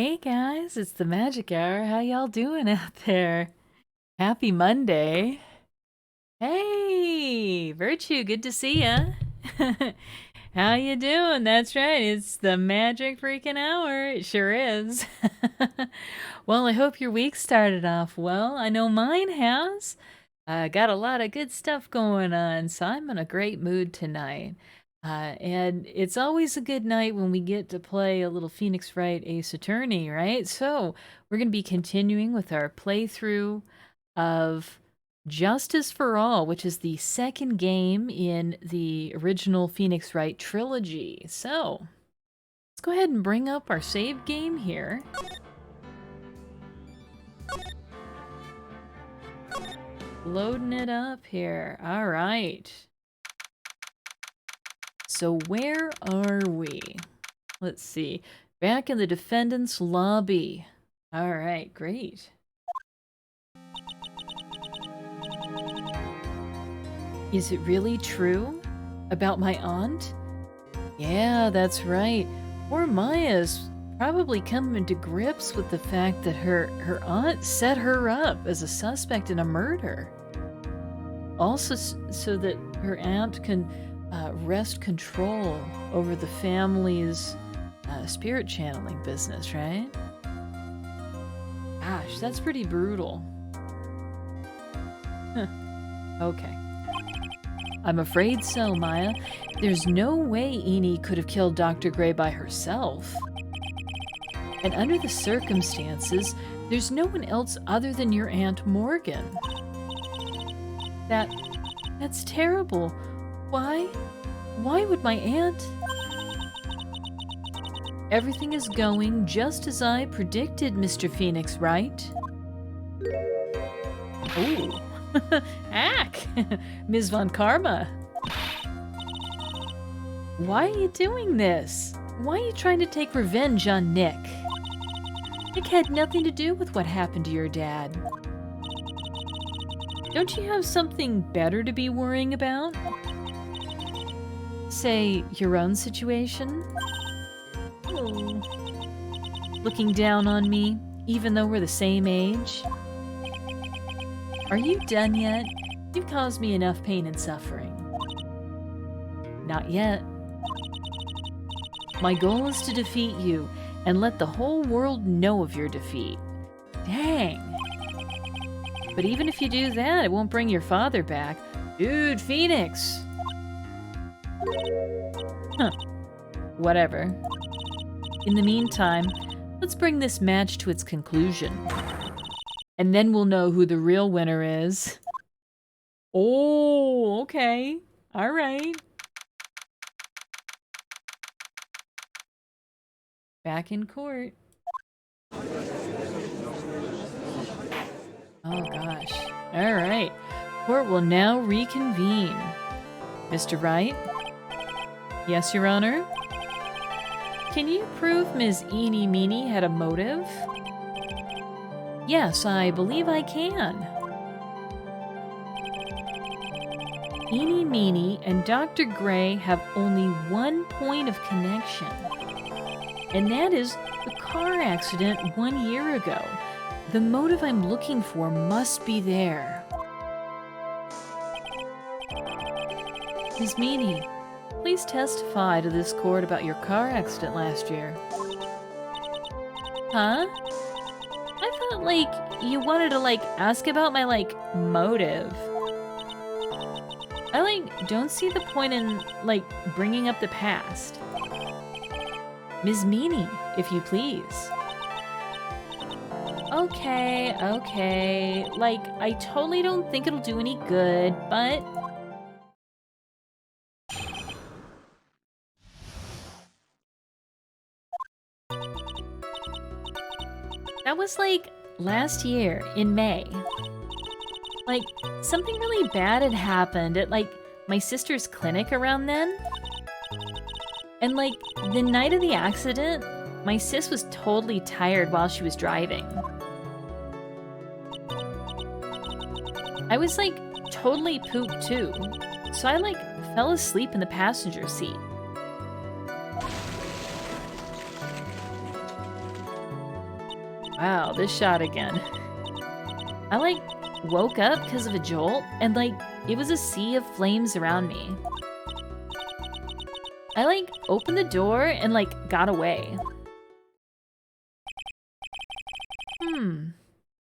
Hey guys, it's the Magic Hour. How y'all doing out there? Happy Monday. Hey, Virtue, good to see ya. How you doing? That's right, it's the Magic freaking hour. It sure is. Well, I hope your week started off well. I know mine has. Got a lot of good stuff going on, so I'm in a great mood tonight. And it's always a good night when we get to play a little Phoenix Wright Ace Attorney, right? So we're going to be continuing with our playthrough of Justice for All, which is the second game in the original Phoenix Wright trilogy. So let's go ahead and bring up our save game here. Loading it up here. All right. So where are we? Let's see. Back in the defendant's lobby. All right, great. Is it really true? About my aunt? Yeah, that's right. Poor Maya's probably coming to grips with the fact that her aunt set her up as a suspect in a murder. Also, so that her aunt can wrest control over the family's spirit channeling business, right? Gosh, that's pretty brutal. Huh. Okay. I'm afraid so, Maya. There's no way Enid could have killed Dr. Gray by herself. And under the circumstances, there's no one else other than your Aunt Morgan. That's terrible. Why? Why would my aunt? Everything is going just as I predicted, Mr. Phoenix, right? Oh. Ack! Ms. Von Karma. Why are you doing this? Why are you trying to take revenge on Nick? Nick had nothing to do with what happened to your dad. Don't you have something better to be worrying about? Say, your own situation? Oh. Looking down on me, even though we're the same age? Are you done yet? You've caused me enough pain and suffering. Not yet. My goal is to defeat you and let the whole world know of your defeat. Dang. But even if you do that, it won't bring your father back. Dude, Phoenix! Huh. Whatever. In the meantime, let's bring this match to its conclusion. And then we'll know who the real winner is. Oh, okay. All right. Back in court. Oh, gosh. All right. Court will now reconvene. Mr. Wright? Yes, Your Honor? Can you prove Ms. Eenie Meenie had a motive? Yes, I believe I can. Eenie Meenie and Dr. Gray have only one point of connection. And that is the car accident 1 year ago. The motive I'm looking for must be there. Ms. Meenie, please testify to this court about your car accident last year. Huh? I thought, you wanted to, ask about my, motive. I, don't see the point in, bringing up the past. Ms. Meenie, if you please. Okay. I totally don't think it'll do any good, but... That was, last year, in May. Something really bad had happened at, my sister's clinic around then. And, the night of the accident, my sis was totally tired while she was driving. I was, totally pooped too. So I, fell asleep in the passenger seat. Wow, this shot again. I, like, woke up because of a jolt, and, like, it was a sea of flames around me. I, like, opened the door and, like, got away.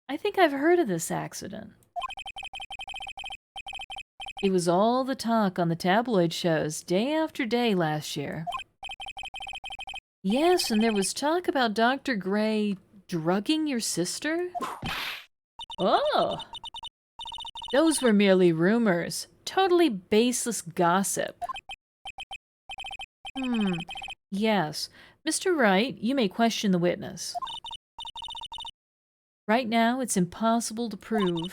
I think I've heard of this accident. It was all the talk on the tabloid shows day after day last year. Yes, and there was talk about Dr. Gray drugging your sister? Oh! Those were merely rumors. Totally baseless gossip. Yes. Mr. Wright, you may question the witness. Right now, it's impossible to prove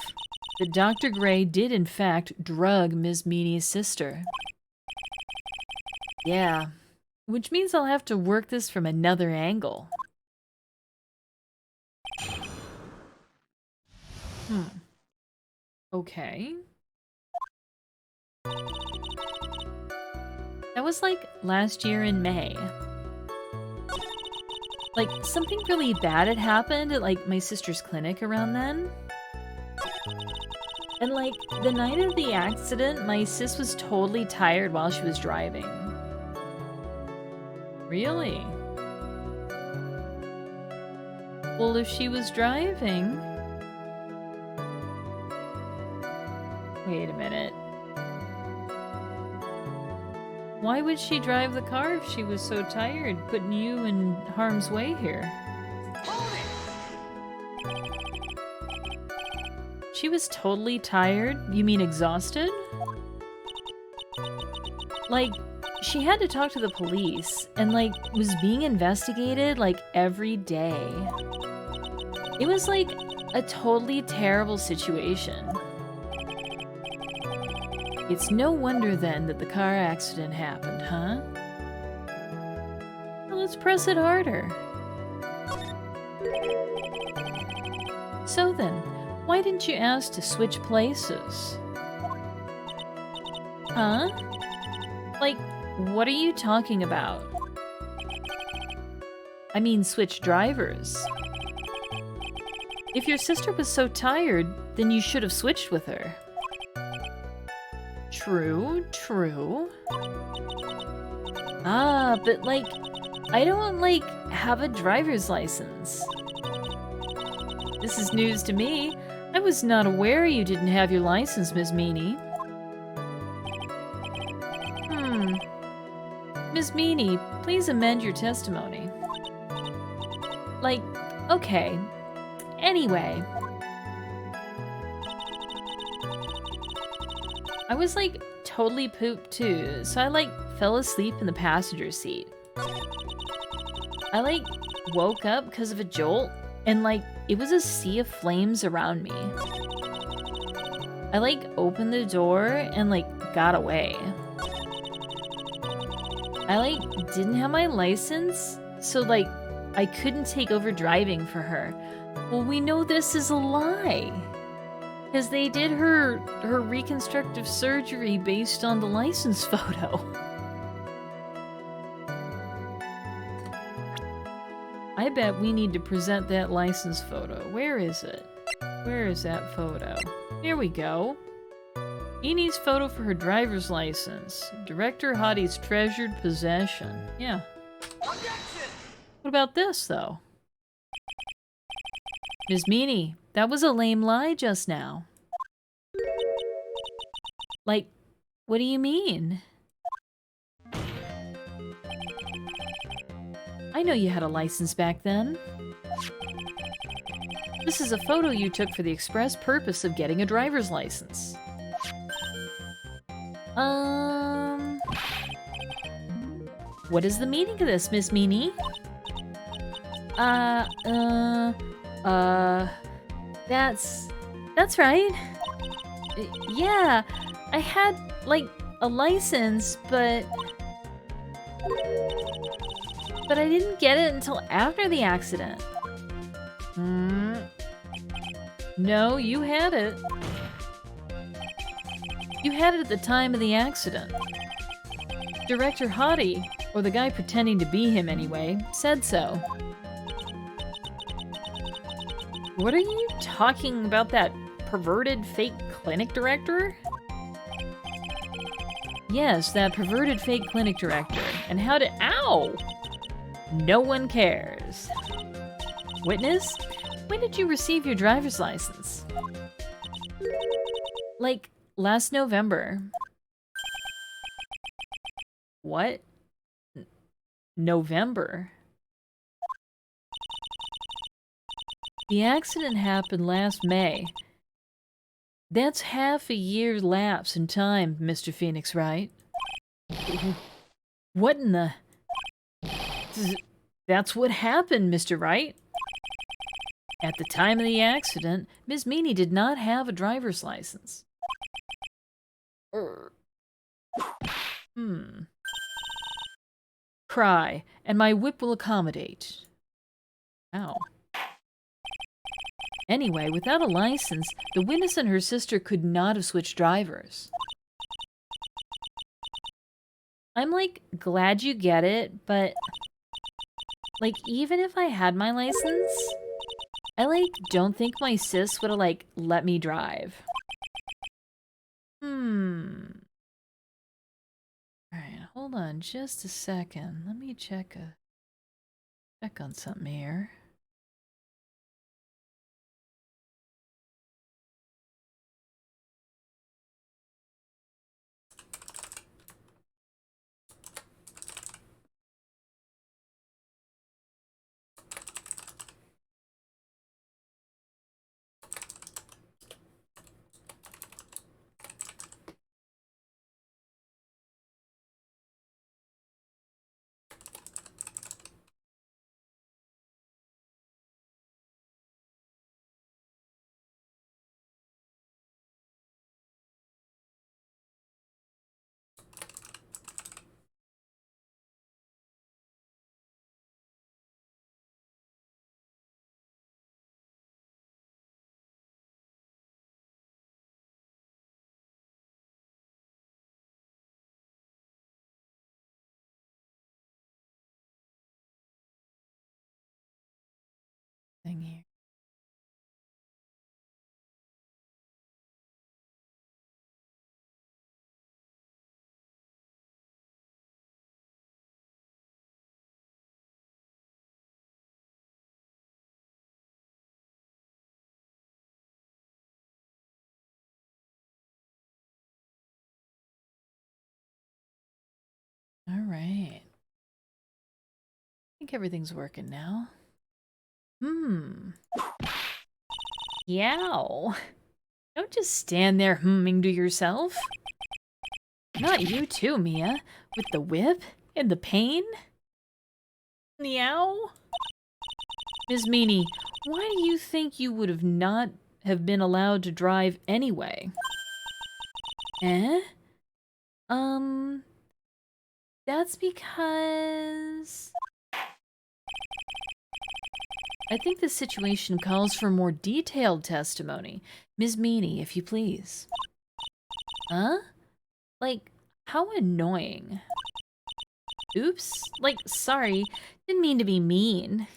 that Dr. Gray did in fact drug Ms. Meany's sister. Yeah, which means I'll have to work this from another angle. Okay. That was like last year in May. Like, something really bad had happened at, like, my sister's clinic around then. And, like, the night of the accident, my sis was totally tired while she was driving. Really? Well, if she was driving... Wait a minute. Why would she drive the car if she was so tired, putting you in harm's way here? She was totally tired? You mean exhausted? Like, she had to talk to the police, and, like, was being investigated, like, every day. It was, like, a totally terrible situation. It's no wonder, then, that the car accident happened, huh? Well, let's press it harder. So then, why didn't you ask to switch places? Huh? Like, what are you talking about? I mean, switch drivers. If your sister was so tired, then you should have switched with her. True, true. Ah, but, like, I don't, like, have a driver's license. This is news to me. I was not aware you didn't have your license, Ms. Meany. Ms. Meany, please amend your testimony. Like, okay. Anyway. I was, like, totally pooped too, so I, like, fell asleep in the passenger seat. I, like, woke up because of a jolt, and, like, it was a sea of flames around me. I, like, opened the door and, like, got away. I, like, didn't have my license, so, like, I couldn't take over driving for her. Well, we know this is a lie. Because they did her reconstructive surgery based on the license photo. I bet we need to present that license photo. Where is it? Where is that photo? Here we go. Meany's photo for her driver's license. Director Hottie's treasured possession. Yeah. What about this, though? Ms. Meany, that was a lame lie just now. Like, what do you mean? I know you had a license back then. This is a photo you took for the express purpose of getting a driver's license. What is the meaning of this, Miss Meany? That's right. Yeah, I had, like, a license, but I didn't get it until after the accident. No, you had it. You had it at the time of the accident. Director Hottie, or the guy pretending to be him anyway, said so. What are you talking about, that perverted fake clinic director? Yes, that perverted fake clinic director. And how did— Ow! No one cares. Witness? When did you receive your driver's license? Like, last November. What? November? The accident happened last May. That's half a year lapse in time, Mr. Phoenix, right? What in the— That's what happened, Mr. Wright. At the time of the accident, Ms. Meany did not have a driver's license. Cry, and my whip will accommodate. Ow. Anyway, without a license, the witness and her sister could not have switched drivers. I'm, like, glad you get it, but, like, even if I had my license, I, like, don't think my sis would have, like, let me drive. Alright, hold on just a second. Let me check on something here. Thing here. All right. I think everything's working now. Yow. Don't just stand there humming to yourself. Not you too, Mia. With the whip and the pain. Meow. Ms. Meany, why do you think you would have not have been allowed to drive anyway? Eh? That's because I think the situation calls for more detailed testimony. Ms. Meany, if you please. Huh? Like, how annoying. Oops. Like, sorry. Didn't mean to be mean.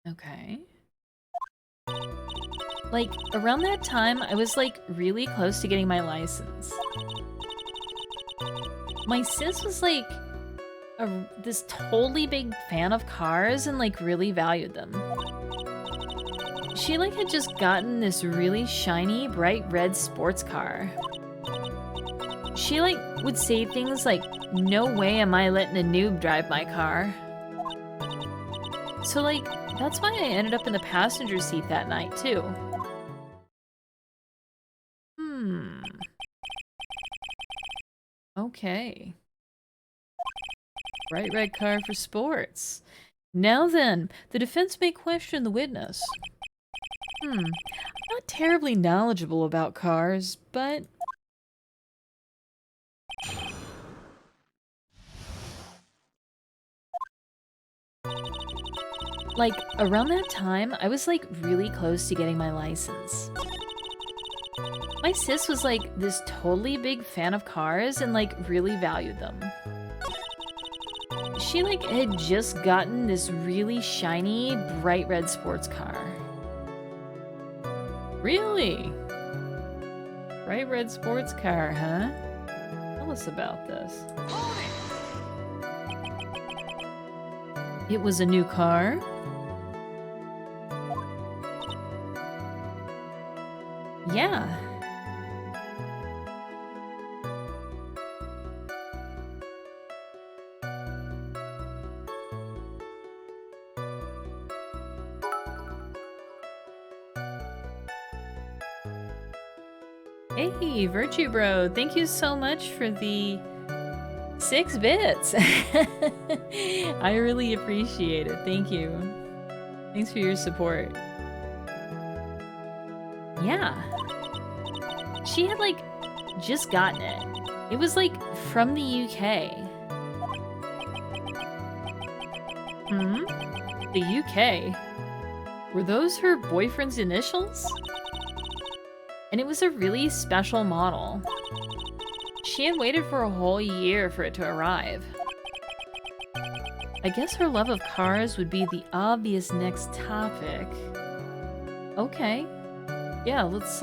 Okay. Like, around that time, I was, like, really close to getting my license. My sis was, like, this totally big fan of cars and, like, really valued them. She, like, had just gotten this really shiny, bright red sports car. She, like, would say things like, "No way am I letting a noob drive my car." So, like, that's why I ended up in the passenger seat that night, too. Okay. Bright red car for sports. Now then, the defense may question the witness. I'm not terribly knowledgeable about cars, but... like, around that time, I was, like, really close to getting my license. My sis was, like, this totally big fan of cars and, like, really valued them. she like had just gotten this really shiny, bright red sports car. Really? Bright red sports car, huh? Tell us about this. It was a new car? Yeah. Hey, Virtue Bro, thank you so much for the 6 bits. I really appreciate it. Thank you. Thanks for your support. Yeah. She had like just gotten it. It was like from the UK. Hmm? The UK? Were those her boyfriend's initials? And it was a really special model. She had waited for a whole year for it to arrive. I guess her love of cars would be the obvious next topic. Okay. Yeah, let's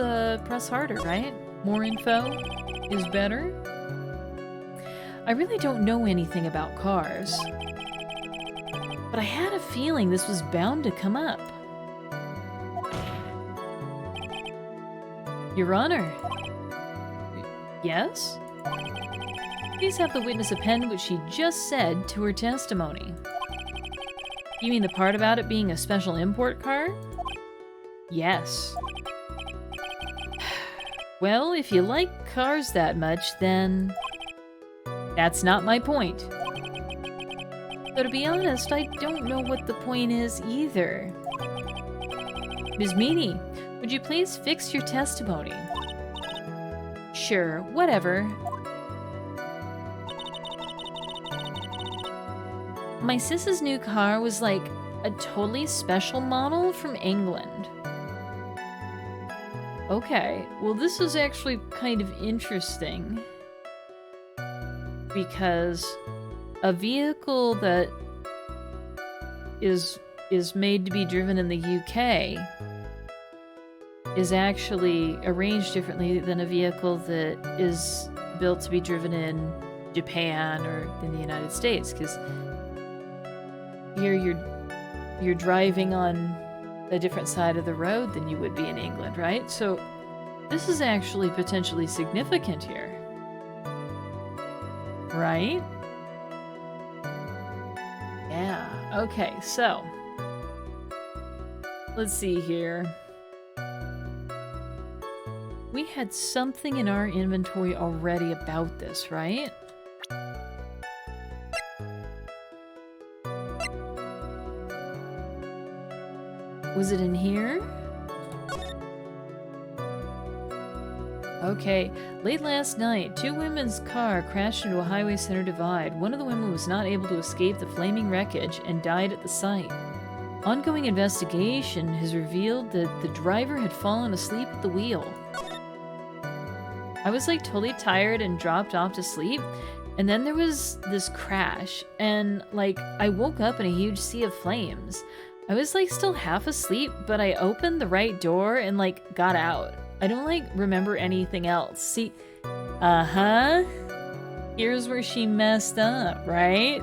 press harder, right? More info is better. I really don't know anything about cars. But I had a feeling this was bound to come up. Your Honor. Yes? Please have the witness append what she just said to her testimony. You mean the part about it being a special import car? Yes. Well, if you like cars that much, then... that's not my point. Though to be honest, I don't know what the point is either. Ms. Meany, would you please fix your testimony? Sure, whatever. My sis's new car was like a totally special model from England. Okay, well this is actually kind of interesting. Because a vehicle that is made to be driven in the UK is actually arranged differently than a vehicle that is built to be driven in Japan or in the United States, because here you're driving on a different side of the road than you would be in England, right? So this is actually potentially significant here. Right? Yeah. Okay, so let's see here. We had something in our inventory already about this, right? Was it in here? Okay, late last night, 2 women's car crashed into a highway center divide. One of the women was not able to escape the flaming wreckage and died at the site. Ongoing investigation has revealed that the driver had fallen asleep at the wheel. I was like totally tired and dropped off to sleep, and then there was this crash, and like I woke up in a huge sea of flames. I was like still half asleep, but I opened the right door and like got out. I don't like remember anything else. See, here's where she messed up, right?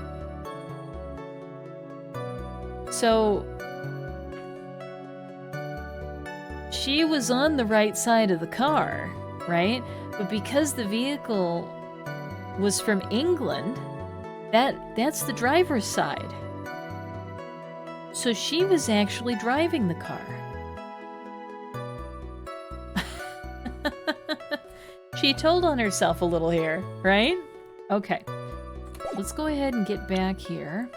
So she was on the right side of the car, right? But because the vehicle was from England, that's the driver's side. So she was actually driving the car. She told on herself a little here, right? Okay. Let's go ahead and get back here.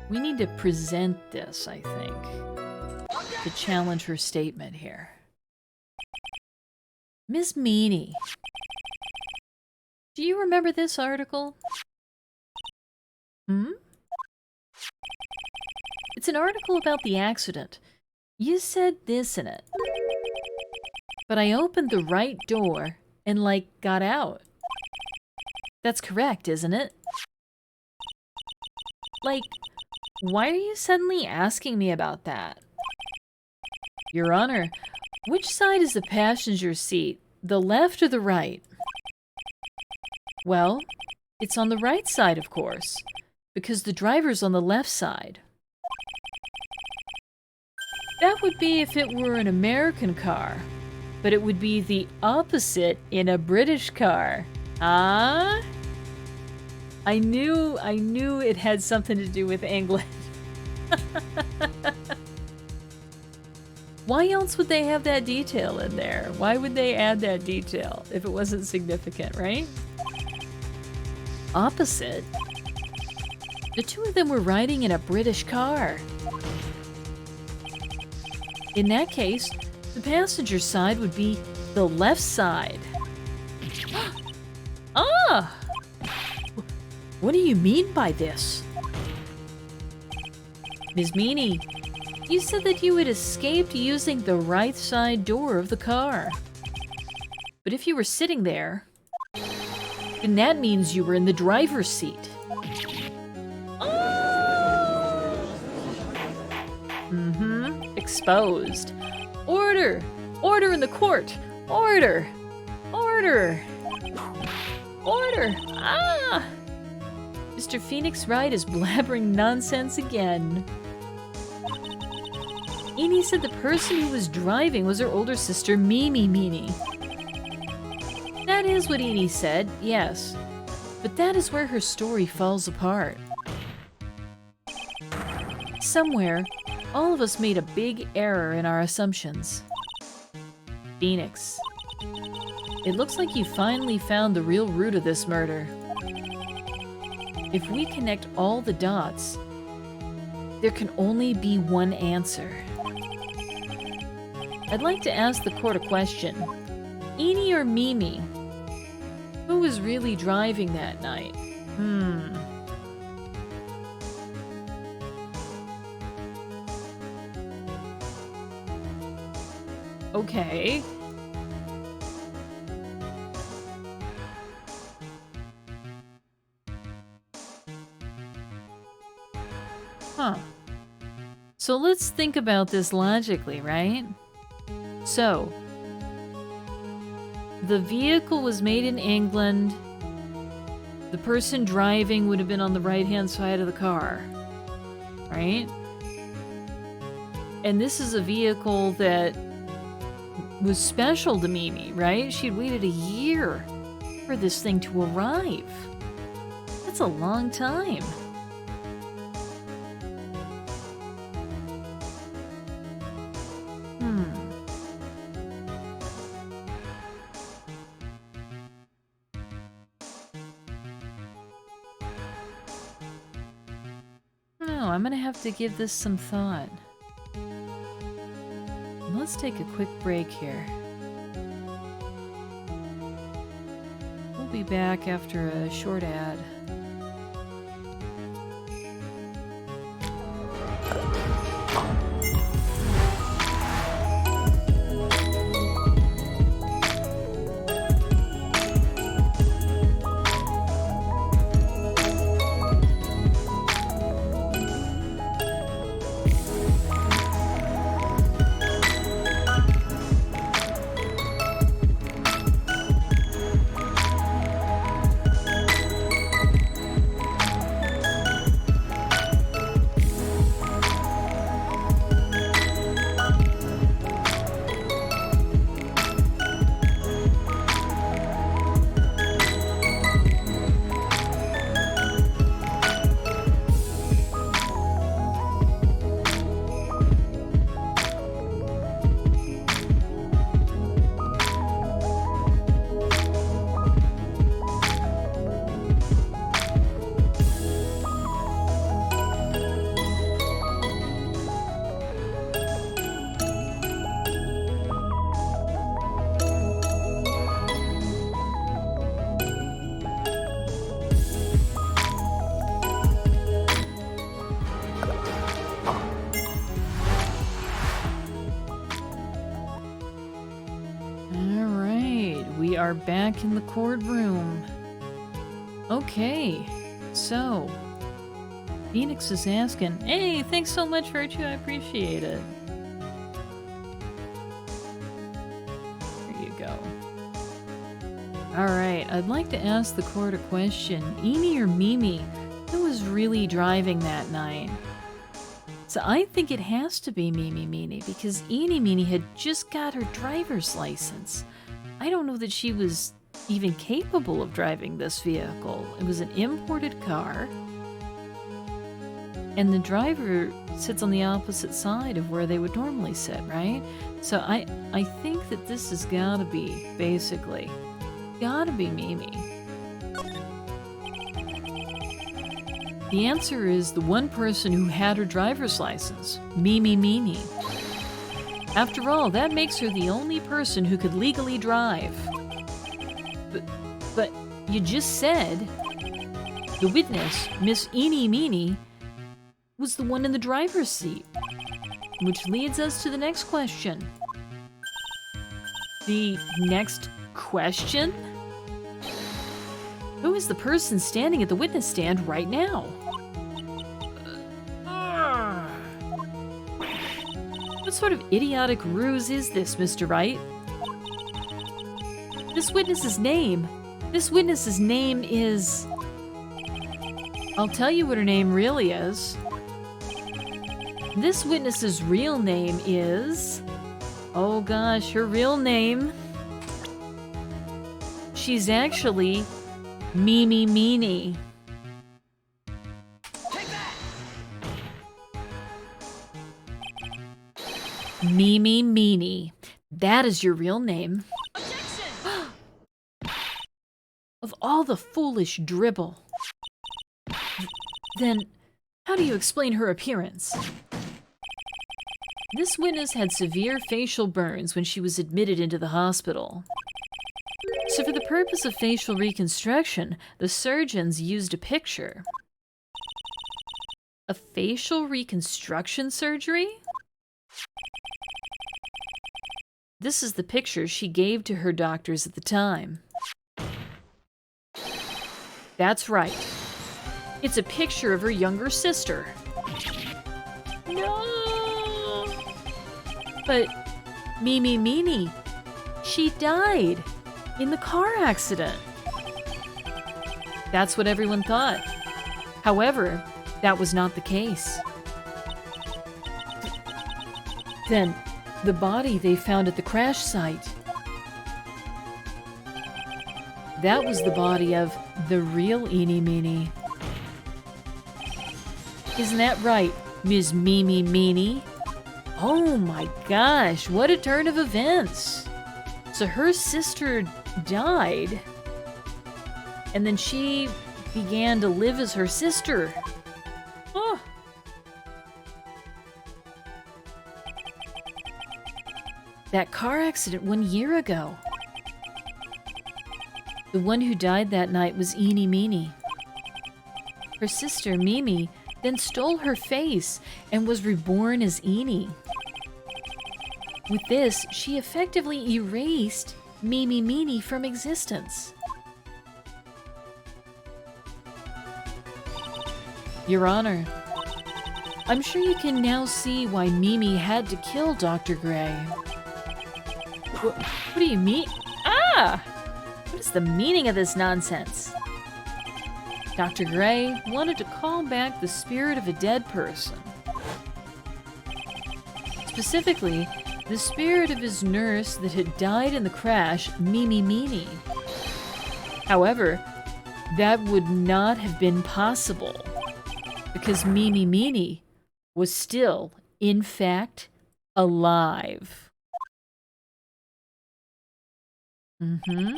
We need to present this, I think, to challenge her statement here. Ms. Meany, do you remember this article? Hmm? It's an article about the accident. You said this in it. But I opened the right door and, like, got out. That's correct, isn't it? Like, why are you suddenly asking me about that? Your Honor, which side is the passenger seat? The left or the right? Well, it's on the right side, of course, because the driver's on the left side. That would be if it were an American car, but it would be the opposite in a British car. Ah? I knew it had something to do with England. Why else would they have that detail in there? Why would they add that detail if it wasn't significant, right? Opposite? The two of them were riding in a British car. In that case, the passenger side would be the left side. Ah! What do you mean by this? Ms. Meanie, you said that you had escaped using the right side door of the car. But if you were sitting there, then that means you were in the driver's seat. Exposed. Order! Order in the court! Order! Order! Order! Ah! Mr. Phoenix Wright is blabbering nonsense again. Eenie said the person who was driving was her older sister, Mimi Meanie. That is what Eenie said, yes. But that is where her story falls apart. Somewhere, all of us made a big error in our assumptions. Phoenix, it looks like you finally found the real root of this murder. If we connect all the dots, there can only be one answer. I'd like to ask the court a question. Eenie or Mimi? Who was really driving that night? Okay. Huh. So let's think about this logically, right? So, the vehicle was made in England. The person driving would have been on the right-hand side of the car, right? And this is a vehicle that was special to Mimi, right? She'd waited a year for this thing to arrive. That's a long time. I'm gonna have to give this some thought. Let's take a quick break here. We'll be back after a short ad. Are back in the courtroom. Okay, so Phoenix is asking, hey, thanks so much, Virtue, I appreciate it. There you go. Alright, I'd like to ask the court a question. Eenie or Mimi, who was really driving that night? So I think it has to be Mimi Meanie, because Eenie Meanie had just got her driver's license. I don't know that she was even capable of driving this vehicle. It was an imported car, and the driver sits on the opposite side of where they would normally sit, right? So I think that this has gotta be, basically, gotta be Mimi. The answer is the one person who had her driver's license, Mimi Meanie. After all, that makes her the only person who could legally drive. But you just said the witness, Miss Eenie Meanie, was the one in the driver's seat. Which leads us to the next question. The next question? Who is the person standing at the witness stand right now? What sort of idiotic ruse is this, Mr. Wright? This witness's name is... I'll tell you what her name really is. This witness's real name is... Oh gosh, her real name... She's actually Mimi Meanie. Mimi Meanie. That is your real name. Objection! Of all the foolish dribble. Then, how do you explain her appearance? This witness had severe facial burns when she was admitted into the hospital. So for the purpose of facial reconstruction, the surgeons used a picture. A facial reconstruction surgery? This is the picture she gave to her doctors at the time. That's right. It's a picture of her younger sister. No! But Mimi Meanie, she died in the car accident. That's what everyone thought. However, that was not the case. Then, the body they found at the crash site. That was the body of the real Eenie Meanie. Isn't that right, Ms. Mimi Meanie? Oh my gosh, what a turn of events! So her sister died, and then she began to live as her sister. Oh. That car accident 1 year ago. The one who died that night was Eenie Meanie. Her sister, Mimi, then stole her face and was reborn as Eenie. With this, she effectively erased Mimi Meanie from existence. Your Honor, I'm sure you can now see why Mimi had to kill Dr. Gray. What do you mean? Ah! What is the meaning of this nonsense? Dr. Gray wanted to call back the spirit of a dead person. Specifically, the spirit of his nurse that had died in the crash, Mimi Meanie. However, that would not have been possible because Mimi Meanie was still, in fact, alive. And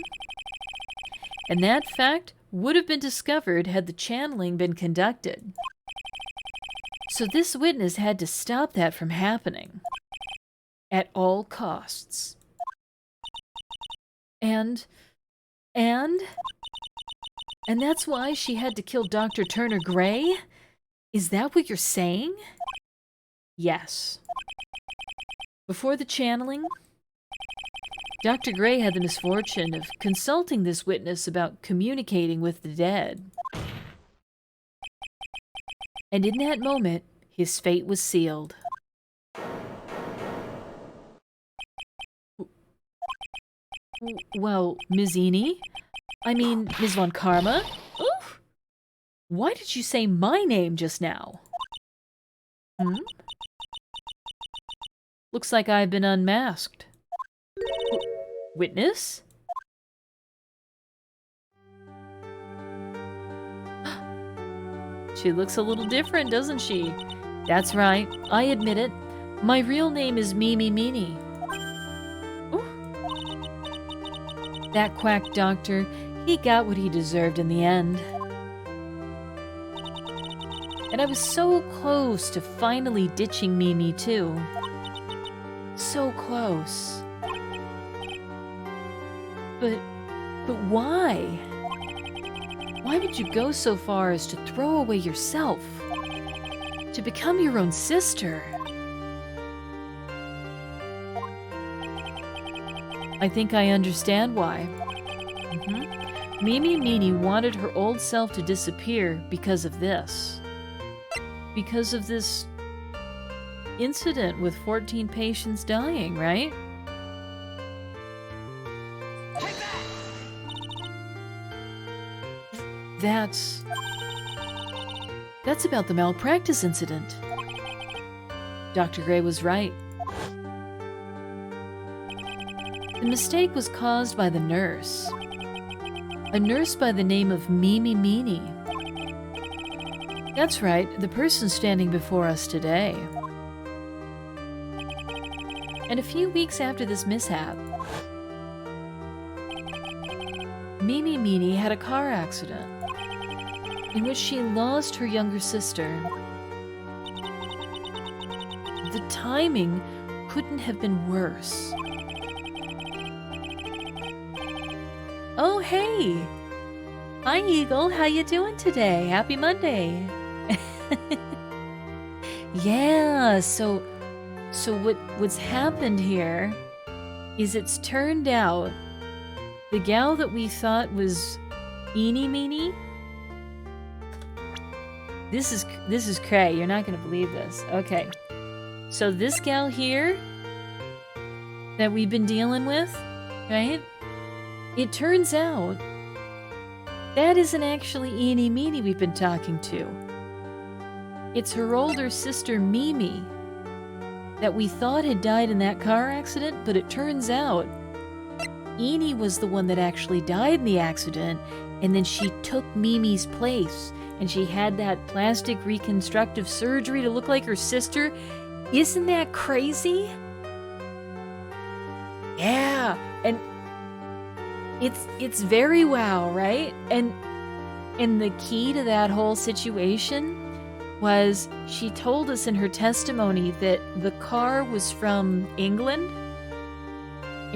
that fact would have been discovered had the channeling been conducted. So this witness had to stop that from happening. At all costs. And that's why she had to kill Dr. Turner Gray? Is that what you're saying? Yes. Before the channeling, Dr. Gray had the misfortune of consulting this witness about communicating with the dead. And in that moment, his fate was sealed. Well, Ms. Eni? I mean, Ms. Von Karma? Oof! Why did you say my name just now? Hmm? Looks like I've been unmasked. Witness? She looks a little different, doesn't she? That's right, I admit it. My real name is Mimi Meanie. Ooh. That quack doctor, he got what he deserved in the end. And I was so close to finally ditching Mimi, too. So close. But why? Why would you go so far as to throw away yourself? To become your own sister? I think I understand why. Mimi Meanie wanted her old self to disappear because of this. Because of this incident with 14 patients dying, right? That's about the malpractice incident. Dr. Gray was right. The mistake was caused by the nurse. A nurse by the name of Mimi Meanie. That's right, the person standing before us today. And a few weeks after this mishap, Mimi Meanie had a car accident in which she lost her younger sister. The timing couldn't have been worse. Oh, hey! Hi, Eagle. How you doing today? Happy Monday. Yeah, so what's happened here is it's turned out the gal that we thought was Eenie Meanie. This is cray. You're not gonna believe this. Okay. So this gal here that we've been dealing with, right? It turns out that isn't actually Eenie Meanie we've been talking to. It's her older sister Mimi that we thought had died in that car accident, but it turns out Eenie was the one that actually died in the accident, and then she took Mimi's place, and she had that plastic reconstructive surgery to look like her sister. Isn't that crazy? Yeah, and it's very wow, right? And the key to that whole situation was she told us in her testimony that the car was from England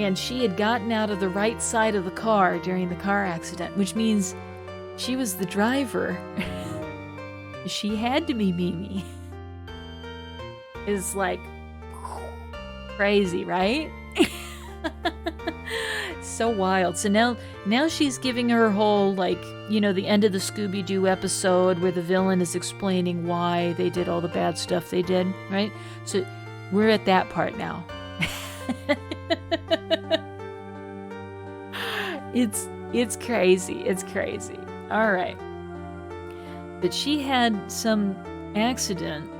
and she had gotten out of the right side of the car during the car accident, which means she was the driver. She had to be Mimi. It's like crazy, right? So wild. So now she's giving her whole, like, you know, the end of the Scooby-Doo episode where the villain is explaining why they did all the bad stuff they did, right? So we're at that part now. It's crazy. It's crazy. All right. But she had some accident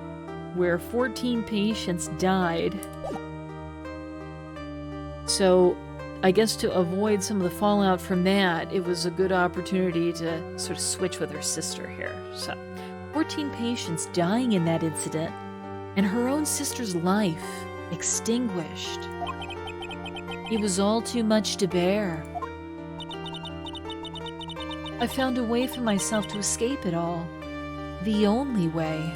where 14 patients died. So I guess to avoid some of the fallout from that, it was a good opportunity to sort of switch with her sister here. So 14 patients dying in that incident, and her own sister's life extinguished. It was all too much to bear. I found a way for myself to escape it all. The only way.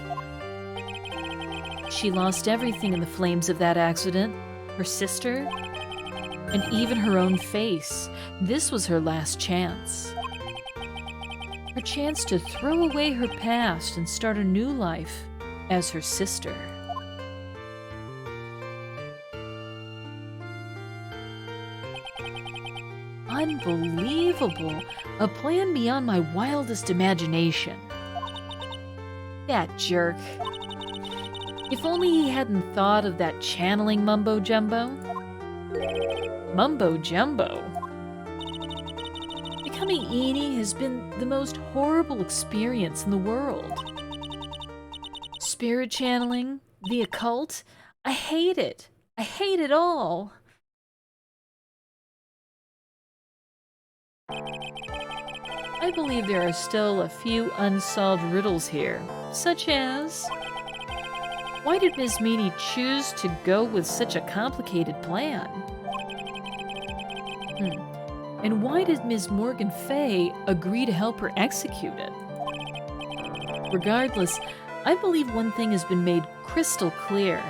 She lost everything in the flames of that accident. Her sister, and even her own face. This was her last chance. Her chance to throw away her past and start a new life as her sister. Unbelievable! A plan beyond my wildest imagination. That jerk. If only he hadn't thought of that channeling mumbo-jumbo. Mumbo-jumbo? Becoming Eni has been the most horrible experience in the world. Spirit channeling, the occult, I hate it. I hate it all. I believe there are still a few unsolved riddles here, such as... why did Ms. Meany choose to go with such a complicated plan? And why did Ms. Morgan Fay agree to help her execute it? Regardless, I believe one thing has been made crystal clear.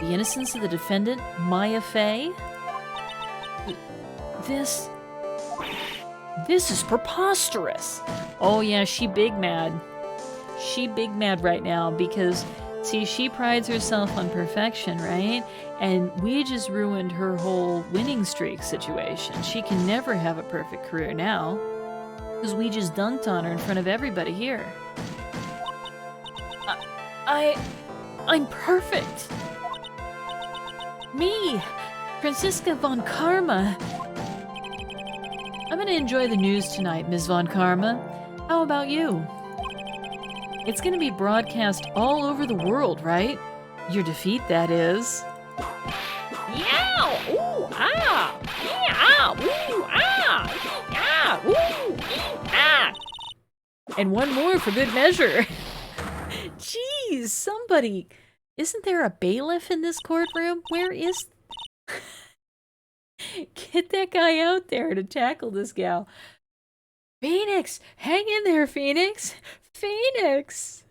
The innocence of the defendant, Maya Fay? This is preposterous. Oh yeah, she big mad. She big mad right now because, see, she prides herself on perfection, right? And we just ruined her whole winning streak situation. She can never have a perfect career now because we just dunked on her in front of everybody here. I'm perfect. Me, Franziska von Karma. I'm gonna enjoy the news tonight, Ms. Von Karma. How about you? It's gonna be broadcast all over the world, right? Your defeat, that is. Yow! Ooh! Ah! Yeah! Ooh! Ah! Yeah! Ooh! Ah! And one more for good measure. Jeez, somebody... Isn't there a bailiff in this courtroom? Where is... Get that guy out there to tackle this gal. Phoenix! Hang in there, Phoenix! Phoenix!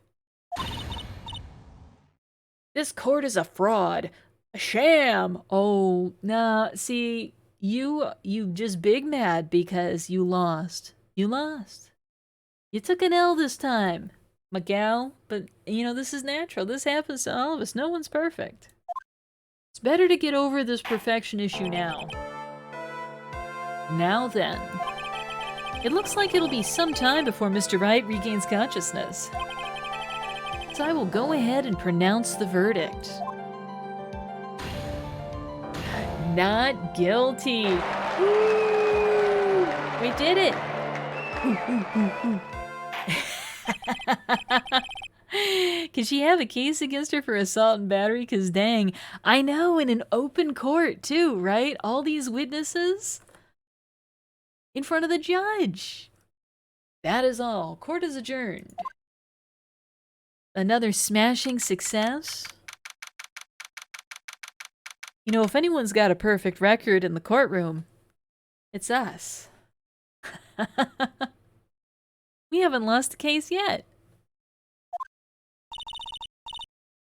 This court is a fraud. A sham. Oh, nah, see, you just big mad because you lost. You lost. You took an L this time, my gal, but, you know, this is natural. This happens to all of us. No one's perfect. It's better to get over this perfection issue now. Now then. It looks like it'll be some time before Mr. Wright regains consciousness. So I will go ahead and pronounce the verdict. Not guilty. Woo! We did it. Can she have a case against her for assault and battery? Because dang, I know, in an open court too, right? All these witnesses in front of the judge. That is all. Court is adjourned. Another smashing success. You know, if anyone's got a perfect record in the courtroom, it's us. We haven't lost a case yet.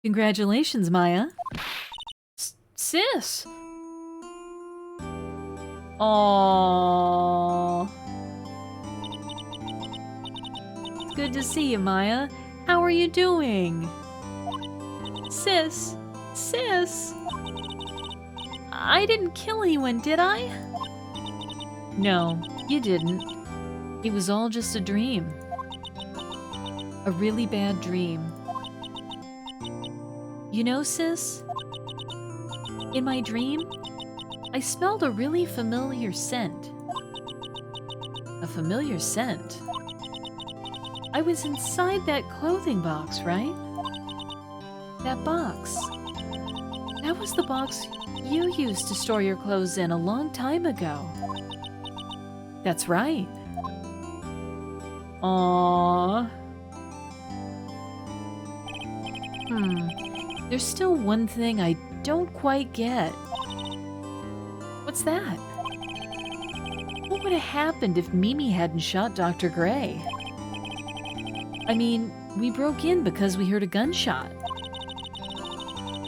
Congratulations, Maya. Sis! Aww. It's good to see you, Maya. How are you doing? Sis! Sis! I didn't kill anyone, did I? No, you didn't. It was all just a dream. A really bad dream. You know, sis? In my dream, I smelled a really familiar scent. A familiar scent? I was inside that clothing box, right? That box. That was the box you used to store your clothes in a long time ago. That's right. Aww. There's still one thing I don't quite get. What's that? What would have happened if Mimi hadn't shot Dr. Gray? I mean, we broke in because we heard a gunshot.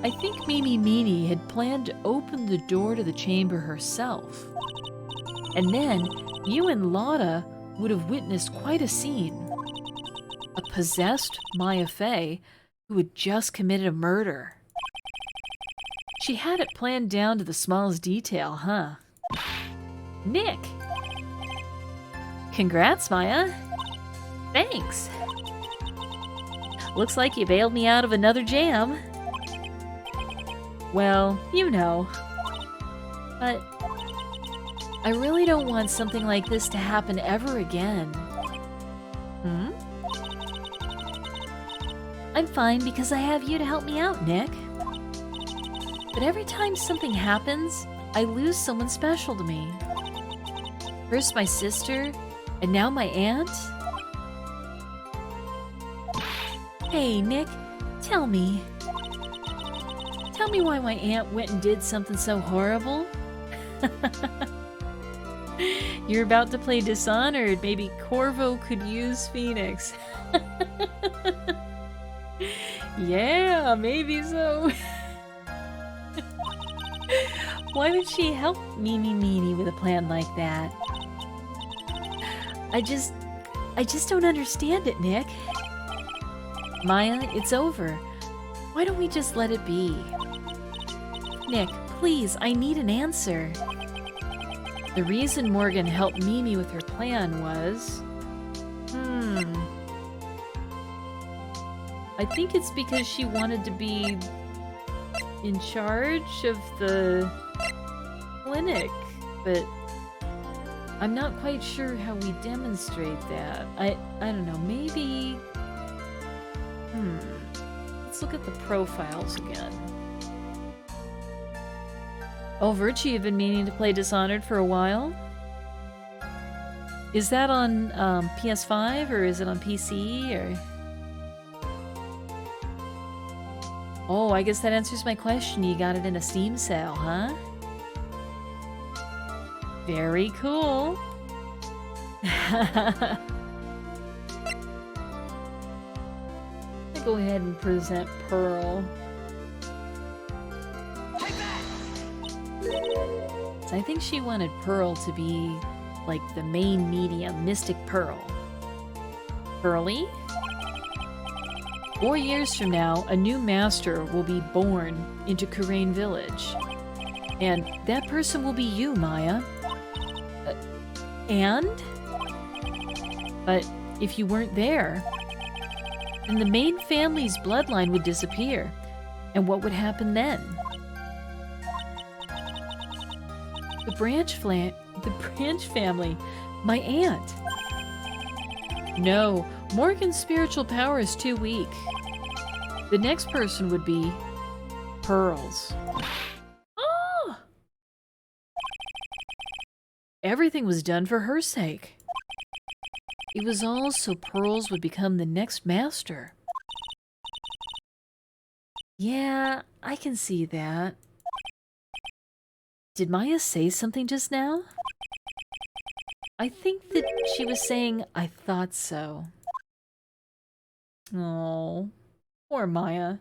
I think Mimi Meany had planned to open the door to the chamber herself. And then, you and Lotta would have witnessed quite a scene. A possessed Maya Fay who had just committed a murder. She had it planned down to the smallest detail, huh? Nick! Congrats, Maya! Thanks! Looks like you bailed me out of another jam. Well, you know. But I really don't want something like this to happen ever again. Hmm? I'm fine because I have you to help me out, Nick. But every time something happens, I lose someone special to me. First my sister, and now my aunt? Hey, Nick, tell me. Tell me why my aunt went and did something so horrible? You're about to play Dishonored. Maybe Corvo could use Phoenix. Yeah, maybe so. Why would she help Meanie with a plan like that? I just don't understand it, Nick. Maya, it's over. Why don't we just let it be? Nick, please, I need an answer. The reason Morgan helped Mimi with her plan was... I think it's because she wanted to be in charge of the clinic, but I'm not quite sure how we demonstrate that. I don't know, maybe... Let's look at the profiles again. Oh, Virtue, you've been meaning to play Dishonored for a while? Is that on PS5 or is it on PC or... Oh, I guess that answers my question. You got it in a Steam sale, huh? Very cool. Go ahead and present Pearl. So I think she wanted Pearl to be like the main medium, Mystic Pearl. Pearly? 4 years from now, a new master will be born into Kurain Village. And that person will be you, Maya. And? But if you weren't there, then the main family's bloodline would disappear. And what would happen then? The branch family, my aunt. No, Morgan's spiritual power is too weak. The next person would be Pearls. Oh! Everything was done for her sake. It was all so Pearls would become the next master. Yeah, I can see that. Did Maya say something just now? I think that she was saying, I thought so. Oh, poor Maya.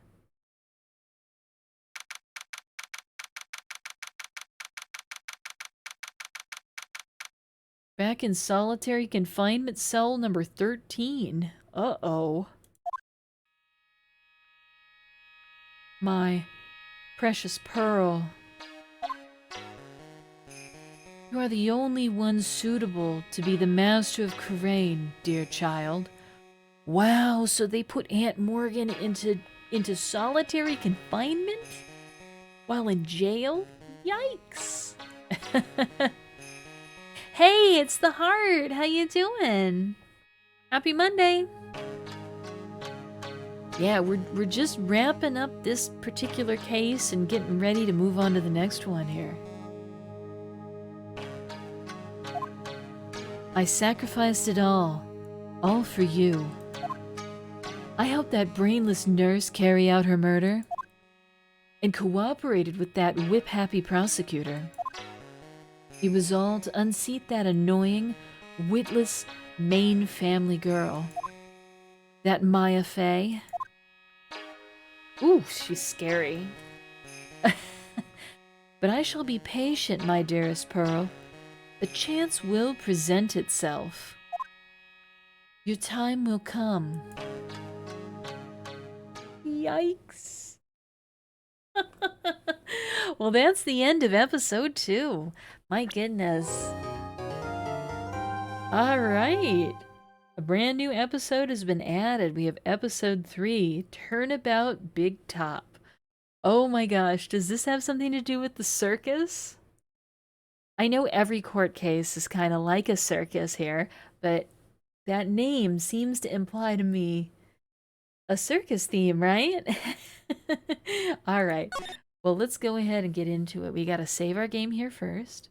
Back in solitary confinement cell number 13. Uh-oh. My precious Pearl. You are the only one suitable to be the master of Kurain, dear child. Wow, so they put Aunt Morgan into solitary confinement? While in jail? Yikes! Hey, it's the Heart! How you doing? Happy Monday! Yeah, we're just wrapping up this particular case and getting ready to move on to the next one here. I sacrificed it all for you. I helped that brainless nurse carry out her murder and cooperated with that whip-happy prosecutor. It was all to unseat that annoying, witless, main family girl. That Maya Fey. Ooh, she's scary. But I shall be patient, my dearest Pearl. The chance will present itself. Your time will come. Yikes. Well, that's the end of episode 2. My goodness. All right. A brand new episode has been added. We have episode 3, Turnabout Big Top. Oh my gosh, does this have something to do with the circus? I know every court case is kind of like a circus here, but that name seems to imply to me a circus theme, right? All right. Well, let's go ahead and get into it. We got to save our game here first.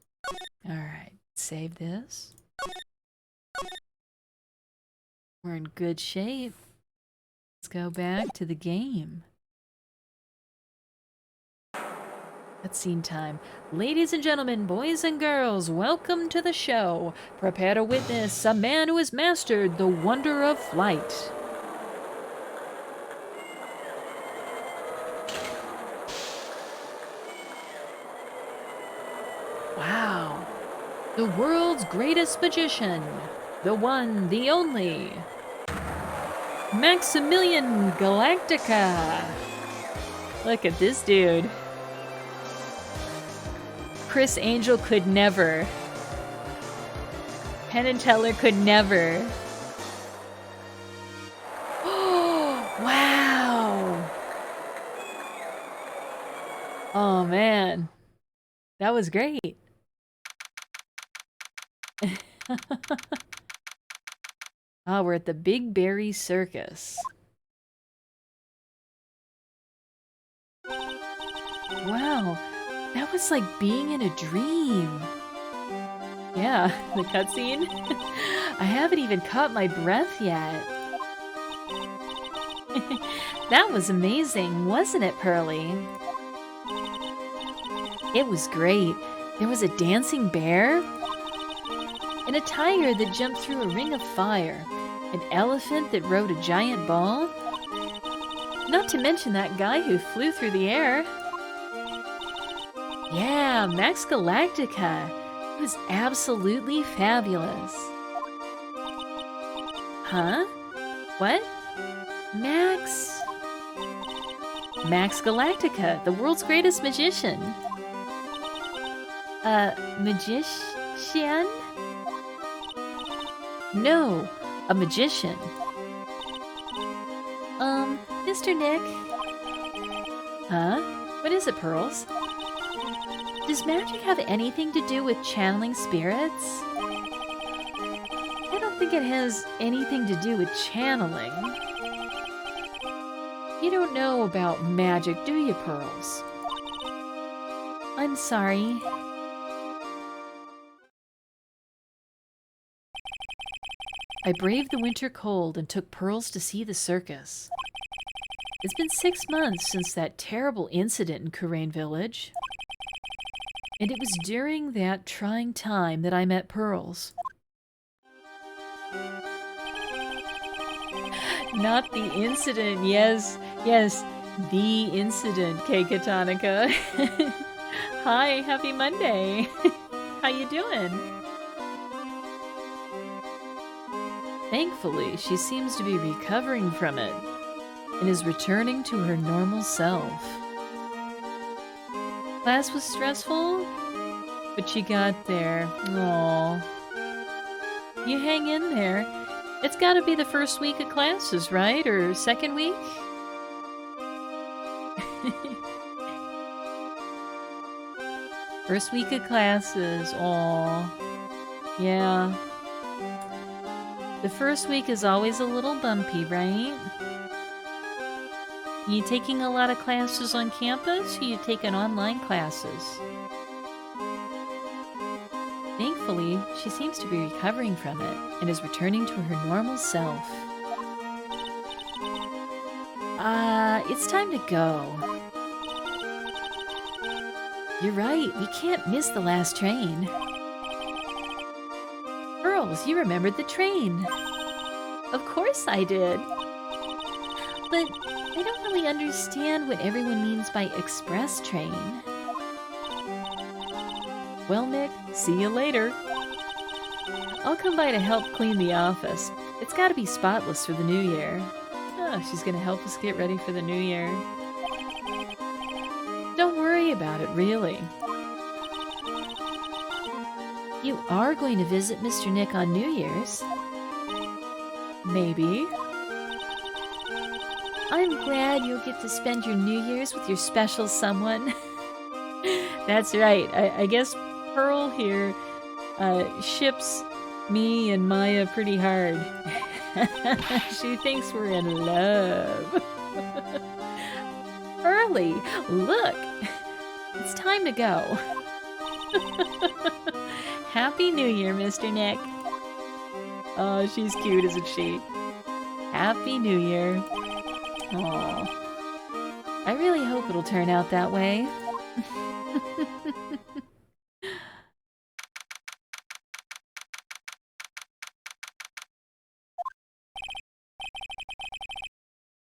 All right. Save this. We're in good shape. Let's go back to the game. Cutscene time. Ladies and gentlemen, boys and girls, welcome to the show. Prepare to witness a man who has mastered the wonder of flight. Wow. The world's greatest magician. The one, the only. Maximilian Galactica. Look at this dude. Chris Angel could never. Penn and Teller could never. Oh, wow. Oh, man. That was great. Ah, we're at the Big Berry Circus. Wow, that was like being in a dream. Yeah, the cutscene. I haven't even caught my breath yet. That was amazing, wasn't it, Pearly? It was great. There was a dancing bear, and a tiger that jumped through a ring of fire, an elephant that rode a giant ball, not to mention that guy who flew through the air. Yeah, Max Galactica. It was absolutely fabulous. Huh? What? Max Galactica, the world's greatest magician. Magician? No, a magician. Mr. Nick? Huh? What is it, Pearls? Does magic have anything to do with channeling spirits? I don't think it has anything to do with channeling. You don't know about magic, do you, Pearls? I'm sorry. I braved the winter cold and took Pearls to see the circus. It's been 6 months since that terrible incident in Kurain Village. And it was during that trying time that I met Pearls. Not the incident, yes, the incident, Keikatonica. Hi, happy Monday. How you doing? Thankfully, she seems to be recovering from it and is returning to her normal self. Class was stressful, but she got there. Aww. You hang in there. It's gotta be the first week of classes, right? Or second week? First week of classes. Aww. Yeah. The first week is always a little bumpy, right? You taking a lot of classes on campus, or you taking online classes? Thankfully, she seems to be recovering from it and is returning to her normal self. It's time to go. You're right, we can't miss the last train. Pearls, you remembered the train. Of course I did. But I don't really understand what everyone means by express train. Well, Nick, see you later. I'll come by to help clean the office. It's gotta be spotless for the new year. Oh, she's gonna help us get ready for the new year. Don't worry about it, really. You are going to visit Mr. Nick on New Year's. Maybe. I'm glad you'll get to spend your New Year's with your special someone. That's right. I guess Pearl here ships me and Maya pretty hard. She thinks we're in love. Early, look! It's time to go. Happy New Year, Mr. Nick. Oh, she's cute, isn't she? Happy New Year. Aw. I really hope it'll turn out that way.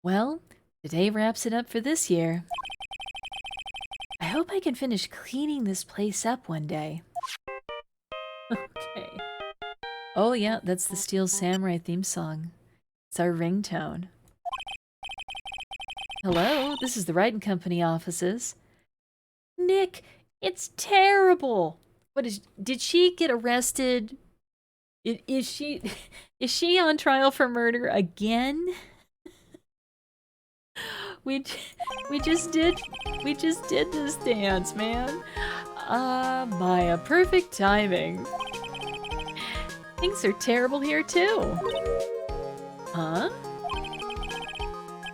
Well, today wraps it up for this year. I hope I can finish cleaning this place up one day. Okay. Oh yeah, that's the Steel Samurai theme song. It's our ringtone. Hello, this is the Wright & Company offices. Nick, it's terrible! What did she get arrested? Is she on trial for murder again? We just did this dance, man. Maya, perfect timing. Things are terrible here too. Huh?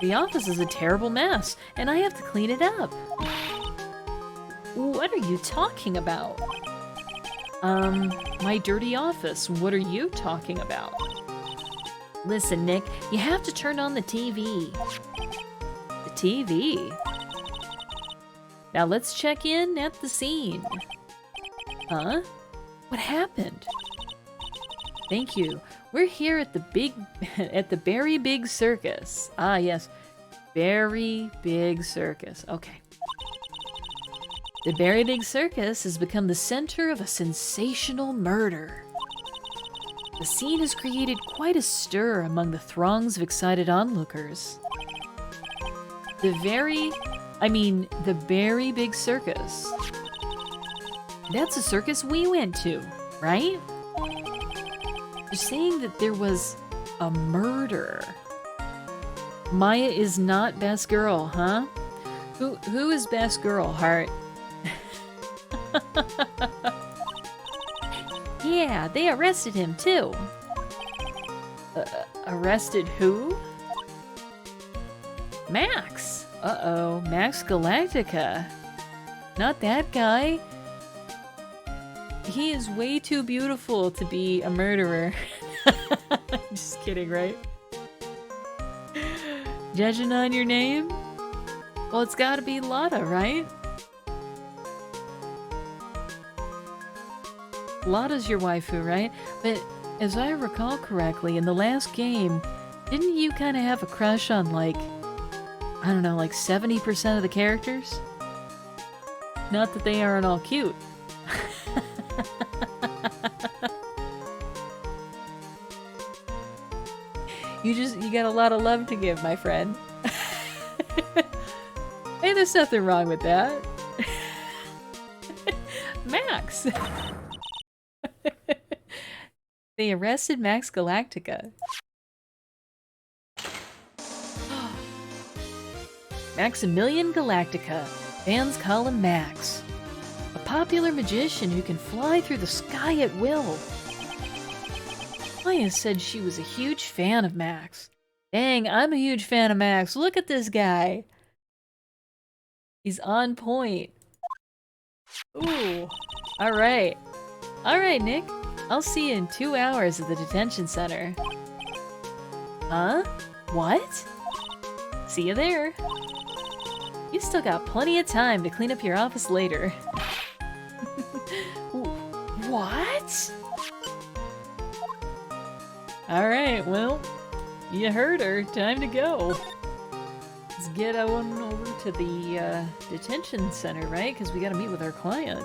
The office is a terrible mess, and I have to clean it up. What are you talking about? My dirty office. What are you talking about? Listen, Nick, you have to turn on the TV. The TV? Now let's check in at the scene. Huh? What happened? Thank you. We're here at the Very Big Circus. Ah, yes. Very Big Circus. Okay. The Very Big Circus has become the center of a sensational murder. The scene has created quite a stir among the throngs of excited onlookers. The Very Big Circus. That's a circus we went to, right? You're saying that there was a murder. Maya is not best girl, huh? Who is best girl, Heart? Yeah, they arrested him too. Arrested who? Max. Uh-oh, Max Galactica. Not that guy. He is way too beautiful to be a murderer. Just kidding, right? Judging on your name? Well, it's gotta be Lotta, right? Lotta's your waifu, right? But as I recall correctly, in the last game, didn't you kind of have a crush on, like, I don't know, like 70% of the characters? Not that they aren't all cute. You got a lot of love to give, my friend. Hey, there's nothing wrong with that. Max! They arrested Max Galactica. Maximilian Galactica. Fans call him Max. A popular magician who can fly through the sky at will. Maya said she was a huge fan of Max. Dang, I'm a huge fan of Max. Look at this guy. He's on point. Ooh. Alright. Alright, Nick. I'll see you in 2 hours at the detention center. Huh? What? See you there. You still got plenty of time to clean up your office later. What? Alright, well, you heard her. Time to go. Let's get on over to the detention center, right? Because we gotta meet with our client.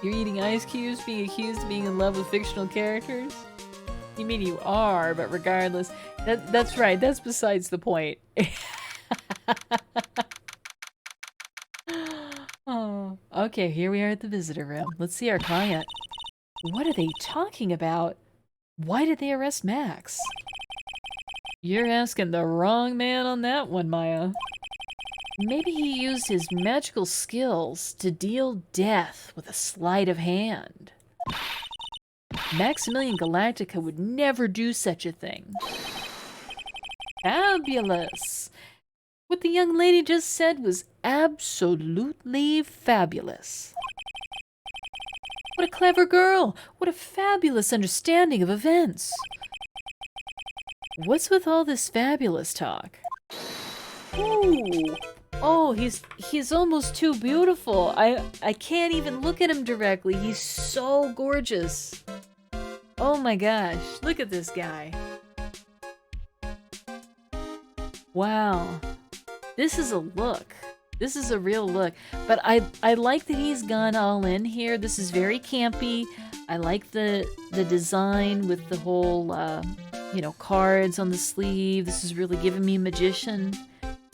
You're eating ice cubes, being accused of being in love with fictional characters? You mean you are, but regardless. That's right, that's besides the point. Oh, okay, here we are at the visitor room. Let's see our client. What are they talking about? Why did they arrest Max? You're asking the wrong man on that one, Maya. Maybe he used his magical skills to deal death with a sleight of hand. Maximilian Galactica would never do such a thing. Fabulous! What the young lady just said was absolutely fabulous. What a clever girl! What a fabulous understanding of events! What's with all this fabulous talk? Ooh! Oh, he's almost too beautiful. I can't even look at him directly. He's so gorgeous. Oh my gosh, look at this guy. Wow. This is a look. This is a real look. But I like that he's gone all in here. This is very campy. I like the design with the whole, you know, cards on the sleeve. This is really giving me magician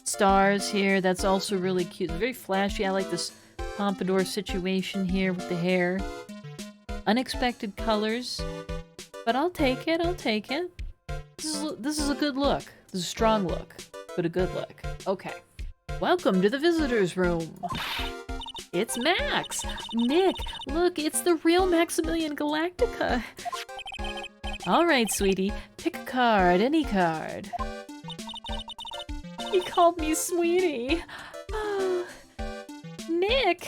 stars here. That's also really cute. Very flashy. I like this pompadour situation here with the hair. Unexpected colors. But I'll take it. I'll take it. This is a good look. This is a strong look, but a good look. Okay. Welcome to the visitor's room. It's Max. Nick, look, it's the real Maximilian Galactica. All right, sweetie, pick a card, any card. He called me sweetie. Oh, Nick.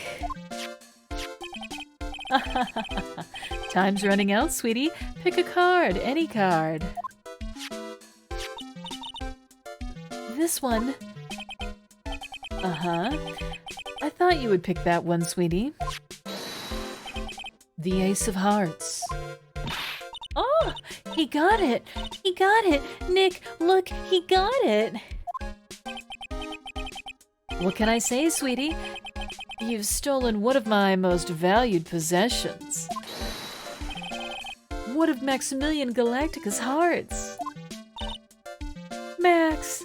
Time's running out, sweetie. Pick a card, any card. This one. Uh-huh. I thought you would pick that one, sweetie. The Ace of Hearts. Oh, he got it. He got it. Nick, look, he got it. What can I say, sweetie? You've stolen one of my most valued possessions. One of Maximilian Galactica's hearts. Max.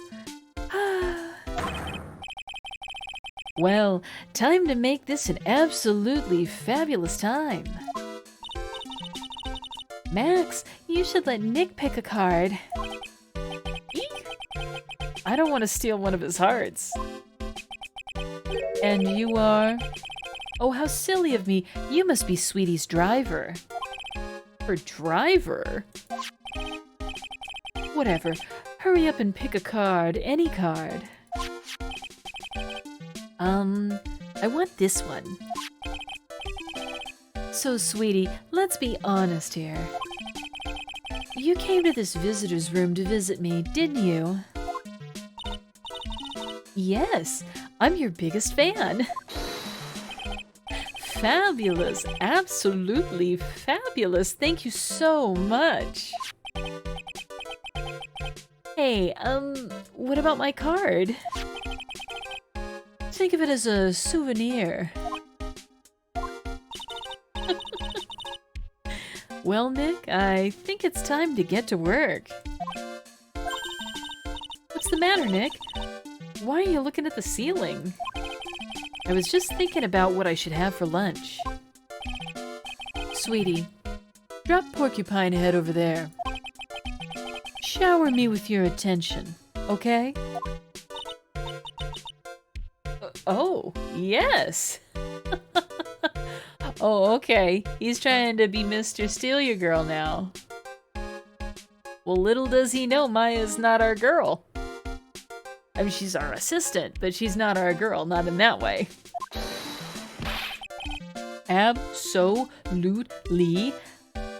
Well, time to make this an absolutely fabulous time. Max, you should let Nick pick a card. Eek. I don't want to steal one of his hearts. And you are? Oh, how silly of me. You must be Sweetie's driver. Her driver? Whatever. Hurry up and pick a card, any card. I want this one. So, sweetie, let's be honest here. You came to this visitor's room to visit me, didn't you? Yes, I'm your biggest fan. Fabulous, absolutely fabulous. Thank you so much. Hey, what about my card? Think of it as a souvenir. Well, Nick, I think it's time to get to work. What's the matter, Nick? Why are you looking at the ceiling? I was just thinking about what I should have for lunch. Sweetie, drop Porcupine Head over there. Shower me with your attention, okay? Oh, yes! Oh, okay. He's trying to be Mr. Steal Your Girl now. Well, little does he know Maya's not our girl. I mean, she's our assistant, but she's not our girl, not in that way. Absolutely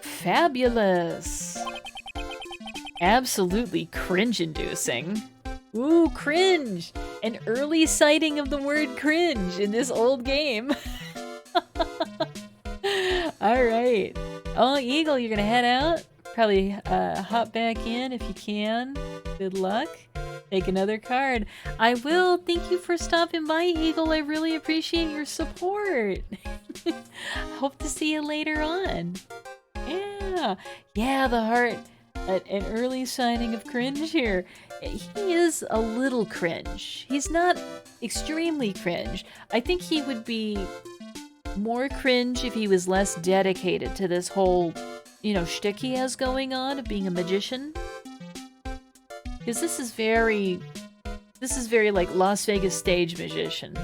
fabulous. Absolutely cringe-inducing. Ooh, cringe! An early sighting of the word cringe in this old game. Alright. Oh, Eagle, you're gonna head out? Probably hop back in if you can. Good luck. Take another card. I will. Thank you for stopping by, Eagle. I really appreciate your support. Hope to see you later on. Yeah. Yeah, the heart. An early signing of cringe here. He is a little cringe. He's not extremely cringe. I think he would be more cringe if he was less dedicated to this whole, shtick he has going on of being a magician. Because this is very like Las Vegas stage magician.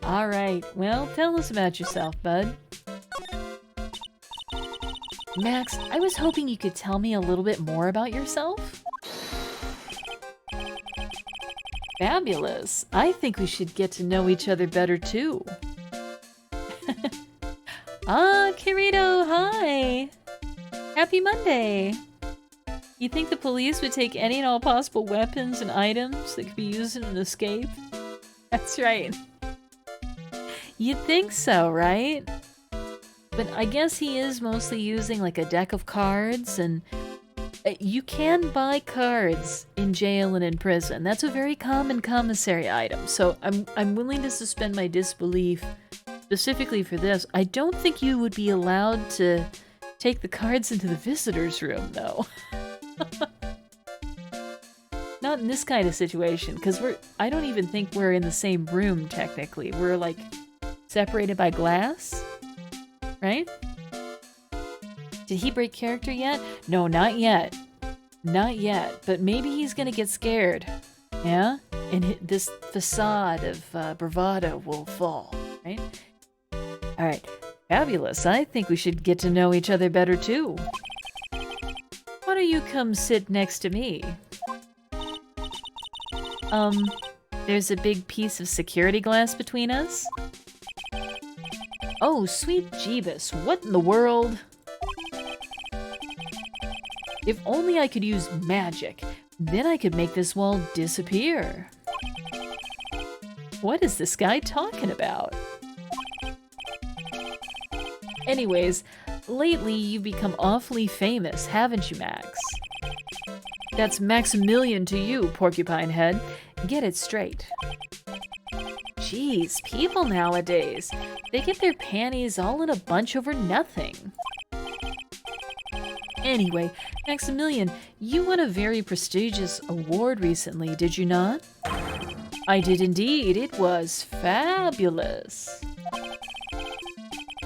All right, well, tell us about yourself, bud. Max, I was hoping you could tell me a little bit more about yourself. Fabulous. I think we should get to know each other better, too. Kirito, hi! Happy Monday! You think the police would take any and all possible weapons and items that could be used in an escape? That's right. You'd think so, right? But I guess he is mostly using like a deck of cards, and you can buy cards in jail and in prison. That's a very common commissary item, so I'm willing to suspend my disbelief specifically for this. I don't think you would be allowed to take the cards into the visitor's room, though. Not in this kind of situation, because I don't even think we're in the same room, technically. We're, like, separated by glass, right? Did he break character yet? No, not yet. Not yet, but maybe he's gonna get scared, yeah? And this facade of bravado will fall, right? Alright, fabulous. I think we should get to know each other better, too. Why don't you come sit next to me? There's a big piece of security glass between us? Oh, sweet Jeebus, what in the world? If only I could use magic, then I could make this wall disappear. What is this guy talking about? Anyways, lately you've become awfully famous, haven't you, Max? That's Maximilian to you, Porcupine Head. Get it straight. Jeez, people nowadays, they get their panties all in a bunch over nothing. Anyway, Maximilian, you won a very prestigious award recently, did you not? I did indeed. It was fabulous.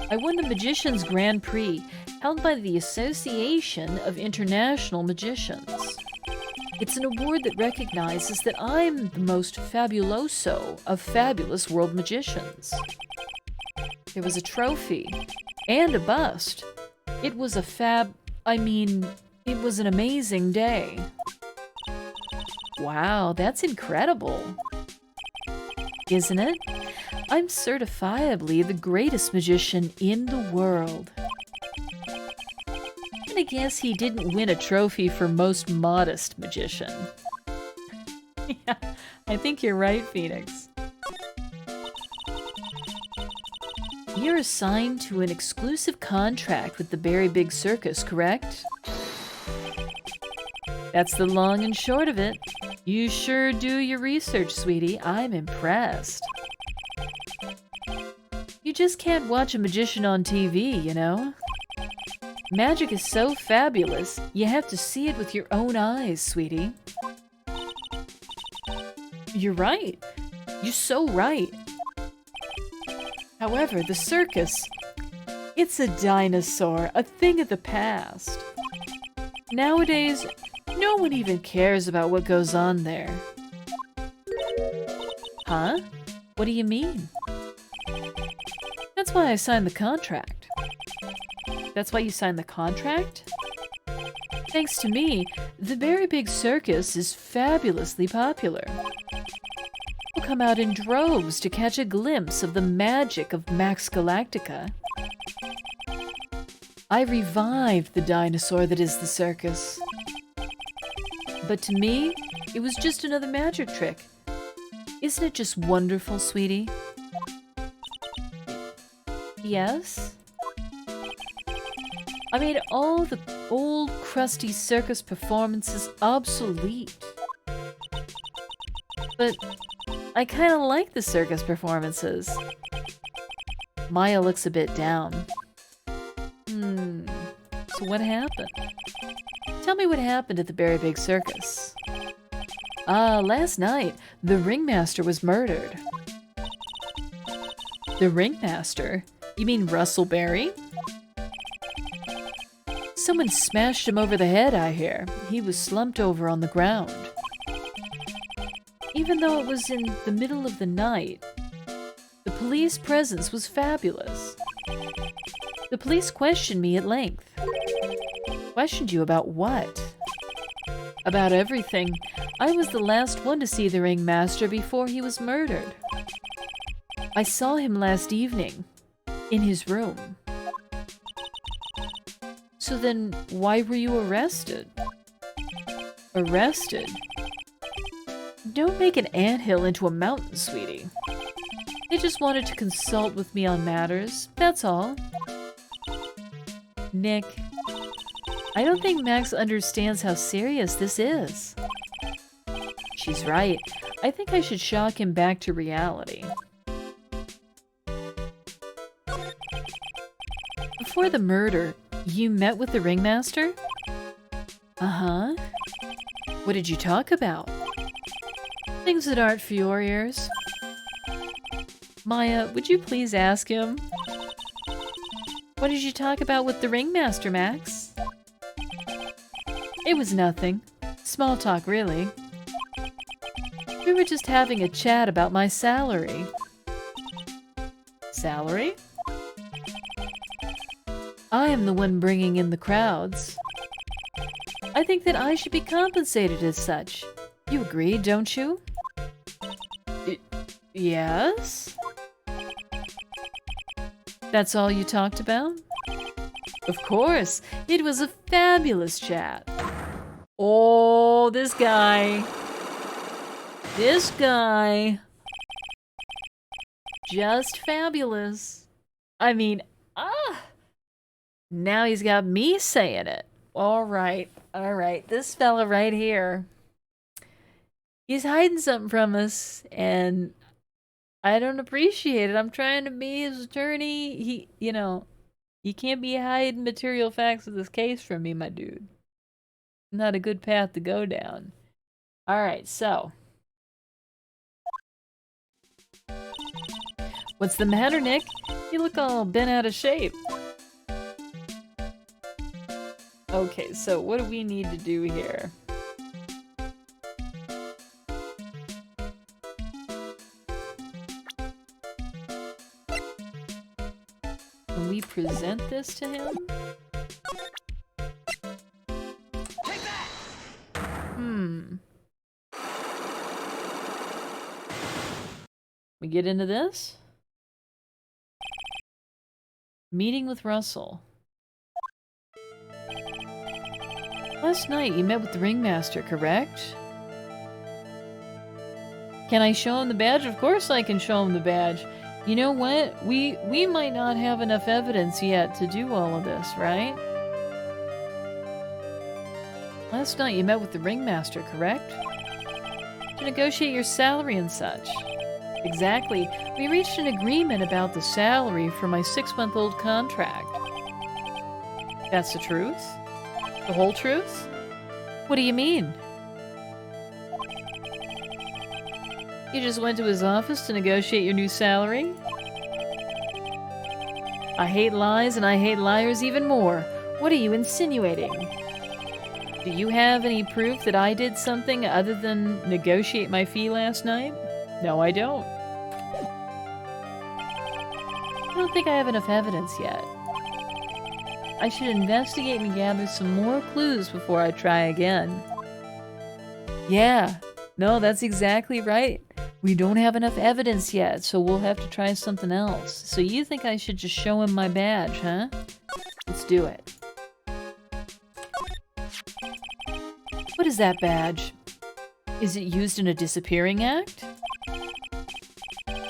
I won the Magician's Grand Prix, held by the Association of International Magicians. It's an award that recognizes that I'm the most fabuloso of fabulous world magicians. There was a trophy and a bust. It was it was an amazing day. Wow, that's incredible. Isn't it? I'm certifiably the greatest magician in the world. And I guess he didn't win a trophy for most modest magician. Yeah, I think you're right, Phoenix. You're assigned to an exclusive contract with the Very Big Circus, correct? That's the long and short of it. You sure do your research, sweetie. I'm impressed. You just can't watch a magician on TV, you know? Magic is so fabulous, you have to see it with your own eyes, sweetie. You're right. You're so right. However, the circus, it's a dinosaur, a thing of the past. Nowadays, no one even cares about what goes on there. Huh? What do you mean? That's why I signed the contract. That's why you signed the contract? Thanks to me, the Very Big Circus is fabulously popular. People come out in droves to catch a glimpse of the magic of Max Galactica. I revived the dinosaur that is the circus. But to me, it was just another magic trick. Isn't it just wonderful, sweetie? Yes? I made all the old, crusty circus performances obsolete. But I kind of like the circus performances. Maya looks a bit down. So what happened? Tell me what happened at the Very Big Circus. Last night, the ringmaster was murdered. The ringmaster? You mean Russellberry? Someone smashed him over the head, I hear. He was slumped over on the ground. Even though it was in the middle of the night, the police presence was fabulous. The police questioned me at length. Questioned you about what? About everything. I was the last one to see the ringmaster before he was murdered. I saw him last evening, in his room. So then, why were you arrested? Arrested? Don't make an anthill into a mountain, sweetie. They just wanted to consult with me on matters, that's all. Nick, I don't think Max understands how serious this is. She's right. I think I should shock him back to reality. Before the murder, you met with the ringmaster? Uh-huh. What did you talk about? Things that aren't for your ears. Maya, would you please ask him? What did you talk about with the ringmaster, Max? It was nothing. Small talk, really. We were just having a chat about my salary. Salary? I am the one bringing in the crowds. I think that I should be compensated as such. You agree, don't you? Yes? That's all you talked about? Of course. It was a fabulous chat. Oh, this guy. This guy. Just fabulous. I mean, now he's got me saying it. All right. This fella right here. He's hiding something from us, and I don't appreciate it. I'm trying to be his attorney. You can't be hiding material facts of this case from me, my dude. Not a good path to go down. All right, so. What's the matter, Nick? You look all bent out of shape. Okay, so what do we need to do here? Can we present this to him? Take that! We get into this? Meeting with Russell. Last night you met with the ringmaster, correct? Can I show him the badge? Of course I can show him the badge. You know what? We might not have enough evidence yet to do all of this, right? Last night you met with the ringmaster, correct? To negotiate your salary and such. Exactly. We reached an agreement about the salary for my 6-month-old contract. That's the truth? The whole truth? What do you mean? You just went to his office to negotiate your new salary? I hate lies and I hate liars even more. What are you insinuating? Do you have any proof that I did something other than negotiate my fee last night? No, I don't. I don't think I have enough evidence yet. I should investigate and gather some more clues before I try again. Yeah, no, that's exactly right. We don't have enough evidence yet, so we'll have to try something else. So you think I should just show him my badge, huh? Let's do it. What is that badge? Is it used in a disappearing act?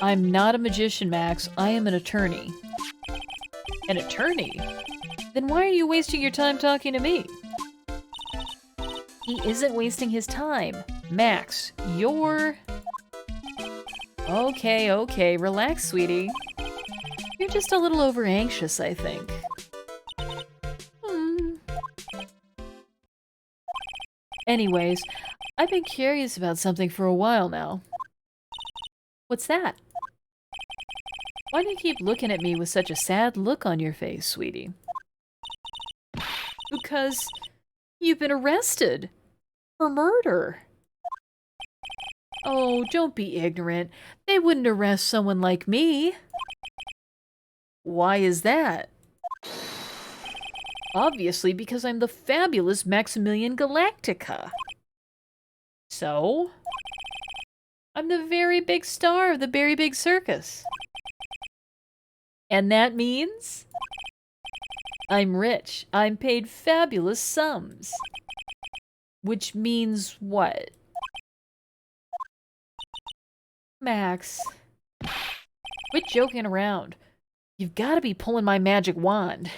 I'm not a magician, Max. I am an attorney. An attorney? Then why are you wasting your time talking to me? He isn't wasting his time. Max, you're... Okay, relax, sweetie. You're just a little over-anxious, I think. Anyways, I've been curious about something for a while now. What's that? Why do you keep looking at me with such a sad look on your face, sweetie? Because you've been arrested for murder. Oh, don't be ignorant. They wouldn't arrest someone like me. Why is that? Obviously, because I'm the fabulous Maximilian Galactica. So? I'm the very big star of the very big circus. And that means? I'm rich. I'm paid fabulous sums. Which means what? Max, quit joking around. You've got to be pulling my magic wand.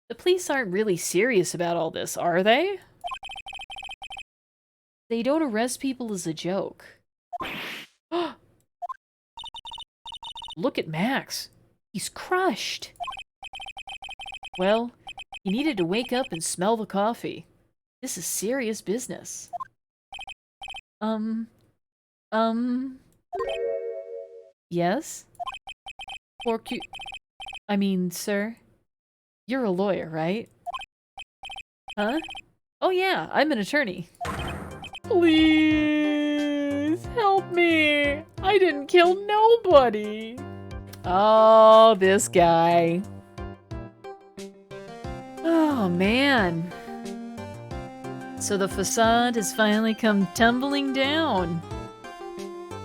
The police aren't really serious about all this, are they? They don't arrest people as a joke. Look at Max. He's crushed. Well, he needed to wake up and smell the coffee. This is serious business. Yes? I mean, sir, you're a lawyer, right? Huh? Oh yeah, I'm an attorney. Please, help me. I didn't kill nobody. Oh, this guy. Oh, man. So the facade has finally come tumbling down.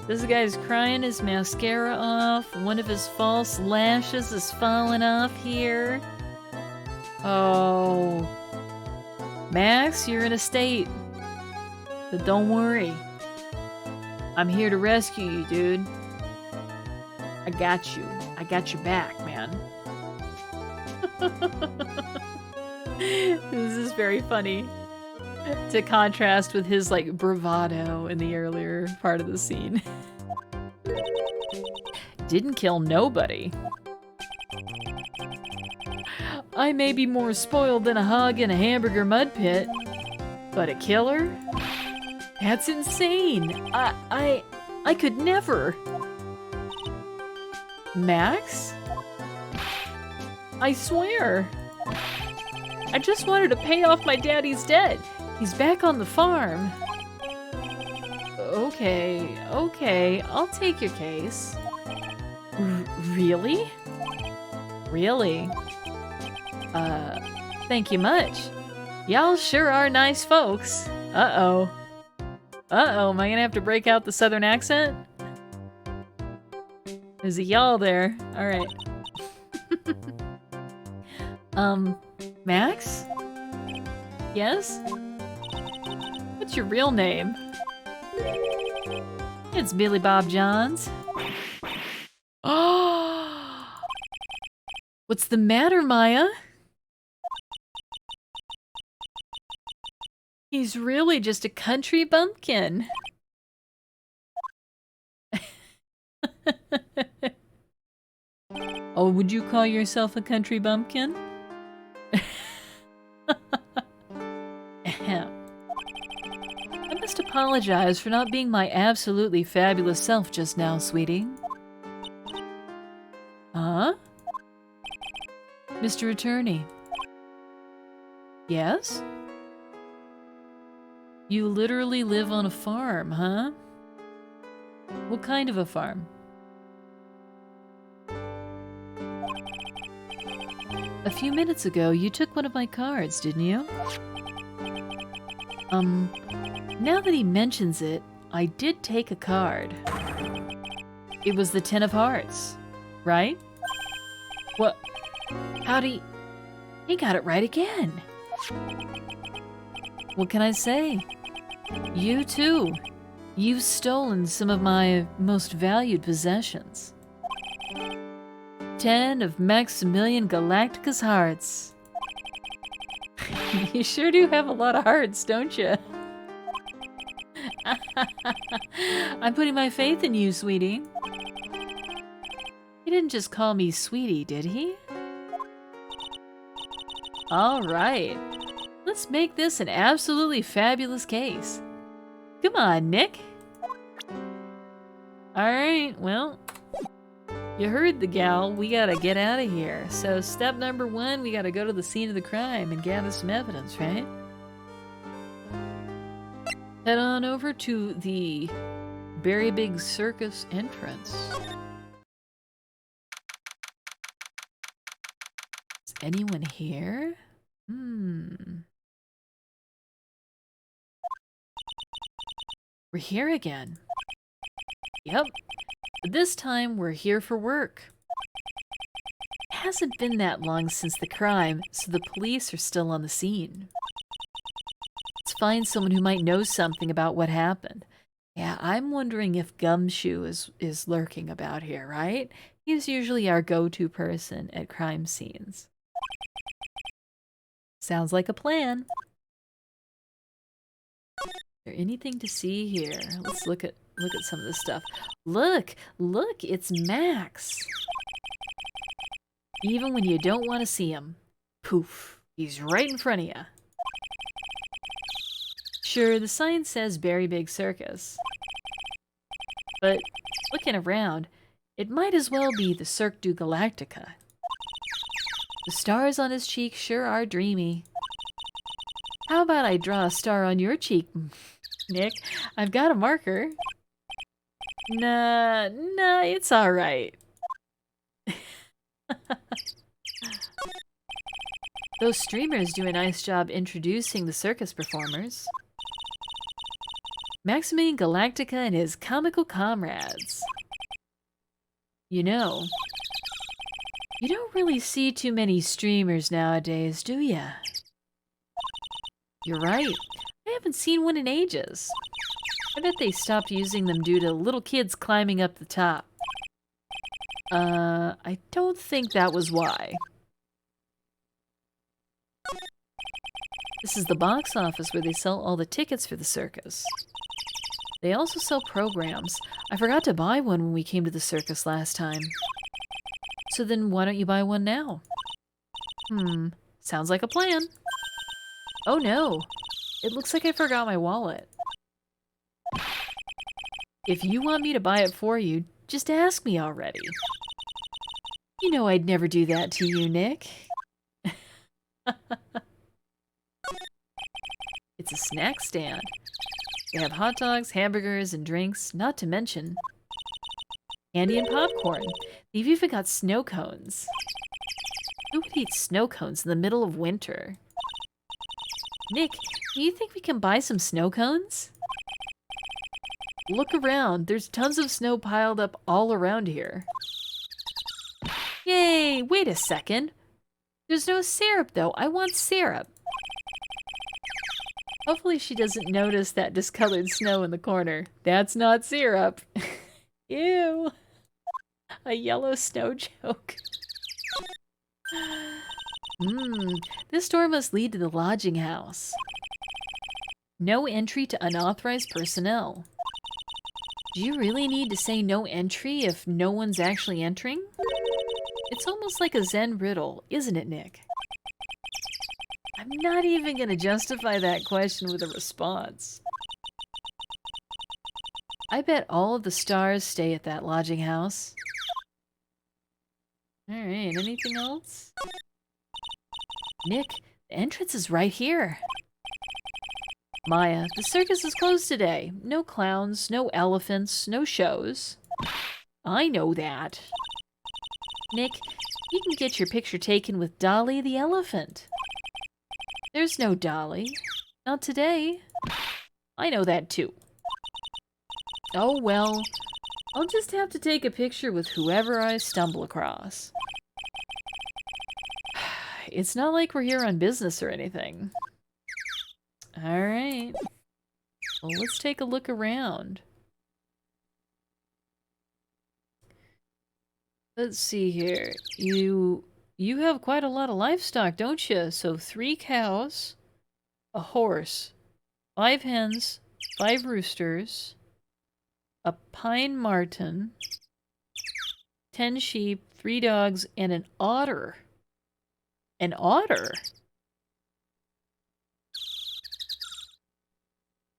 This guy's crying his mascara off. One of his false lashes is falling off here. Oh. Max, you're in a state. But don't worry. I'm here to rescue you, dude. I got you. I got your back, man. This is very funny. To contrast with his, like, bravado in the earlier part of the scene. Didn't kill nobody. I may be more spoiled than a hog in a hamburger mud pit, but a killer? That's insane. I could never. Max? I swear. I just wanted to pay off my daddy's debt. He's back on the farm. Okay, I'll take your case. Really? Really? Thank you much. Y'all sure are nice folks. Uh-oh. Uh-oh, am I gonna have to break out the southern accent? There's a y'all there. Alright. Max? Yes? What's your real name? It's Billy Bob Johns. Oh! What's the matter, Maya? He's really just a country bumpkin. Oh, would you call yourself a country bumpkin? I must apologize for not being my absolutely fabulous self just now, sweetie. Huh? Mr. Attorney. Yes? You literally live on a farm, huh? What kind of a farm? A few minutes ago, you took one of my cards, didn't you? Now that he mentions it, I did take a card. It was the Ten of Hearts, right? What? How'd he got it right again. What can I say? You too. You've stolen some of my most valued possessions. 10 of Maximilian Galactica's hearts. You sure do have a lot of hearts, don't you? I'm putting my faith in you, sweetie. He didn't just call me sweetie, did he? Alright. Let's make this an absolutely fabulous case. Come on, Nick. Alright, well. You heard the gal, we gotta get out of here. So step number 1, we gotta go to the scene of the crime and gather some evidence, right? Head on over to the Very Big Circus entrance. Is anyone here? We're here again. Yep. But this time, we're here for work. It hasn't been that long since the crime, so the police are still on the scene. Let's find someone who might know something about what happened. Yeah, I'm wondering if Gumshoe is lurking about here, right? He's usually our go-to person at crime scenes. Sounds like a plan. Is there anything to see here? Let's look at some of this stuff. Look, it's Max. Even when you don't want to see him, poof, he's right in front of you. Sure, the sign says Very Big Circus. But looking around, it might as well be the Cirque du Galactica. The stars on his cheek sure are dreamy. How about I draw a star on your cheek, Nick? I've got a marker. Nah, it's alright. Those streamers do a nice job introducing the circus performers. Maximilian Galactica and his comical comrades. You know, you don't really see too many streamers nowadays, do ya? You're right. I haven't seen one in ages. I bet they stopped using them due to little kids climbing up the top. I don't think that was why. This is the box office where they sell all the tickets for the circus. They also sell programs. I forgot to buy one when we came to the circus last time. So then why don't you buy one now? Sounds like a plan. Oh no, it looks like I forgot my wallet. If you want me to buy it for you, just ask me already. You know I'd never do that to you, Nick. It's a snack stand. They have hot dogs, hamburgers, and drinks, not to mention candy and popcorn. They've even got snow cones. Who would eat snow cones in the middle of winter? Nick, do you think we can buy some snow cones? Look around. There's tons of snow piled up all around here. Yay! Wait a second. There's no syrup, though. I want syrup. Hopefully she doesn't notice that discolored snow in the corner. That's not syrup. Ew. A yellow snow joke. This door must lead to the lodging house. No entry to unauthorized personnel. Do you really need to say no entry if no one's actually entering? It's almost like a Zen riddle, isn't it, Nick? I'm not even going to justify that question with a response. I bet all of the stars stay at that lodging house. Alright, anything else? Nick, the entrance is right here. Maya, the circus is closed today. No clowns, no elephants, no shows. I know that. Nick, you can get your picture taken with Dolly the elephant. There's no Dolly. Not today. I know that too. Oh well, I'll just have to take a picture with whoever I stumble across. It's not like we're here on business or anything. Alright. Well, let's take a look around. Let's see here. You have quite a lot of livestock, don't you? So 3 cows, a horse, 5 hens, 5 roosters, a pine marten, 10 sheep, 3 dogs, and an otter. An otter?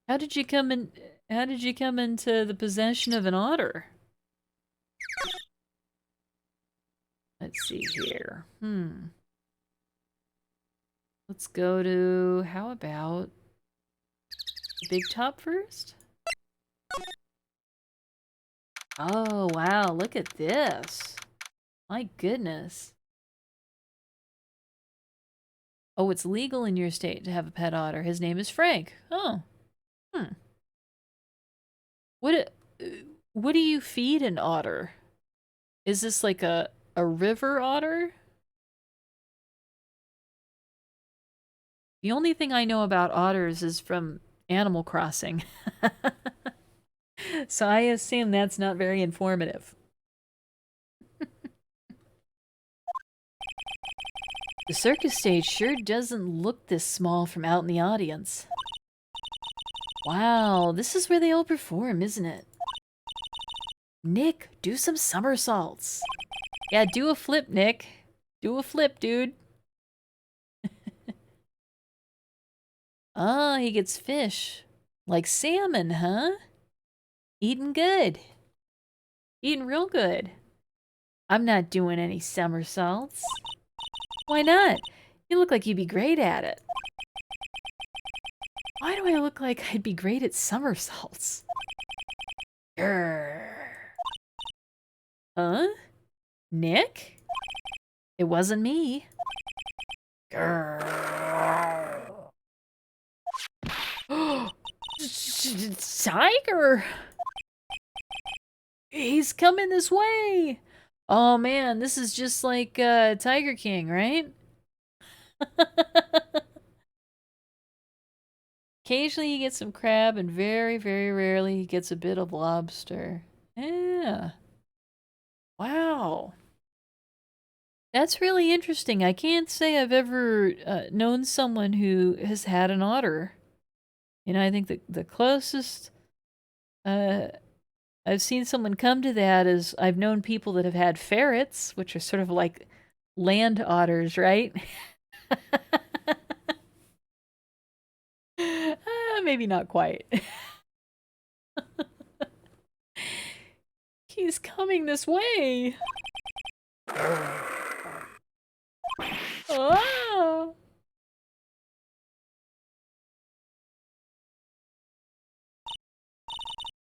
How did you come into the possession of an otter? Let's see here. Let's go to, how about the big top first? Oh, wow, look at this. My goodness. Oh, it's legal in your state to have a pet otter. His name is Frank. Oh. What do you feed an otter? Is this like a river otter? The only thing I know about otters is from Animal Crossing. So I assume that's not very informative. The circus stage sure doesn't look this small from out in the audience. Wow, this is where they all perform, isn't it? Nick, do some somersaults. Yeah, do a flip, Nick. Do a flip, dude. Ah, he gets fish. Like salmon, huh? Eating good. Eating real good. I'm not doing any somersaults. Why not? You look like you'd be great at it. Why do I look like I'd be great at somersaults? Grrr. Huh? Nick? It wasn't me. Grrr. Tiger! He's coming this way! Oh man, this is just like Tiger King, right? Occasionally he gets some crab, and very, very rarely he gets a bit of lobster. Yeah. Wow. That's really interesting. I can't say I've ever known someone who has had an otter. You know, I think the closest I've seen someone come to that is I've known people that have had ferrets, which are sort of like land otters, right? Maybe not quite. He's coming this way. Oh.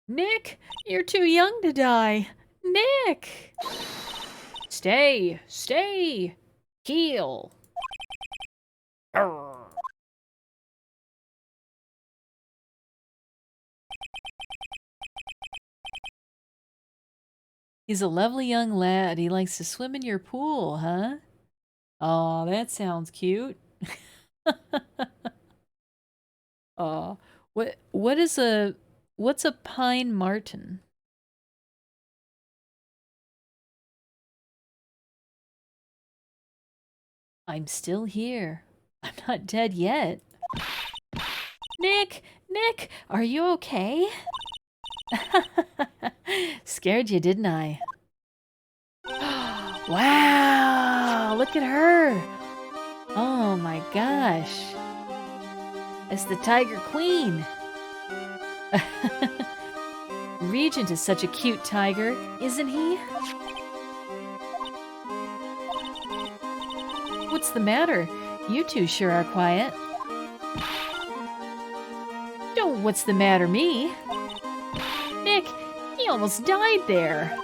Nick, you're too young to die. Nick! Stay, stay. Heel. He's a lovely young lad. He likes to swim in your pool, huh? Oh, that sounds cute. Oh, what's a pine marten? I'm still here. I'm not dead yet. Nick, Nick, are you okay? Scared you, didn't I? Wow, look at her. Oh my gosh. It's the Tiger Queen. Regent is such a cute tiger, isn't he? What's the matter? You two sure are quiet. Don't what's the matter me? Nick, he almost died there.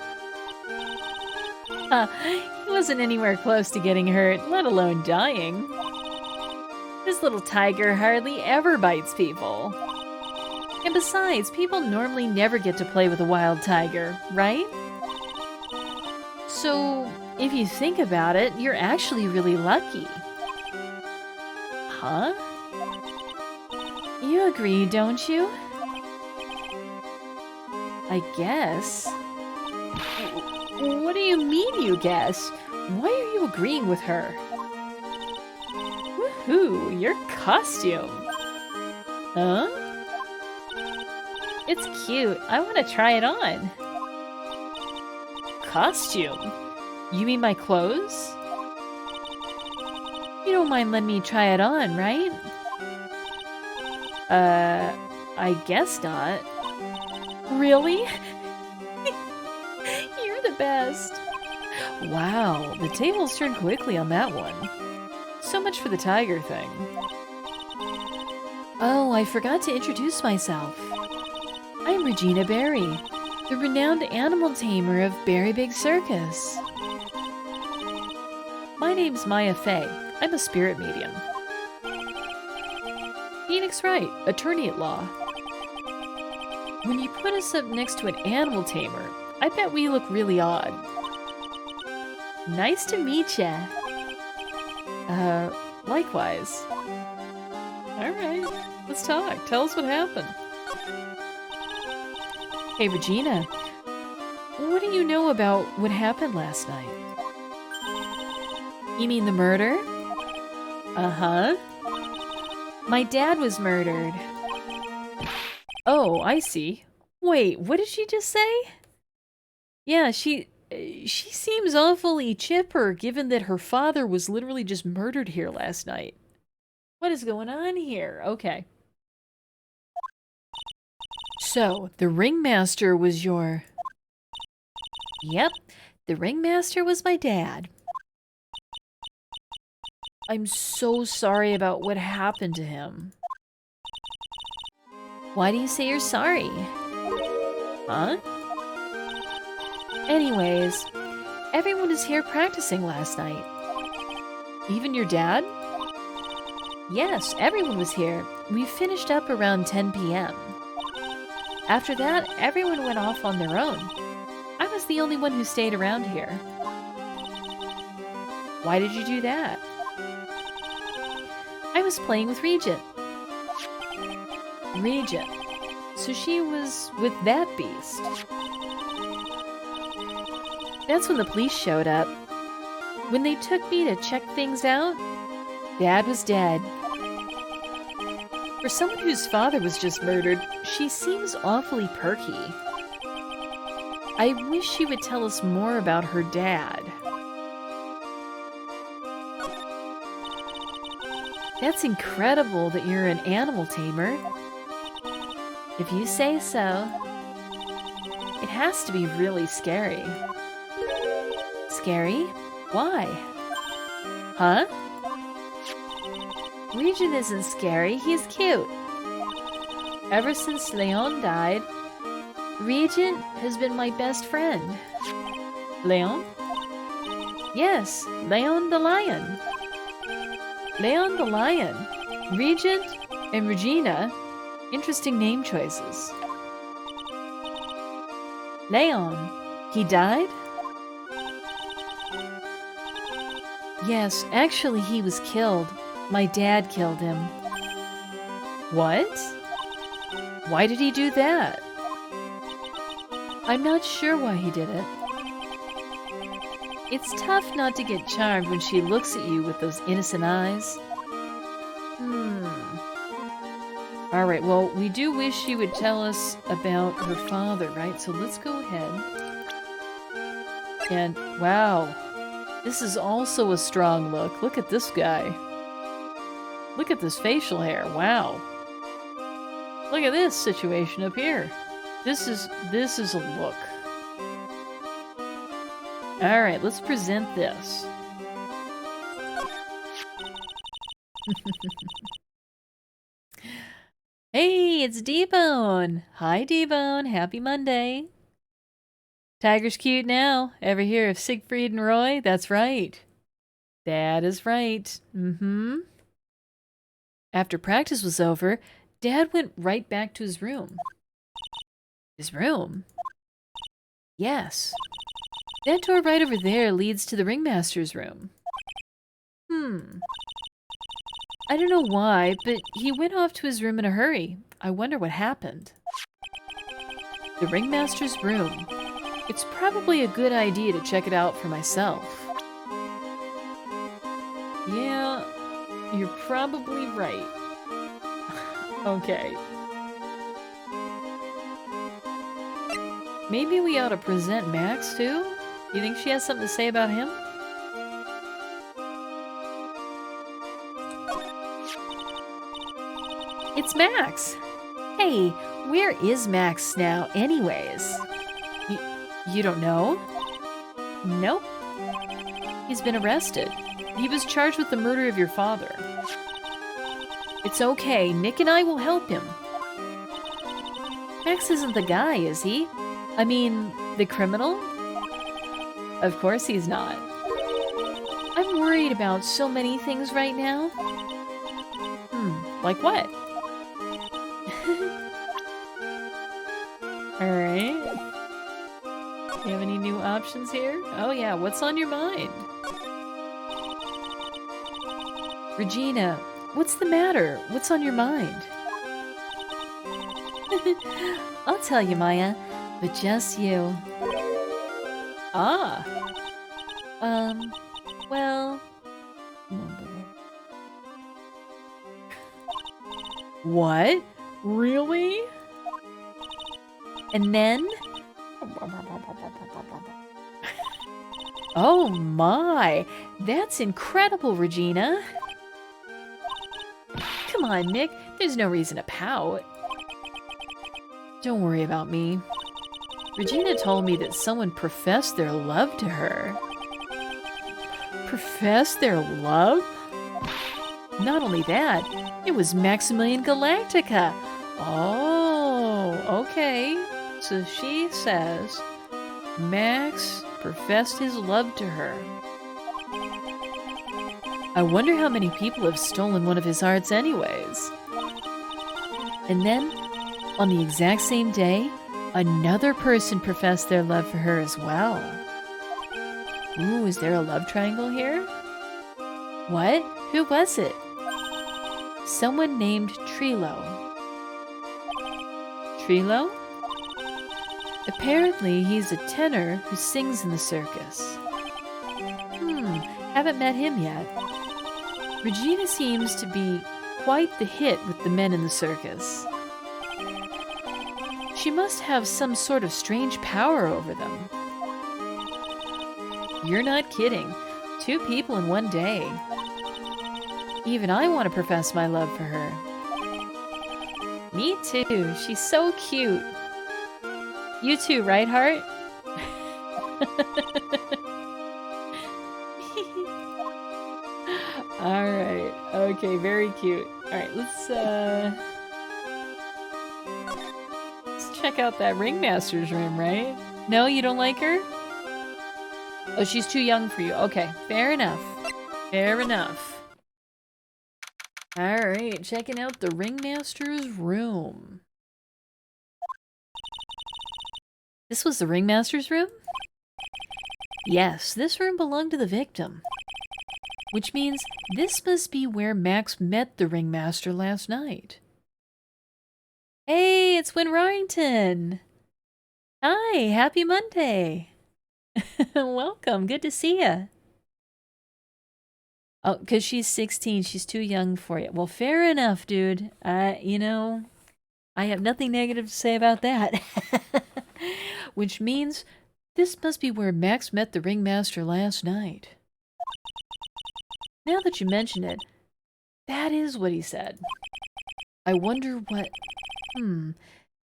He wasn't anywhere close to getting hurt, let alone dying. This little tiger hardly ever bites people. And besides, people normally never get to play with a wild tiger, right? So, if you think about it, you're actually really lucky. Huh? You agree, don't you? I guess. What do you mean, you guess? Why are you agreeing with her? Woohoo, your costume! Huh? It's cute. I want to try it on. Costume? You mean my clothes? You don't mind letting me try it on, right? I guess not. Really? You're the best. Wow, the tables turned quickly on that one. So much for the tiger thing. Oh, I forgot to introduce myself. I'm Regina Berry, the renowned animal tamer of Berry Big Circus. My name's Maya Fey. I'm a spirit medium. Phoenix Wright, attorney at law. When you put us up next to an animal tamer, I bet we look really odd. Nice to meet ya. Likewise. Alright, let's talk. Tell us what happened. Hey, Regina. What do you know about what happened last night? You mean the murder? Uh-huh. My dad was murdered. Oh, I see. Wait, what did she just say? Yeah, she seems awfully chipper given that her father was literally just murdered here last night. What is going on here? Okay. So, the ringmaster was your... Yep, the ringmaster was my dad. I'm so sorry about what happened to him. Why do you say you're sorry? Huh? Anyways, everyone was here practicing last night. Even your dad? Yes, everyone was here. We finished up around 10 p.m. After that, everyone went off on their own. I was the only one who stayed around here. Why did you do that? I was playing with Regent. Regent. So she was with that beast. That's when the police showed up. When they took me to check things out, Dad was dead. For someone whose father was just murdered, she seems awfully perky. I wish she would tell us more about her dad. That's incredible that you're an animal tamer. If you say so. It has to be really scary. Scary? Why? Huh? Regent isn't scary, he's cute. Ever since Leon died, Regent has been my best friend. Leon? Yes, Leon the lion. Leon the lion, Regent, and Regina. Interesting name choices. Leon, he died? Yes, actually he was killed. My dad killed him. What? Why did he do that? I'm not sure why he did it. It's tough not to get charmed when she looks at you with those innocent eyes. Alright, well, we do wish she would tell us about her father, right? So let's go ahead. And, wow. This is also a strong look. Look at this guy. Look at this facial hair. Wow. Look at this situation up here. This is a look. Alright, let's present this. Hey, it's D-Bone! Hi, D-Bone. Happy Monday. Tiger's cute now. Ever hear of Siegfried and Roy? That's right. That is right. After practice was over, Dad went right back to his room. His room? Yes. That door right over there leads to the ringmaster's room. I don't know why, but he went off to his room in a hurry. I wonder what happened. The ringmaster's room. It's probably a good idea to check it out for myself. Yeah, you're probably right. Okay. Maybe we ought to present Max, too? You think she has something to say about him? It's Max! Hey, where is Max now, anyways? You don't know? Nope. He's been arrested. He was charged with the murder of your father. It's okay. Nick and I will help him. Max isn't the guy, is he? I mean, the criminal? Of course he's not. I'm worried about so many things right now. Like what? Alright. Do you have any new options here? Oh yeah, what's on your mind? Regina, what's the matter? What's on your mind? I'll tell you, Maya, but just you. Ah. Well... What? Really? And then? Oh my! That's incredible, Regina! Come on, Nick. There's no reason to pout. Don't worry about me. Regina told me that someone professed their love to her. Professed their love? Not only that, it was Maximilian Galactica. Oh, okay. So she says Max professed his love to her. I wonder how many people have stolen one of his hearts anyways. And then, on the exact same day, another person professed their love for her as well. Ooh, is there a love triangle here? What? Who was it? Someone named Trilo. Trilo? Apparently, he's a tenor who sings in the circus. Haven't met him yet. Regina seems to be quite the hit with the men in the circus. She must have some sort of strange power over them. You're not kidding. 2 people in one day. Even I want to profess my love for her. Me too. She's so cute. You too, right, Heart? Alright. Okay, very cute. Alright, let's check out that ringmaster's room, right? No, you don't like her? Oh, she's too young for you. Okay, fair enough. Fair enough. Alright, checking out the ringmaster's room. This was the ringmaster's room? Yes, this room belonged to the victim. Which means this must be where Max met the ringmaster last night. Hey, it's Win Warrington! Hi, happy Monday! Welcome, good to see ya. Oh, because she's 16, she's too young for you. Well, fair enough, dude. You know, I have nothing negative to say about that. Which means this must be where Max met the ringmaster last night. Now that you mention it, that is what he said. I wonder what...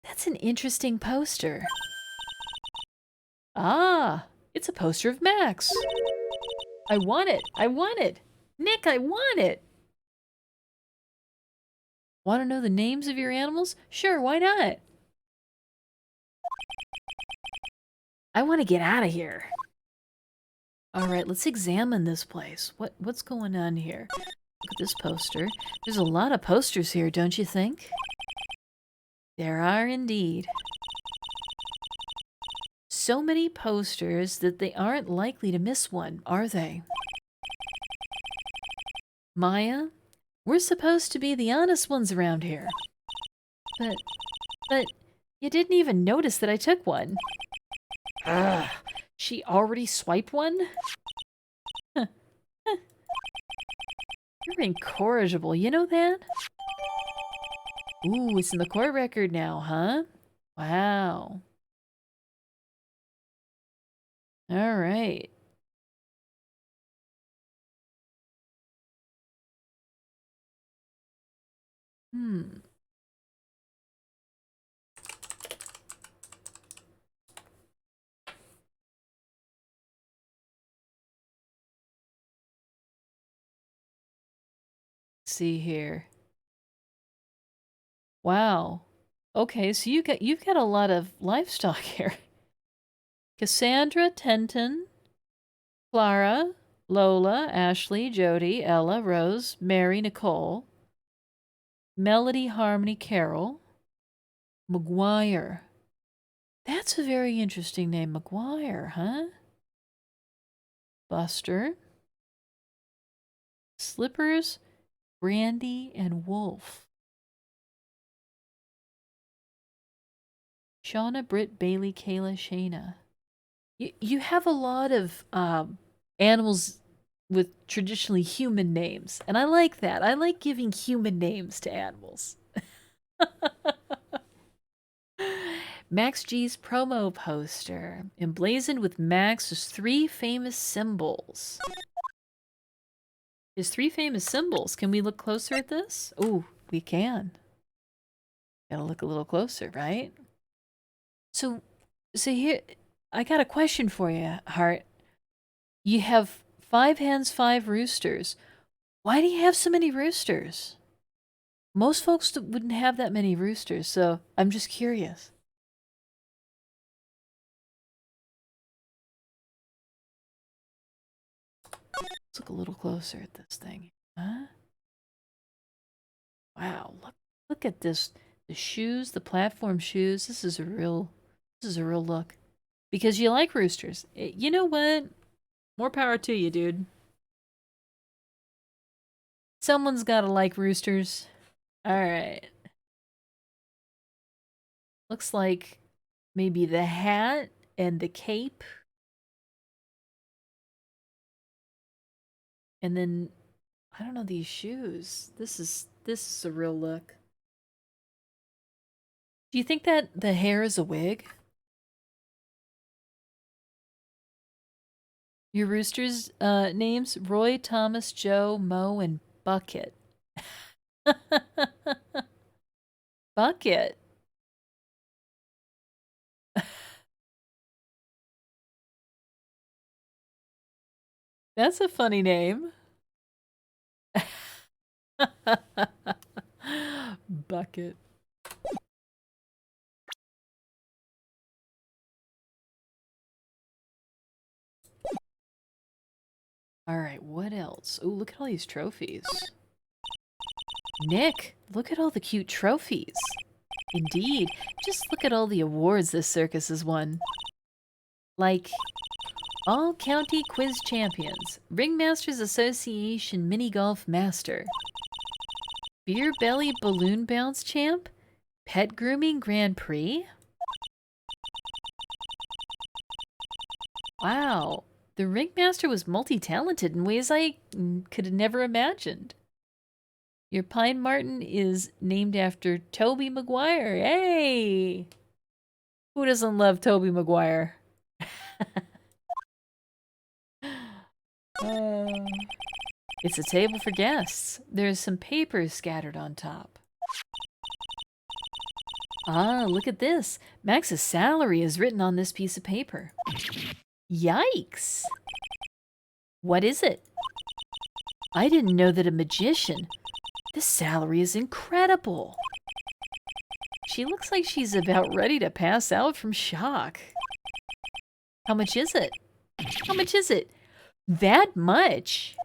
that's an interesting poster. Ah, it's a poster of Max. I want it. I want it. Nick, I want it. Want to know the names of your animals? Sure, why not? I want to get out of here. Alright, let's examine this place. What's going on here? Look at this poster. There's a lot of posters here, don't you think? There are indeed. So many posters that they aren't likely to miss one, are they? Maya, we're supposed to be the honest ones around here. But you didn't even notice that I took one. Ugh, she already swiped one? Huh. You're incorrigible, you know that? Ooh, it's in the court record now, huh? Wow. Alright. see here. Wow. Okay, so you've got a lot of livestock here. Cassandra, Tenton, Clara, Lola, Ashley, Jody, Ella, Rose, Mary, Nicole, Melody, Harmony, Carol, McGuire. That's a very interesting name, McGuire, huh? Buster, Slippers, Brandy, and Wolf. Shauna, Britt, Bailey, Kayla, Shayna. You have a lot of animals with traditionally human names, and I like that. I like giving human names to animals. Max G's promo poster, emblazoned with Max's 3 famous symbols. His 3 famous symbols. Can we look closer at this? Oh, we can. Gotta look a little closer, right? So here, I got a question for you, Hart. You have 5 hens, 5 roosters. Why do you have so many roosters? Most folks wouldn't have that many roosters, so I'm just curious. Let's look a little closer at this thing. Huh? Wow, look at this. The shoes, the platform shoes. This is a real look. Because you like roosters. You know what? More power to you, dude. Someone's gotta like roosters. Alright. Looks like maybe the hat and the cape. And then, I don't know, these shoes. This is a real look. Do you think that the hair is a wig? Your roosters' names? Roy, Thomas, Joe, Mo, and Bucket. Bucket. That's a funny name. Bucket. All right, what else? Oh, look at all these trophies. Nick, look at all the cute trophies. Indeed. Just look at all the awards this circus has won. Like, All County Quiz Champions, Ringmasters Association Mini Golf Master, Beer Belly Balloon Bounce Champ, Pet Grooming Grand Prix. Wow, the Ringmaster was multi-talented in ways I could have never imagined. Your Pine Martin is named after Toby Maguire. Hey! Who doesn't love Toby Maguire? It's a table for guests. There's some papers scattered on top. Ah, look at this. Max's salary is written on this piece of paper. Yikes! What is it? I didn't know that a magician... This salary is incredible. She looks like she's about ready to pass out from shock. How much is it? How much is it? That much?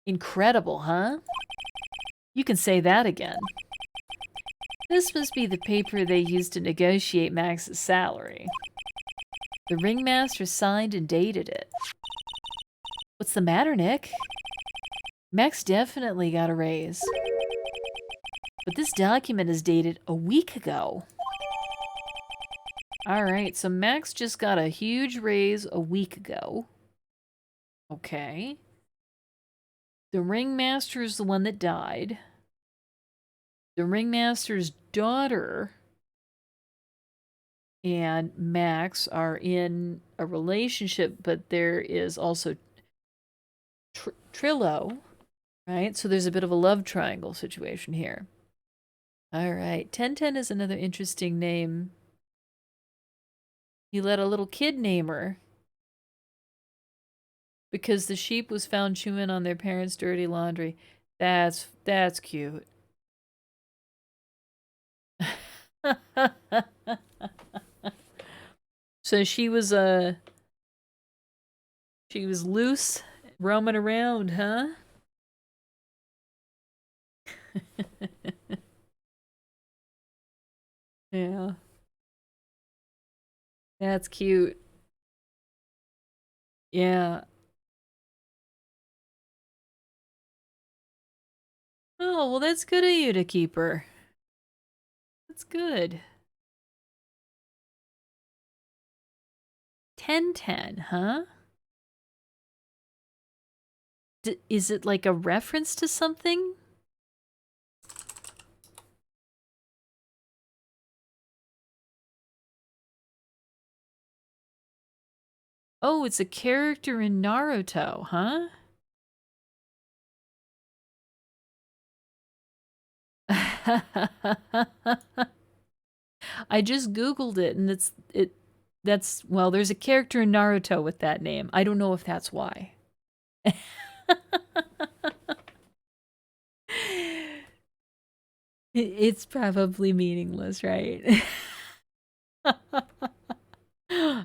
Incredible, huh? You can say that again. This must be the paper they used to negotiate Max's salary. The ringmaster signed and dated it. What's the matter, Nick? Max definitely got a raise. But this document is dated a week ago. Alright, so Max just got a huge raise a week ago. Okay. The ringmaster is the one that died. The ringmaster's daughter and Max are in a relationship, but there is also Trillo, right? So there's a bit of a love triangle situation here. All right, 1010 is another interesting name. He let a little kid name her because the sheep was found chewing on their parents' dirty laundry. That's cute. So she was loose, roaming around, huh? Yeah. That's cute. Yeah. Oh, well, that's good of you to keep her. That's good. 1010, huh? Is it like a reference to something? Oh, it's a character in Naruto, huh? I just Googled it and that's well, there's a character in Naruto with that name. I don't know if that's why. It's probably meaningless, right?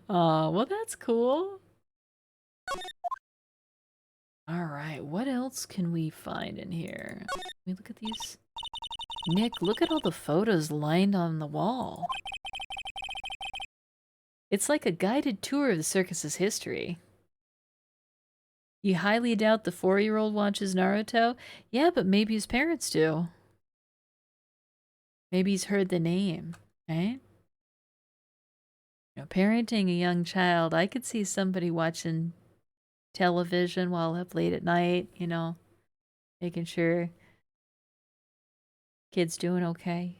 Oh, well, that's cool. All right, what else can we find in here? Can we look at these? Nick, look at all the photos lined on the wall. It's like a guided tour of the circus's history. You highly doubt the 4-year-old watches Naruto? Yeah, but maybe his parents do. Maybe he's heard the name, right? You know, parenting a young child, I could see somebody watching television while up late at night, you know, making sure kid's doing okay.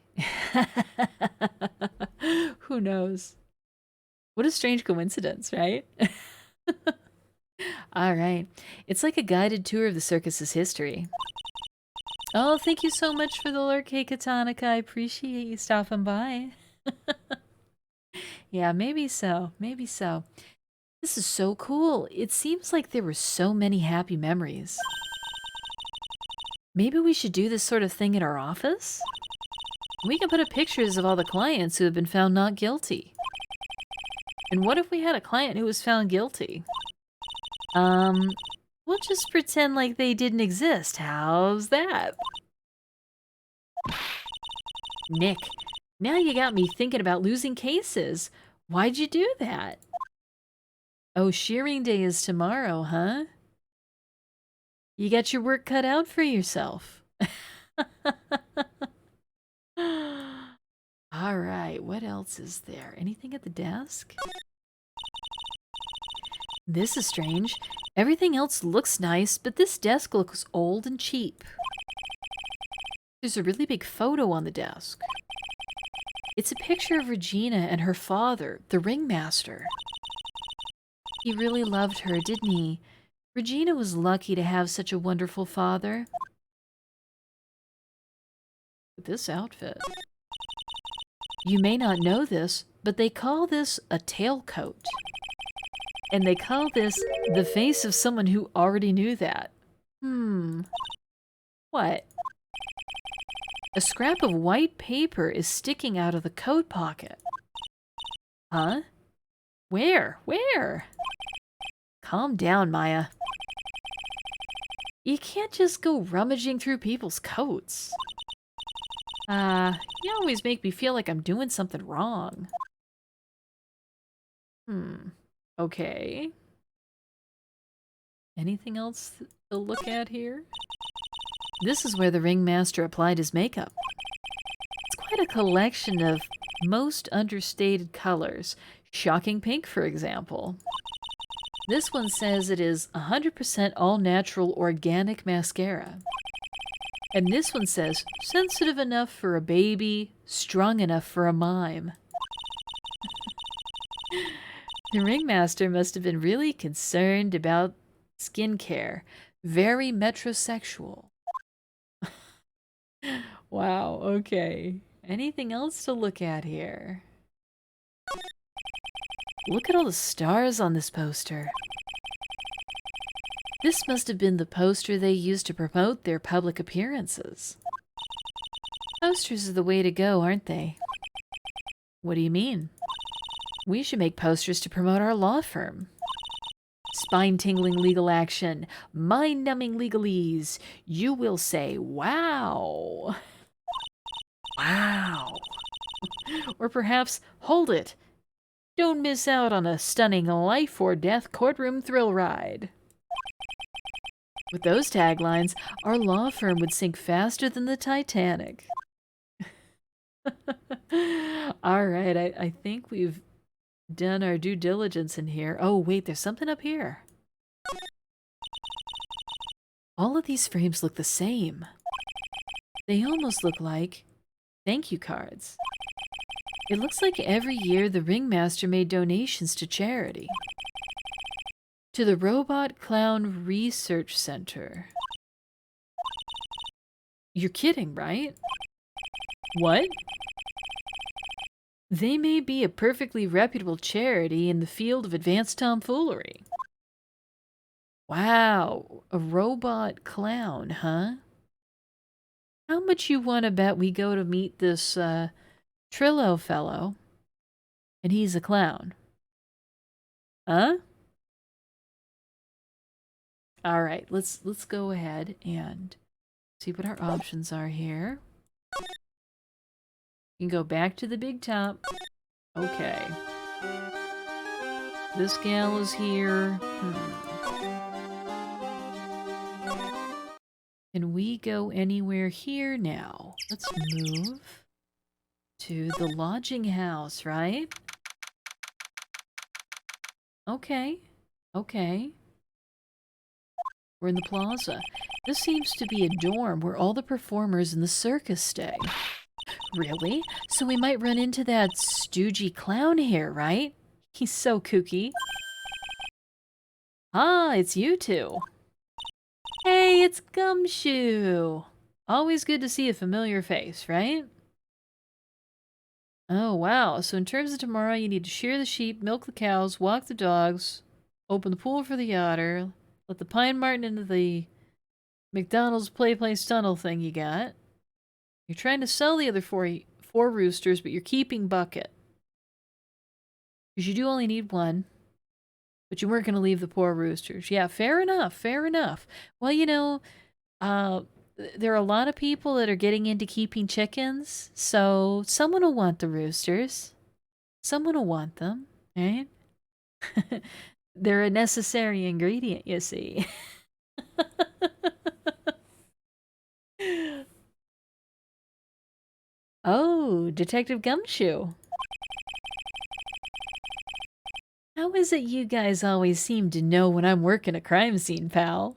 Who knows? What a strange coincidence, right? All right. It's like a guided tour of the circus's history. Oh, thank you so much for the lurk, hey Katanika. I appreciate you stopping by. Yeah, maybe so. Maybe so. This is so cool. It seems like there were so many happy memories. Maybe we should do this sort of thing at our office? We can put up pictures of all the clients who have been found not guilty. And what if we had a client who was found guilty? We'll just pretend like they didn't exist. How's that? Nick, now you got me thinking about losing cases. Why'd you do that? Oh, shearing day is tomorrow, huh? You got your work cut out for yourself. All right, what else is there? Anything at the desk? This is strange. Everything else looks nice, but this desk looks old and cheap. There's a really big photo on the desk. It's a picture of Regina and her father, the ringmaster. He really loved her, didn't he? Regina was lucky to have such a wonderful father. This outfit. You may not know this, but they call this a tailcoat. And they call this the face of someone who already knew that. What? A scrap of white paper is sticking out of the coat pocket. Huh? Where? Where? Calm down, Maya. You can't just go rummaging through people's coats. You always make me feel like I'm doing something wrong. Okay. Anything else to look at here? This is where the ringmaster applied his makeup. It's quite a collection of most understated colors. Shocking pink, for example. This one says it is 100% all-natural organic mascara. And this one says, sensitive enough for a baby, strong enough for a mime. The ringmaster must have been really concerned about skincare. Very metrosexual. Wow, okay. Anything else to look at here? Look at all the stars on this poster. This must have been the poster they used to promote their public appearances. Posters are the way to go, aren't they? What do you mean? We should make posters to promote our law firm. Spine-tingling legal action, mind-numbing legalese. You will say, wow. Wow. Or perhaps, hold it. Don't miss out on a stunning life-or-death courtroom thrill ride. With those taglines, our law firm would sink faster than the Titanic. All right, I think we've done our due diligence in here. Oh, wait, there's something up here. All of these frames look the same. They almost look like thank you cards. It looks like every year the ringmaster made donations to charity. To the Robot Clown Research Center. You're kidding, right? What? They may be a perfectly reputable charity in the field of advanced tomfoolery. Wow, a robot clown, huh? How much you want to bet we go to meet this Trillo fellow, and he's a clown? Huh? All right, let's go ahead and see what our options are here. You can go back to the big top. Okay. This gal is here. Can we go anywhere here now? Let's move to the lodging house, right? Okay. Okay. We're in the plaza. This seems to be a dorm where all the performers in the circus stay. Really? So we might run into that stoogey clown here, right? He's so kooky. Ah, it's you two. Hey, it's Gumshoe. Always good to see a familiar face, right? Oh, wow. So in terms of tomorrow, you need to shear the sheep, milk the cows, walk the dogs, open the pool for the otter, let the pine marten into the McDonald's play place tunnel thing you got. You're trying to sell the other four roosters, but you're keeping Bucket. Because you do only need one. But you weren't going to leave the poor roosters. Yeah, fair enough, fair enough. Well, you know, there are a lot of people that are getting into keeping chickens, so someone will want the roosters. Someone will want them, right? They're a necessary ingredient, you see. Oh, Detective Gumshoe. How is it you guys always seem to know when I'm working a crime scene, pal?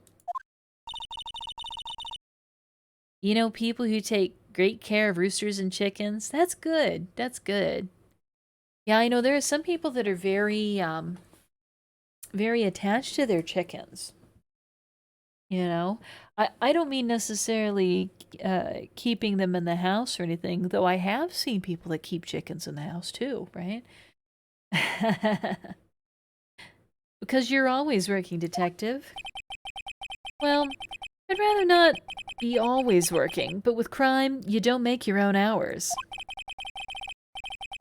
You know, people who take great care of roosters and chickens, that's good. That's good. Yeah, I know there are some people that are very, very attached to their chickens. You know, I don't mean necessarily keeping them in the house or anything, though I have seen people that keep chickens in the house too, right? Because you're always working, detective. Well, I'd rather not be always working, but with crime, you don't make your own hours.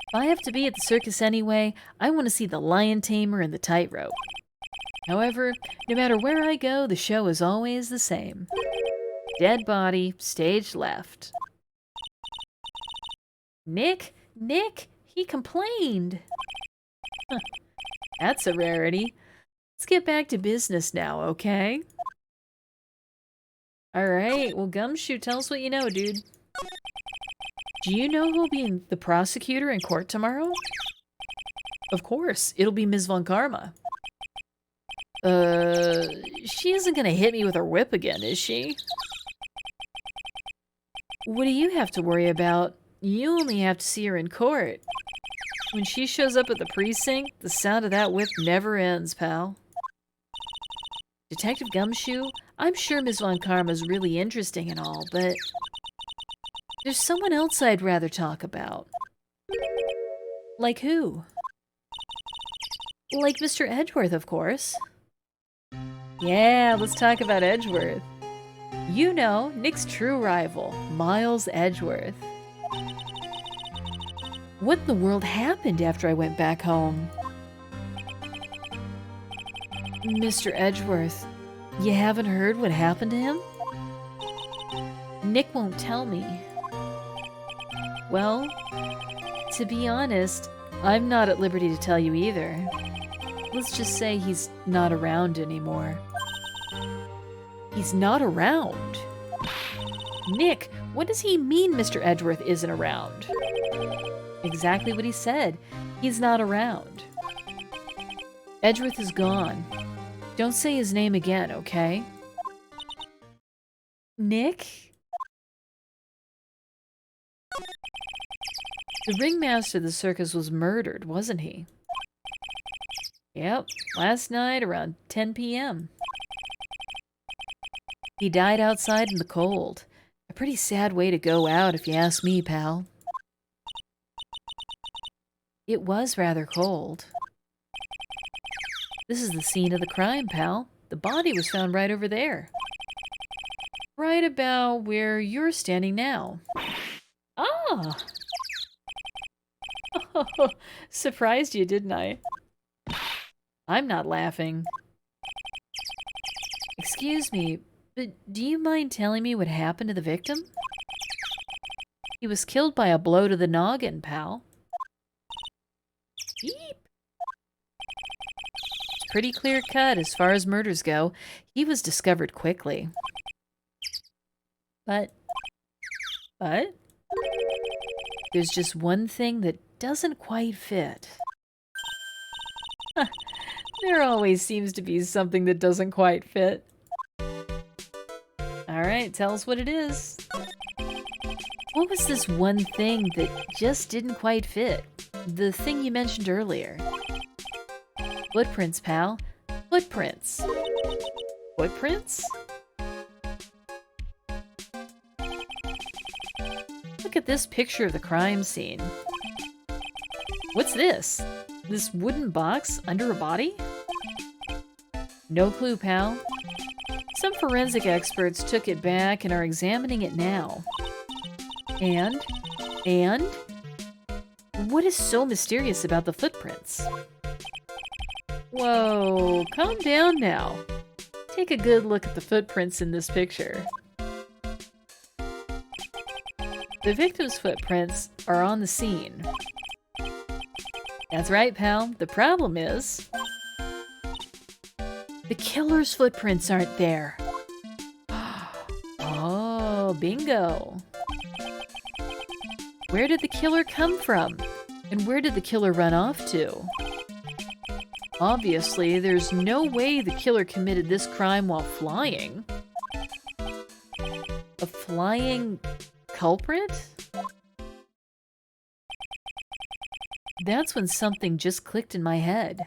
If I have to be at the circus anyway, I want to see the lion tamer and the tightrope. However, no matter where I go, the show is always the same. Dead body, stage left. Nick, he complained. Huh, that's a rarity. Let's get back to business now, okay? Alright, well, Gumshoe, tell us what you know, dude. Do you know who'll be the prosecutor in court tomorrow? Of course, it'll be Ms. Von Karma. She isn't gonna hit me with her whip again, is she? What do you have to worry about? You only have to see her in court. When she shows up at the precinct, the sound of that whip never ends, pal. Detective Gumshoe, I'm sure Ms. Von Karma's really interesting and all, but there's someone else I'd rather talk about. Like who? Like Mr. Edgeworth, of course. Yeah, let's talk about Edgeworth. You know, Nick's true rival, Miles Edgeworth. What in the world happened after I went back home? Mr. Edgeworth, you haven't heard what happened to him? Nick won't tell me. Well, to be honest, I'm not at liberty to tell you either. Let's just say he's not around anymore. He's not around? Nick, what does he mean Mr. Edgeworth isn't around? Exactly what he said. He's not around. Edgeworth is gone. Don't say his name again, okay? Nick? The ringmaster of the circus was murdered, wasn't he? Yep, last night around 10 p.m. He died outside in the cold. A pretty sad way to go out, if you ask me, pal. It was rather cold. This is the scene of the crime, pal. The body was found right over there. Right about where you're standing now. Ah! Oh, surprised you, didn't I? I'm not laughing. Excuse me, but do you mind telling me what happened to the victim? He was killed by a blow to the noggin, pal. Beep. It's pretty clear cut as far as murders go. He was discovered quickly. But, there's just one thing that doesn't quite fit. There always seems to be something that doesn't quite fit. Alright, tell us what it is. What was this one thing that just didn't quite fit? The thing you mentioned earlier. Footprints, pal. Footprints. Footprints? Look at this picture of the crime scene. What's this? This wooden box under a body? No clue, pal. Some forensic experts took it back and are examining it now. And? What is so mysterious about the footprints? Whoa, calm down now. Take a good look at the footprints in this picture. The victim's footprints are on the scene. That's right, pal. The problem is, the killer's footprints aren't there. Oh, bingo. Where did the killer come from? And where did the killer run off to? Obviously, there's no way the killer committed this crime while flying. A flying culprit? That's when something just clicked in my head.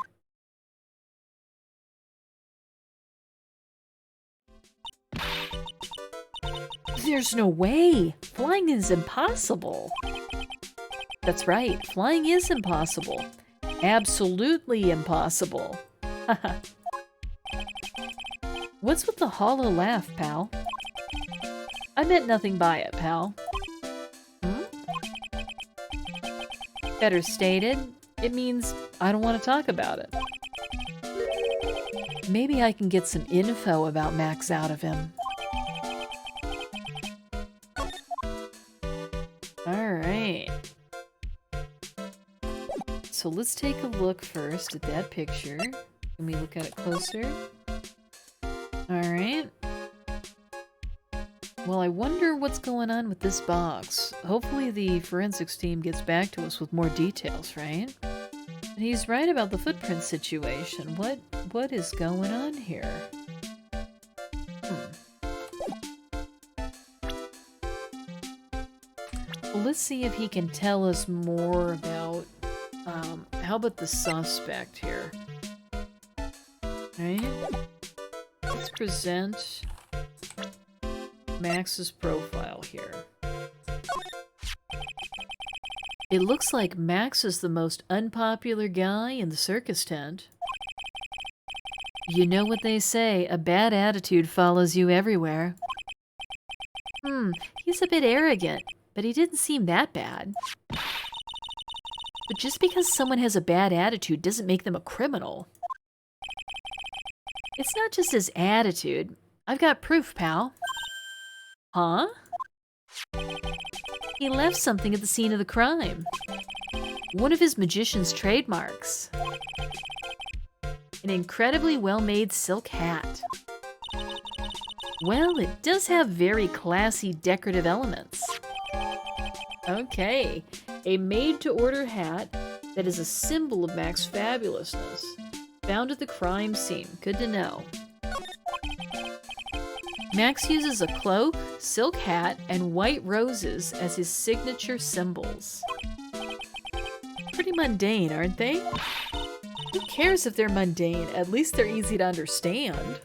There's no way! Flying is impossible! That's right, flying is impossible. Absolutely impossible. Haha. What's with the hollow laugh, pal? I meant nothing by it, pal. Hmm? Better stated, it means I don't want to talk about it. Maybe I can get some info about Max out of him. Alright. So let's take a look first at that picture. Can we look at it closer? Alright. Well, I wonder what's going on with this box. Hopefully the forensics team gets back to us with more details, right? And he's right about the footprint situation. What is going on here? Well, let's see if he can tell us more about, how about the suspect here? Right? Let's present Max's profile here. It looks like Max is the most unpopular guy in the circus tent. You know what they say, a bad attitude follows you everywhere. He's a bit arrogant, but he didn't seem that bad. But just because someone has a bad attitude doesn't make them a criminal. It's not just his attitude. I've got proof, pal. Huh? He left something at the scene of the crime. One of his magician's trademarks. An incredibly well-made silk hat. Well, it does have very classy decorative elements. Okay, a made-to-order hat that is a symbol of Mac's fabulousness. Found at the crime scene. Good to know. Max uses a cloak, silk hat, and white roses as his signature symbols. Pretty mundane, aren't they? Who cares if they're mundane? At least they're easy to understand.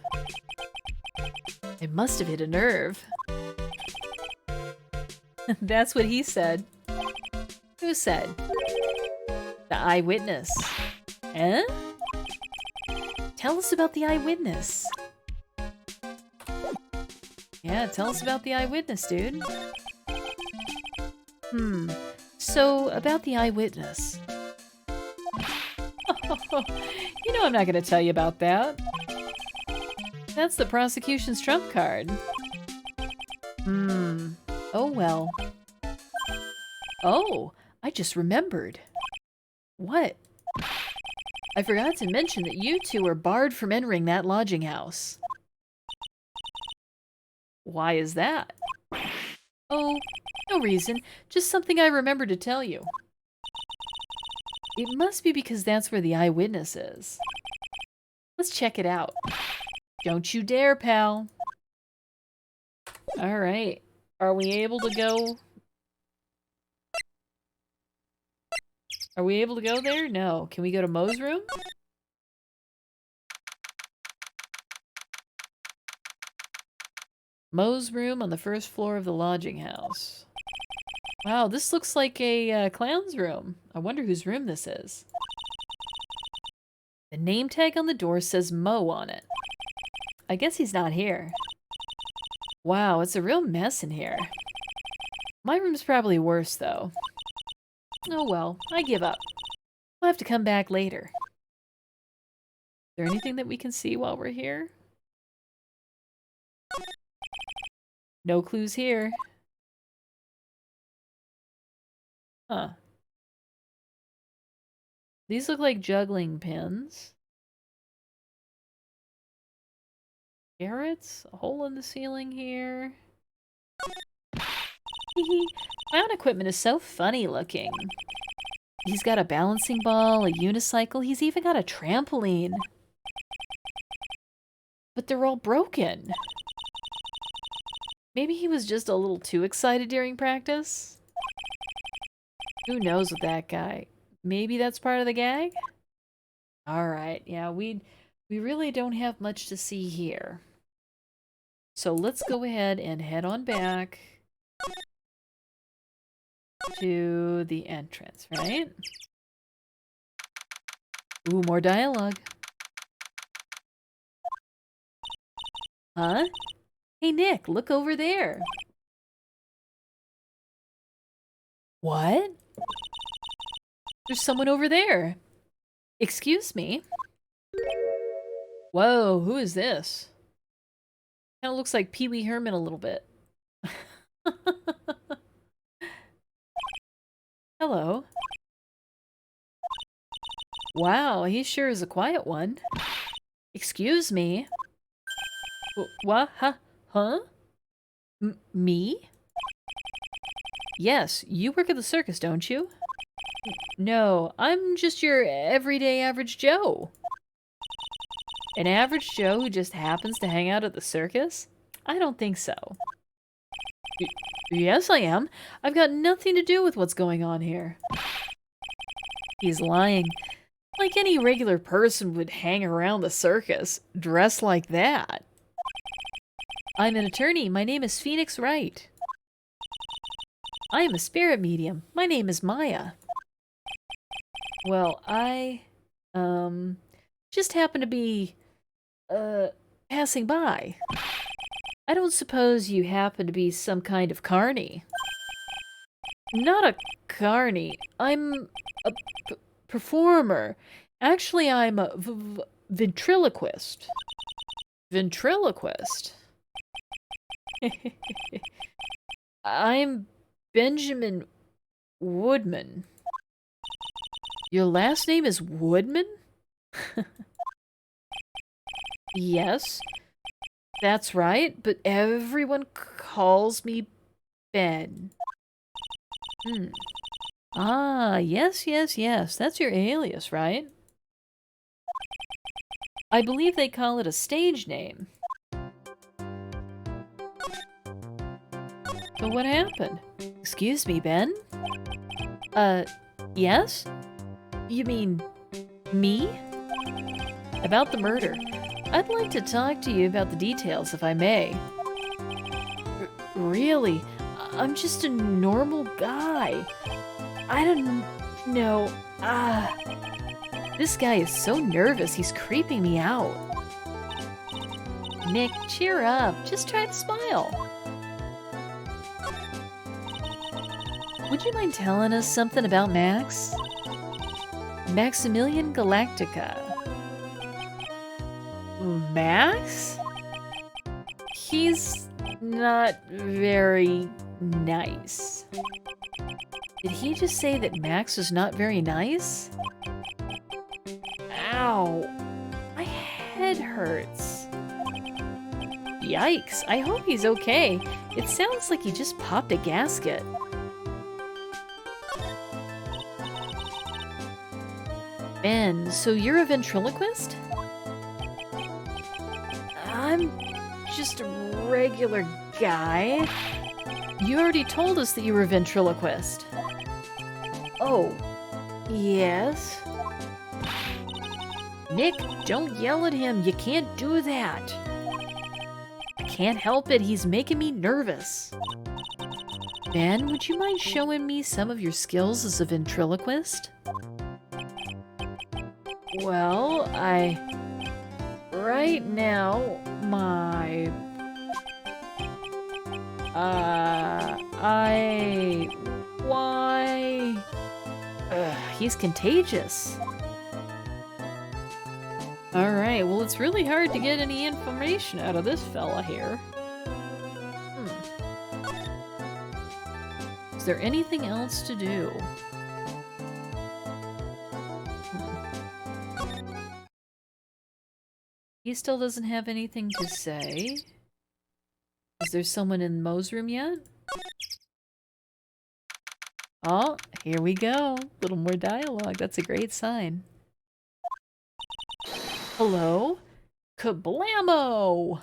It must have hit a nerve. That's what he said. Who said? The eyewitness. Eh? Tell us about the eyewitness. Yeah, tell us about the eyewitness, dude. So, about the eyewitness. You know I'm not going to tell you about that. That's the prosecution's trump card. Oh well. Oh, I just remembered. What? I forgot to mention that you two are barred from entering that lodging house. Why is that? Oh, no reason. Just something I remembered to tell you. It must be because that's where the eyewitness is. Let's check it out. Don't you dare, pal. All right. Are we able to go? Are we able to go there? No. Can we go to Mo's room? Mo's room on the first floor of the lodging house. Wow, this looks like a clown's room. I wonder whose room this is. The name tag on the door says Mo on it. I guess he's not here. Wow, it's a real mess in here. My room's probably worse, though. Oh well, I give up. We'll have to come back later. Is there anything that we can see while we're here? No clues here. Huh. These look like juggling pins. Carrots? A hole in the ceiling here. Clown equipment is so funny looking. He's got a balancing ball, a unicycle, he's even got a trampoline. But they're all broken. Maybe he was just a little too excited during practice? Who knows with that guy? Maybe that's part of the gag? Alright, yeah, we really don't have much to see here. So let's go ahead and head on back to the entrance, right? Ooh, more dialogue. Huh? Hey, Nick, look over there. What? There's someone over there. Excuse me. Whoa, who is this? Kind of looks like Pee Wee Herman a little bit. Hello. Wow, he sure is a quiet one. Excuse me. What? Huh? Me? Yes, you work at the circus, don't you? No, I'm just your everyday average Joe. An average Joe who just happens to hang out at the circus? I don't think so. Yes, I am. I've got nothing to do with what's going on here. He's lying. Like any regular person would hang around the circus, dressed like that. I'm an attorney. My name is Phoenix Wright. I am a spirit medium. My name is Maya. Well, I, just happen to be uh, passing by. I don't suppose you happen to be some kind of carny. Not a carny. I'm a performer. Actually, I'm a ventriloquist. Ventriloquist? I'm Benjamin Woodman. Your last name is Woodman? Yes, that's right, but everyone calls me Ben. Hmm. Ah, yes, yes, yes. That's your alias, right? I believe they call it a stage name. So what happened? Excuse me, Ben? Yes? You mean me? About the murder. I'd like to talk to you about the details, if I may. Really? I'm just a normal guy. I don't know. This guy is so nervous, he's creeping me out. Nick, cheer up. Just try to smile. Would you mind telling us something about Max? Maximilian Galactica. Max? He's not very nice. Did he just say that Max was not very nice? Ow. My head hurts. Yikes. I hope he's okay. It sounds like he just popped a gasket. Ben, so you're a ventriloquist? I'm just a regular guy. You already told us that you were a ventriloquist. Oh, yes? Nick, don't yell at him. You can't do that. I can't help it. He's making me nervous. Ben, would you mind showing me some of your skills as a ventriloquist? Well, right now, why? He's contagious. Alright, well, it's really hard to get any information out of this fella here. Is there anything else to do? He still doesn't have anything to say. Is there someone in Mo's room yet? Oh, here we go. A little more dialogue. That's a great sign. Hello? Kablamo!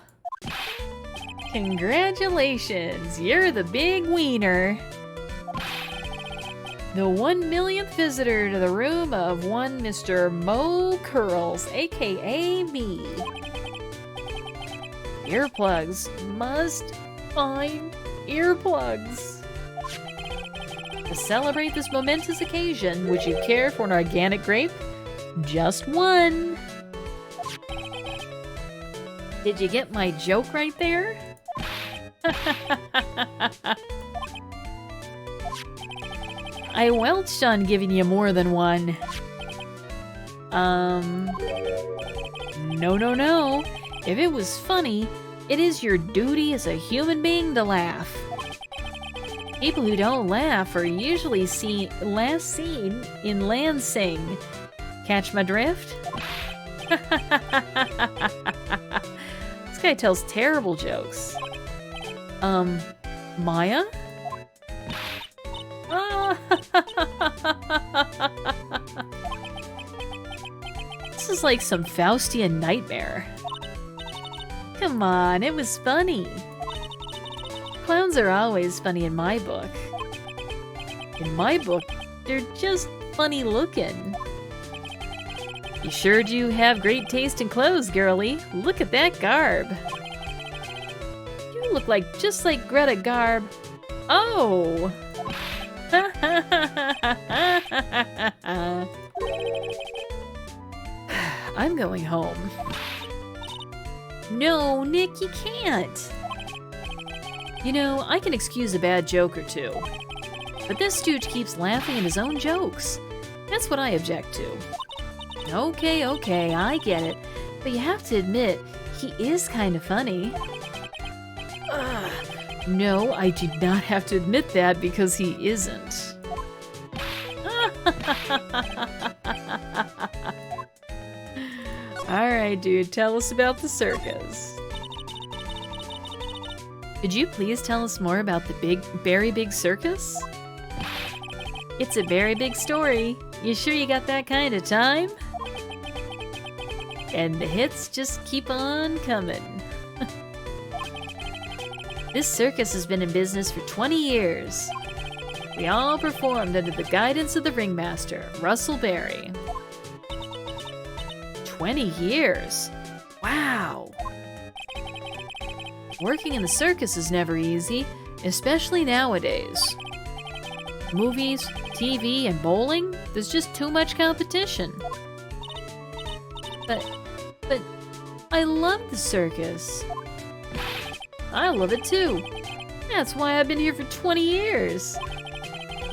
Congratulations! You're the big wiener! The 1 millionth visitor to the room of one Mr. Mo Curls, aka me. Earplugs. Must find earplugs. To celebrate this momentous occasion, would you care for an organic grape? Just one. Did you get my joke right there? I welched on giving you more than one. No. If it was funny, it is your duty as a human being to laugh. People who don't laugh are usually last seen in Lansing. Catch my drift? This guy tells terrible jokes. Maya? This is like some Faustian nightmare. Come on, it was funny. Clowns are always funny in my book. In my book, they're just funny looking. You sure do have great taste in clothes, girlie. Look at that garb. You look just like Greta Garb. Oh! I'm going home. No, Nick, you can't. You know, I can excuse a bad joke or two. But this stooge keeps laughing at his own jokes. That's what I object to. Okay, I get it. But you have to admit, he is kind of funny. No, I do not have to admit that because he isn't. Alright, dude, tell us about the circus. Could you please tell us more about the very big circus? It's a very big story. You sure you got that kind of time? And the hits just keep on coming. This circus has been in business for 20 years. We all performed under the guidance of the ringmaster, Russell Berry. 20 years? Wow! Working in the circus is never easy, especially nowadays. Movies, TV, and bowling, there's just too much competition. But I love the circus. I love it too. That's why I've been here for 20 years.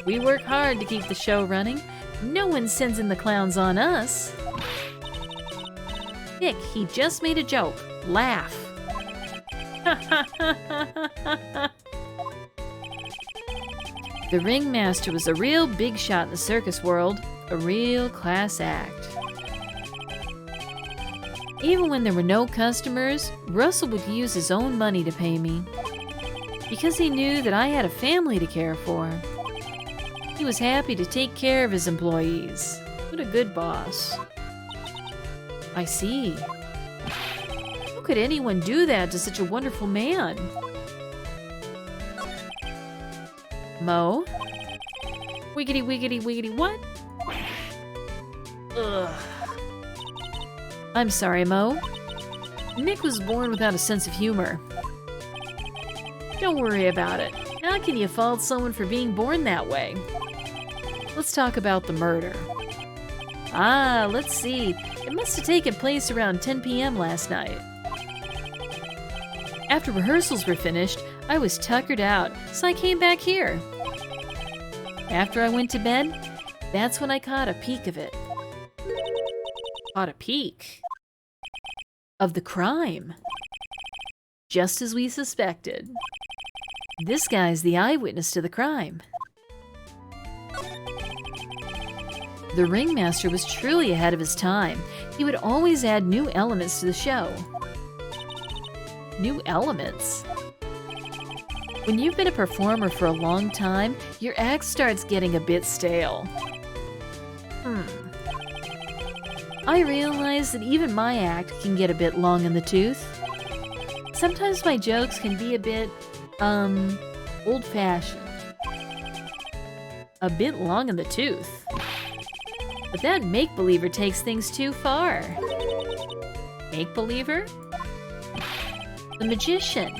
We work hard to keep the show running. No one sends in the clowns on us. Nick, he just made a joke. Laugh. The ringmaster was a real big shot in the circus world, a real class act. Even when there were no customers, Russell would use his own money to pay me. Because he knew that I had a family to care for. He was happy to take care of his employees. What a good boss. I see. How could anyone do that to such a wonderful man? Mo? Wiggity wiggity wiggity what? Ugh. I'm sorry, Mo. Nick was born without a sense of humor. Don't worry about it. How can you fault someone for being born that way? Let's talk about the murder. Let's see. It must have taken place around 10 p.m. last night. After rehearsals were finished, I was tuckered out, so I came back here. After I went to bed, that's when I caught a peek of it. Caught a peek of the crime. Just as we suspected. This guy's the eyewitness to the crime. The ringmaster was truly ahead of his time. He would always add new elements to the show. New elements? When you've been a performer for a long time, your act starts getting a bit stale. I realize that even my act can get a bit long in the tooth. Sometimes my jokes can be a bit, old-fashioned. A bit long in the tooth. But that make-believer takes things too far. Make-believer? The magician.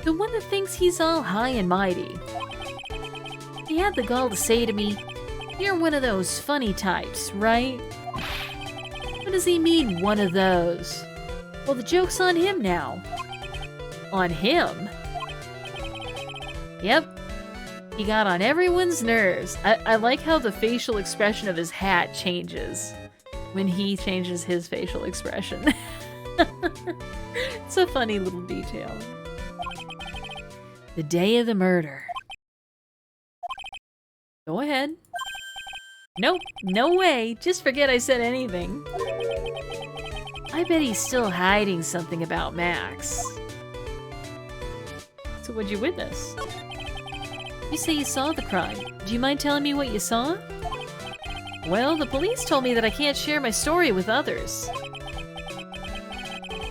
The one that thinks he's all high and mighty. He had the gall to say to me, "You're one of those funny types, right?" What does he mean, one of those? Well, the joke's on him now. On him? Yep. He got on everyone's nerves. I like how the facial expression of his hat changes when he changes his facial expression. It's a funny little detail. The day of the murder. Go ahead. Nope, no way. Just forget I said anything. I bet he's still hiding something about Max. So what'd you witness? You say you saw the crime. Do you mind telling me what you saw? Well, the police told me that I can't share my story with others.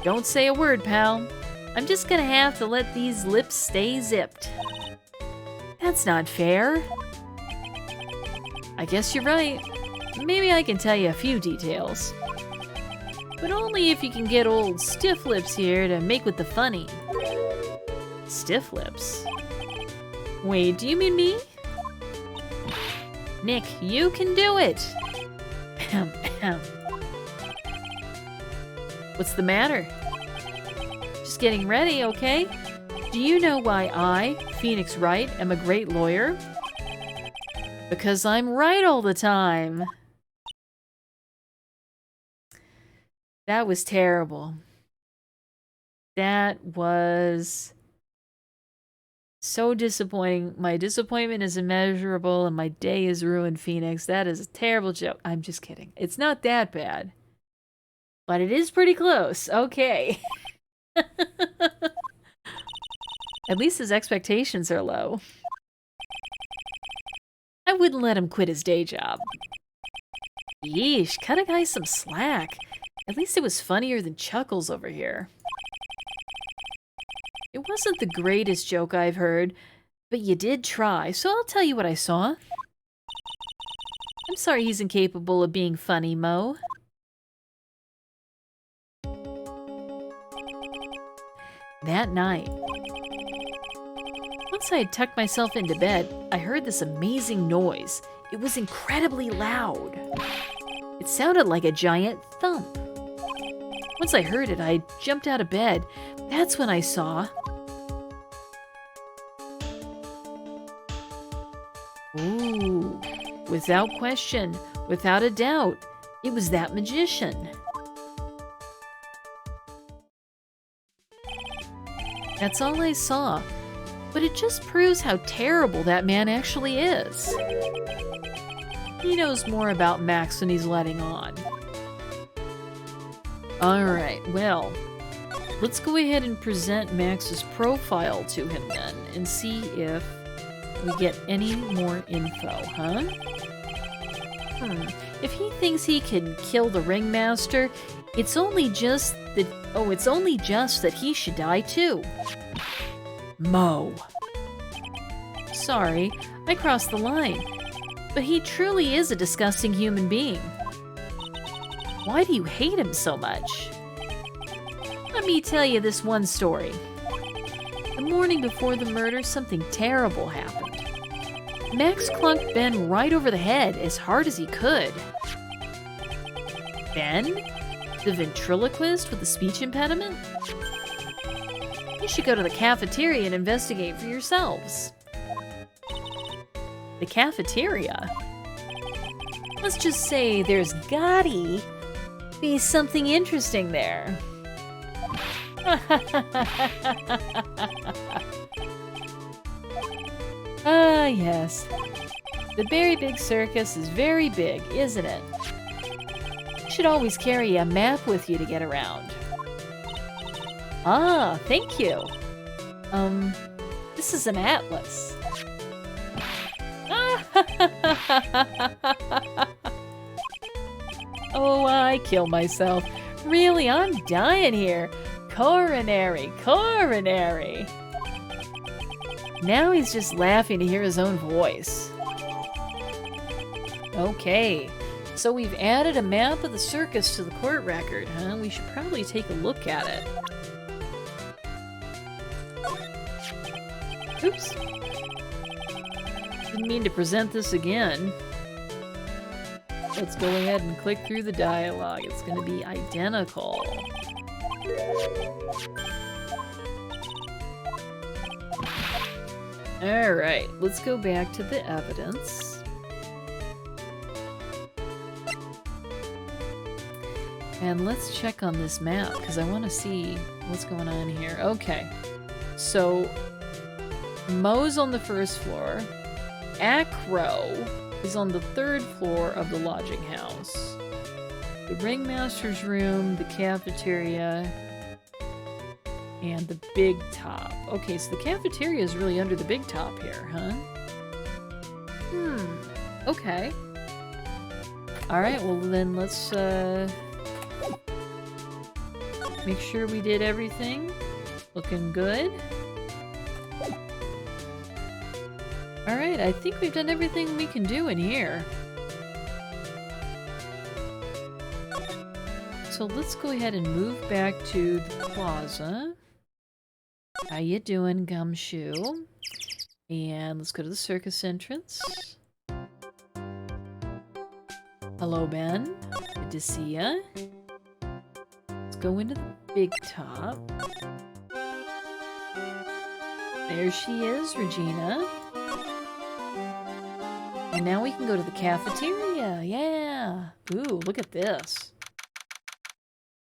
Don't say a word, pal. I'm just gonna have to let these lips stay zipped. That's not fair. I guess you're right. Maybe I can tell you a few details. But only if you can get old Stiff Lips here to make with the funny. Stiff Lips? Wait, do you mean me? Nick, you can do it! What's the matter? Just getting ready, okay? Do you know why I, Phoenix Wright, am a great lawyer? Because I'm right all the time. That was terrible. That was so disappointing. My disappointment is immeasurable and my day is ruined, Phoenix. That is a terrible joke. I'm just kidding. It's not that bad. But it is pretty close. Okay. At least his expectations are low. I wouldn't let him quit his day job. Yeesh, cut a guy some slack. At least it was funnier than Chuckles over here. It wasn't the greatest joke I've heard, but you did try, so I'll tell you what I saw. I'm sorry he's incapable of being funny, Mo. That night, once I had tucked myself into bed, I heard this amazing noise. It was incredibly loud. It sounded like a giant thump. Once I heard it, I jumped out of bed. That's when I saw... Ooh, without question, without a doubt, it was that magician. That's all I saw, but it just proves how terrible that man actually is. He knows more about Max than he's letting on. Alright, well, let's go ahead and present Max's profile to him then, and see if we get any more info, huh? If he thinks he can kill the ringmaster, it's only just that he should die too. Mo. Sorry, I crossed the line. But he truly is a disgusting human being. Why do you hate him so much? Let me tell you this one story. The morning before the murder, something terrible happened. Max clunked Ben right over the head as hard as he could. Ben? The ventriloquist with the speech impediment? You should go to the cafeteria and investigate for yourselves. The cafeteria? Let's just say there's gotta be something interesting there. Ah, yes. The very big circus is very big, isn't it? You should always carry a map with you to get around. Ah, thank you. This is an atlas. Oh, I kill myself. Really, I'm dying here. Coronary, coronary. Now he's just laughing to hear his own voice. Okay, so we've added a map of the circus to the court record, huh? We should probably take a look at it. Oops. Didn't mean to present this again. Let's go ahead and click through the dialogue. It's going to be identical. Alright, let's go back to the evidence. And let's check on this map, because I want to see what's going on here. Okay, so Mo's on the first floor. Acro is on the third floor of the lodging house. The ringmaster's room, the cafeteria, and the big top. Okay, so the cafeteria is really under the big top here, huh? Okay. Alright, well then let's make sure we did everything. Looking good. Alright, I think we've done everything we can do in here. So let's go ahead and move back to the plaza. How you doing, Gumshoe? And let's go to the circus entrance. Hello, Ben. Good to see ya. Let's go into the big top. There she is, Regina. And now we can go to the cafeteria. Yeah. Ooh, look at this.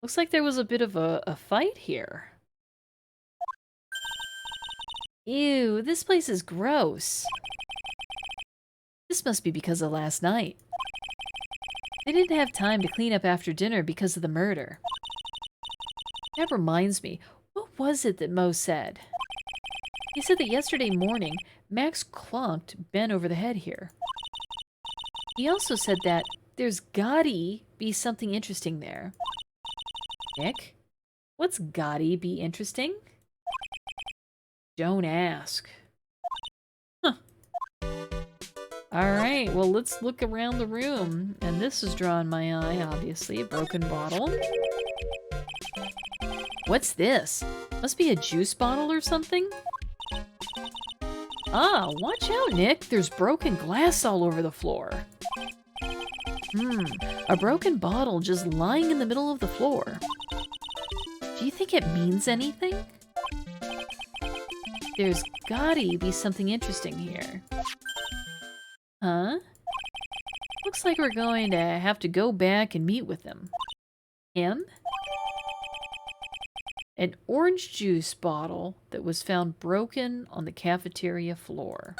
Looks like there was a bit of a fight here. Ew, this place is gross. This must be because of last night. They didn't have time to clean up after dinner because of the murder. That reminds me, what was it that Mo said? He said that yesterday morning, Max clonked Ben over the head here. He also said that there's gotta be something interesting there. Nick, what's gotta be interesting? Don't ask. Huh. Alright, well, let's look around the room. And this has drawn my eye, obviously. A broken bottle. What's this? Must be a juice bottle or something? Ah, watch out, Nick. There's broken glass all over the floor. A broken bottle just lying in the middle of the floor. Do you think it means anything? There's gotta be something interesting here. Huh? Looks like we're going to have to go back and meet with him. Him? An orange juice bottle that was found broken on the cafeteria floor.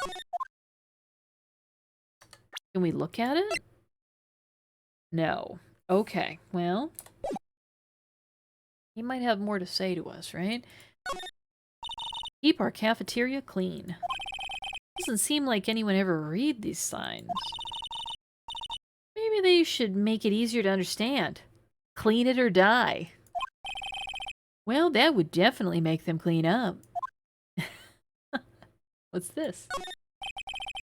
Can we look at it? No. Okay, well, he might have more to say to us, right? Keep our cafeteria clean. Doesn't seem like anyone ever read these signs. Maybe they should make it easier to understand. Clean it or die. Well, that would definitely make them clean up. What's this?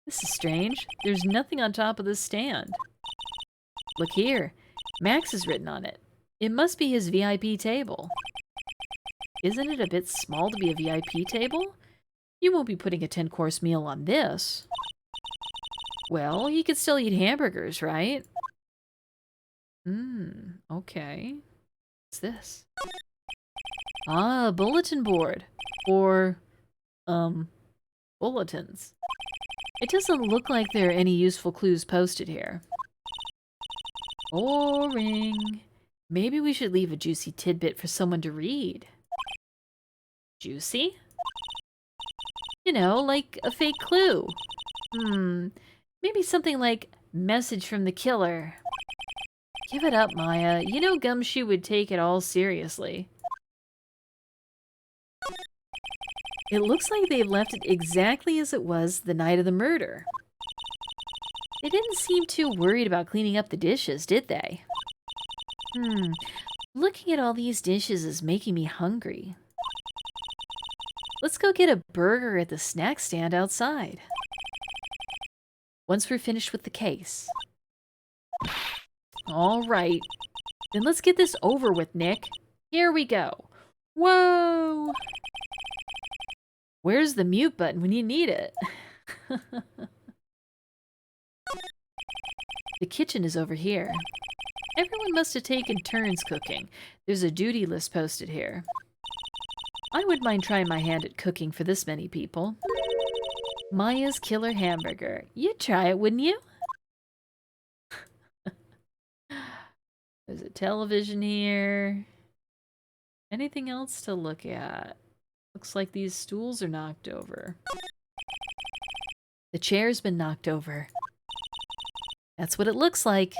This is strange. There's nothing on top of this stand. Look here. Max is written on it. It must be his VIP table. Isn't it a bit small to be a VIP table? You won't be putting a 10-course meal on this. Well, you could still eat hamburgers, right? Okay. What's this? Ah, a bulletin board. Or, bulletins. It doesn't look like there are any useful clues posted here. Boring. Maybe we should leave a juicy tidbit for someone to read. Juicy? You know, like a fake clue. Maybe something like, message from the killer. Give it up, Maya. You know Gumshoe would take it all seriously. It looks like they've left it exactly as it was the night of the murder. They didn't seem too worried about cleaning up the dishes, did they? Looking at all these dishes is making me hungry. Let's go get a burger at the snack stand outside. Once we're finished with the case. All right. Then let's get this over with, Nick. Here we go. Whoa! Where's the mute button when you need it? The kitchen is over here. Everyone must have taken turns cooking. There's a duty list posted here. I wouldn't mind trying my hand at cooking for this many people. Maya's Killer Hamburger. You'd try it, wouldn't you? There's a television here. Anything else to look at? Looks like these stools are knocked over. The chair's been knocked over. That's what it looks like.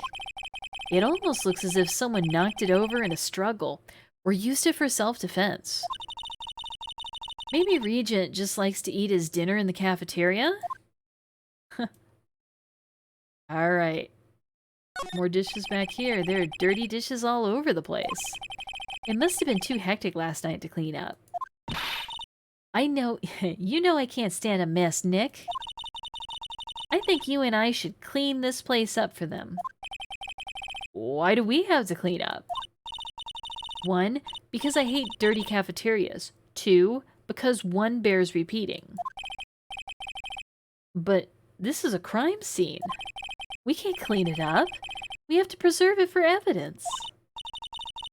It almost looks as if someone knocked it over in a struggle, or used it for self-defense. Maybe Regent just likes to eat his dinner in the cafeteria? Alright. More dishes back here. There are dirty dishes all over the place. It must have been too hectic last night to clean up. I know, you know I can't stand a mess, Nick. I think you and I should clean this place up for them. Why do we have to clean up? 1, because I hate dirty cafeterias. 2, because one bears repeating. But this is a crime scene. We can't clean it up. We have to preserve it for evidence.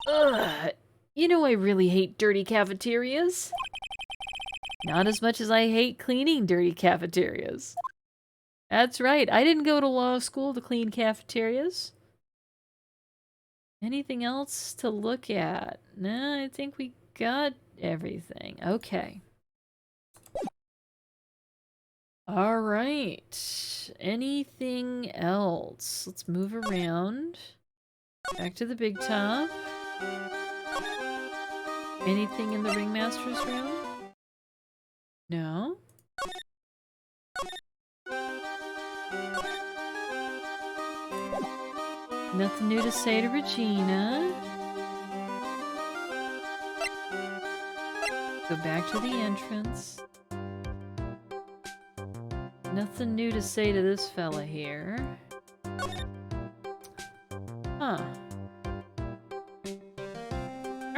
Ugh, you know I really hate dirty cafeterias. Not as much as I hate cleaning dirty cafeterias. That's right, I didn't go to law school to clean cafeterias. Anything else to look at? No, I think we got everything. Okay. All right. Anything else? Let's move around. Back to the big top. Anything in the ringmaster's room? No. Nothing new to say to Regina. Go back to the entrance. Nothing new to say to this fella here. Huh.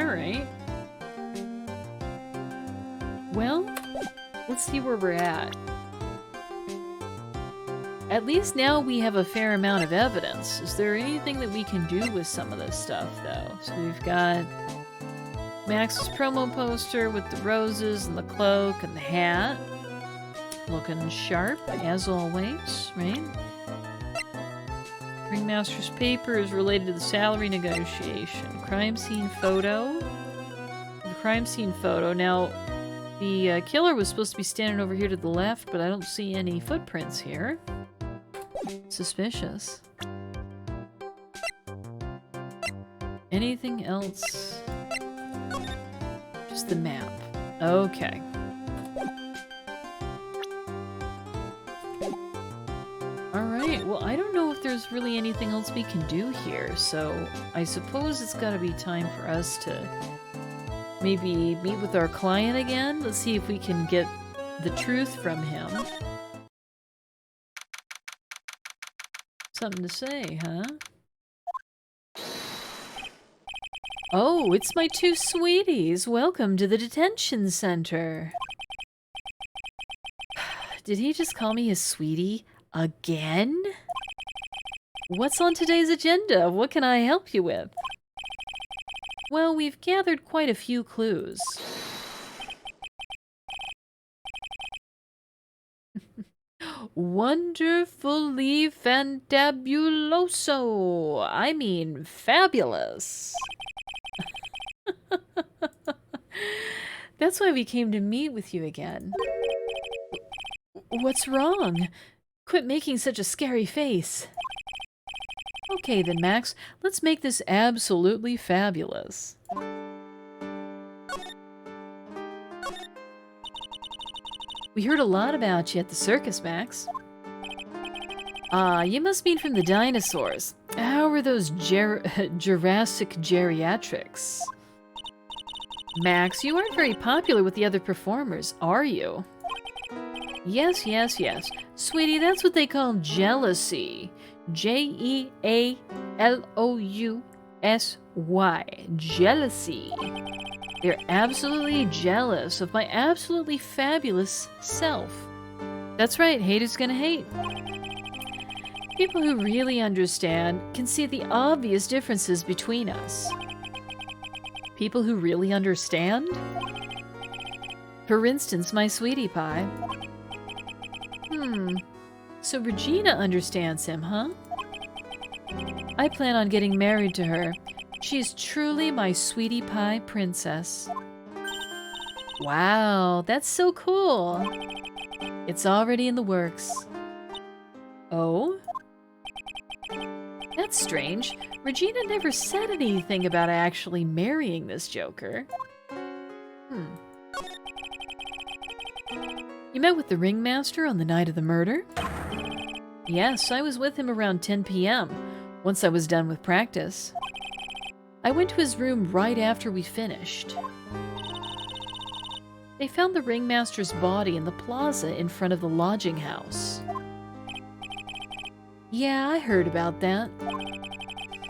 Alright. Well, let's see where we're at. At least now we have a fair amount of evidence. Is there anything that we can do with some of this stuff, though? So we've got Max's promo poster with the roses and the cloak and the hat. Looking sharp, as always, right? Ringmaster's paper is related to the salary negotiation. Crime scene photo. The crime scene photo. Now, the killer was supposed to be standing over here to the left, but I don't see any footprints here. Suspicious. Anything else? Just the map. Okay. Alright, well, I don't know if there's really anything else we can do here, so I suppose it's gotta be time for us to maybe meet with our client again. Let's see if we can get the truth from him. Something to say, huh? Oh, it's my two sweeties. Welcome to the detention center. Did he just call me his sweetie again? What's on today's agenda? What can I help you with? Well, we've gathered quite a few clues. Wonderfully fantabuloso. I mean, fabulous. That's why we came to meet with you again. What's wrong? Quit making such a scary face. Okay then, Max. Let's make this absolutely fabulous. We heard a lot about you at the circus, Max. Ah, you must mean from the dinosaurs. How are those Jurassic geriatrics? Max, you aren't very popular with the other performers, are you? Yes. Sweetie, that's what they call jealousy. Jealousy. Jealousy. They're absolutely jealous of my absolutely fabulous self. That's right, haters gonna hate. People who really understand can see the obvious differences between us. People who really understand? For instance, my sweetie pie. So Regina understands him, huh? I plan on getting married to her. She's truly my sweetie pie princess. Wow, that's so cool. It's already in the works. Oh? That's strange. Regina never said anything about actually marrying this joker. You met with the ringmaster on the night of the murder? Yes, I was with him around 10 p.m. once I was done with practice. I went to his room right after we finished. They found the ringmaster's body in the plaza in front of the lodging house. Yeah, I heard about that.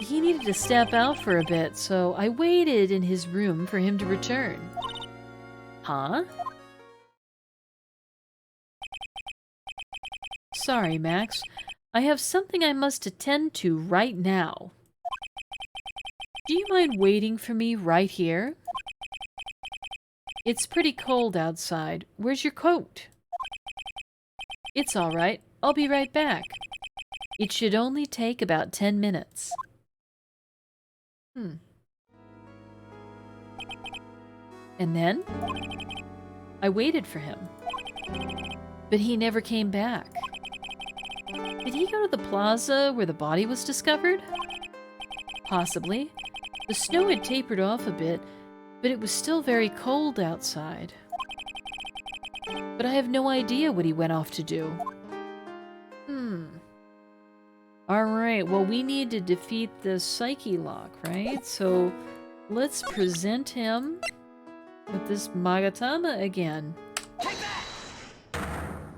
He needed to step out for a bit, so I waited in his room for him to return. Huh? Sorry, Max. I have something I must attend to right now. Do you mind waiting for me right here? It's pretty cold outside. Where's your coat? It's all right. I'll be right back. It should only take about 10 minutes. And then I waited for him, but he never came back. Did he go to the plaza where the body was discovered? Possibly. The snow had tapered off a bit, but it was still very cold outside. But I have no idea what he went off to do. Alright, well, we need to defeat the Psyche Lock, right? So let's present him with this Magatama again.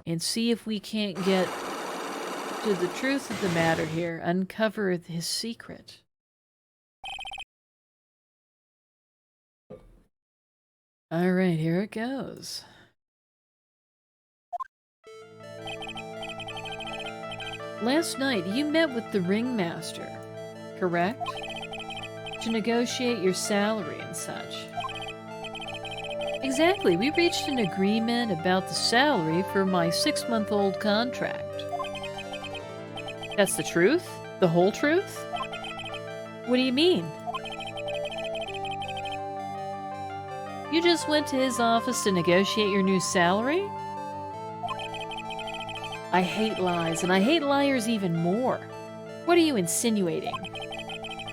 And see if we can't get to the truth of the matter here. Uncover his secret. Alright, here it goes. Last night, you met with the ringmaster, correct? To negotiate your salary and such. Exactly, we reached an agreement about the salary for my 6-month-old contract. That's the truth? The whole truth? What do you mean? You just went to his office to negotiate your new salary? I hate lies, and I hate liars even more. What are you insinuating?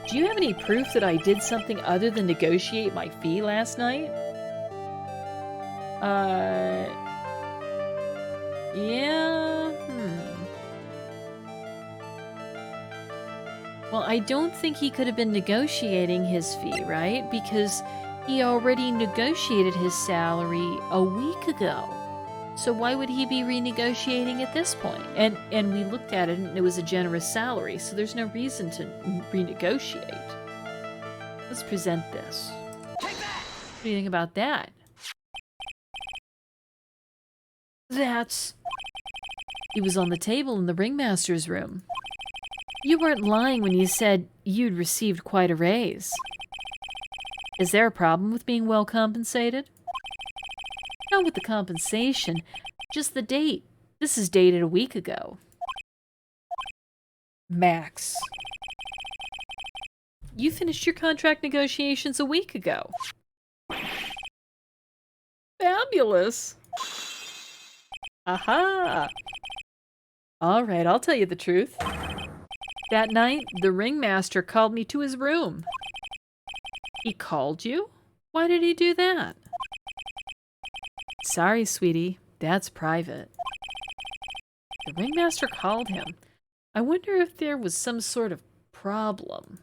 Do you have any proof that I did something other than negotiate my fee last night? Yeah, Well, I don't think he could have been negotiating his fee, right? Because he already negotiated his salary a week ago. So why would he be renegotiating at this point? And we looked at it and it was a generous salary, so there's no reason to renegotiate. Let's present this. What do you think about that? It was on the table in the ringmaster's room. You weren't lying when you said you'd received quite a raise. Is there a problem with being well compensated? Not with the compensation, just the date. This is dated a week ago. Max. You finished your contract negotiations a week ago. Fabulous. Aha! Alright, I'll tell you the truth. That night, the ringmaster called me to his room. He called you? Why did he do that? Sorry, sweetie. That's private. The ringmaster called him. I wonder if there was some sort of problem.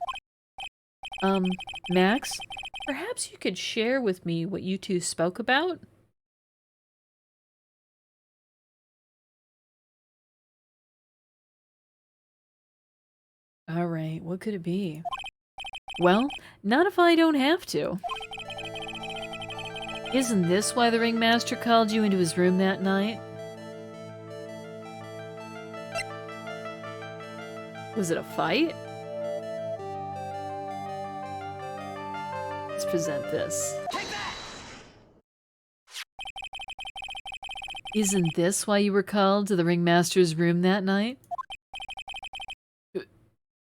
Max, perhaps you could share with me what you two spoke about? Alright, what could it be? Well, not if I don't have to. Isn't this why the ringmaster called you into his room that night? Was it a fight? Let's present this. Isn't this why you were called to the ringmaster's room that night?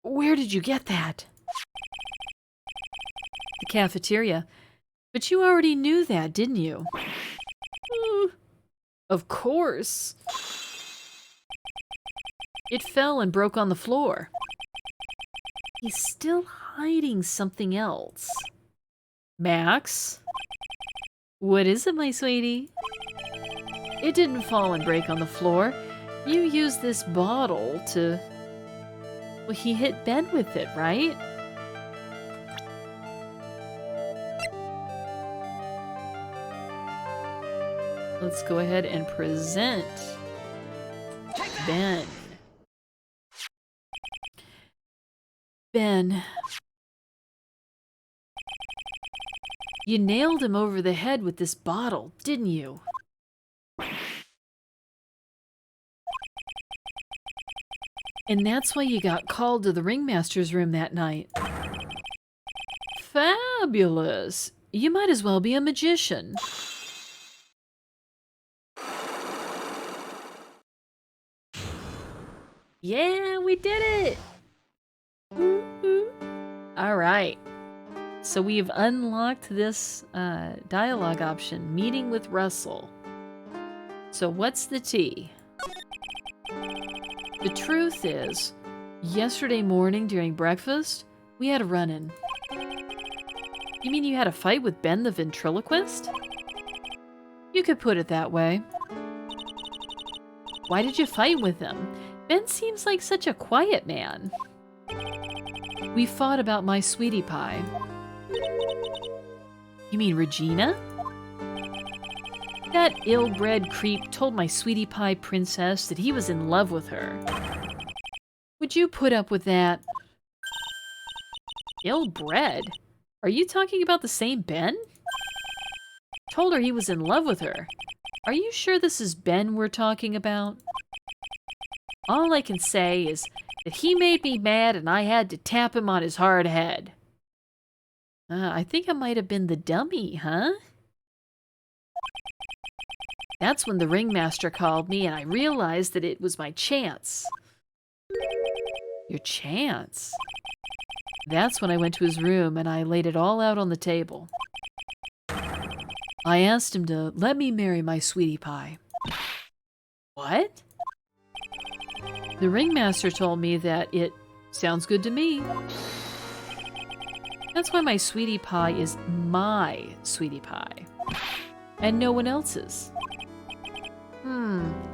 Where did you get that? The cafeteria. But you already knew that, didn't you? Of course. It fell and broke on the floor. He's still hiding something else. Max? What is it, my sweetie? It didn't fall and break on the floor. You used this bottle to... Well, he hit Ben with it, right? Let's go ahead and present Ben. Ben. You nailed him over the head with this bottle, didn't you? And that's why you got called to the ringmaster's room that night. Fabulous! You might as well be a magician. Yeah, we did it! Woo-hoo. All right. So we've unlocked this dialogue option, meeting with Russell. So what's the tea? The truth is, yesterday morning during breakfast, we had a run-in. You mean you had a fight with Ben the ventriloquist? You could put it that way. Why did you fight with him? Ben seems like such a quiet man. We fought about my sweetie pie. You mean Regina? That ill-bred creep told my sweetie pie princess that he was in love with her. Would you put up with that? Ill-bred? Are you talking about the same Ben? Told her he was in love with her. Are you sure this is Ben we're talking about? All I can say is that he made me mad and I had to tap him on his hard head. I think I might have been the dummy, huh? That's when the ringmaster called me and I realized that it was my chance. Your chance? That's when I went to his room and I laid it all out on the table. I asked him to let me marry my sweetie pie. What? The ringmaster told me that it sounds good to me. That's why my sweetie pie is my sweetie pie, and no one else's.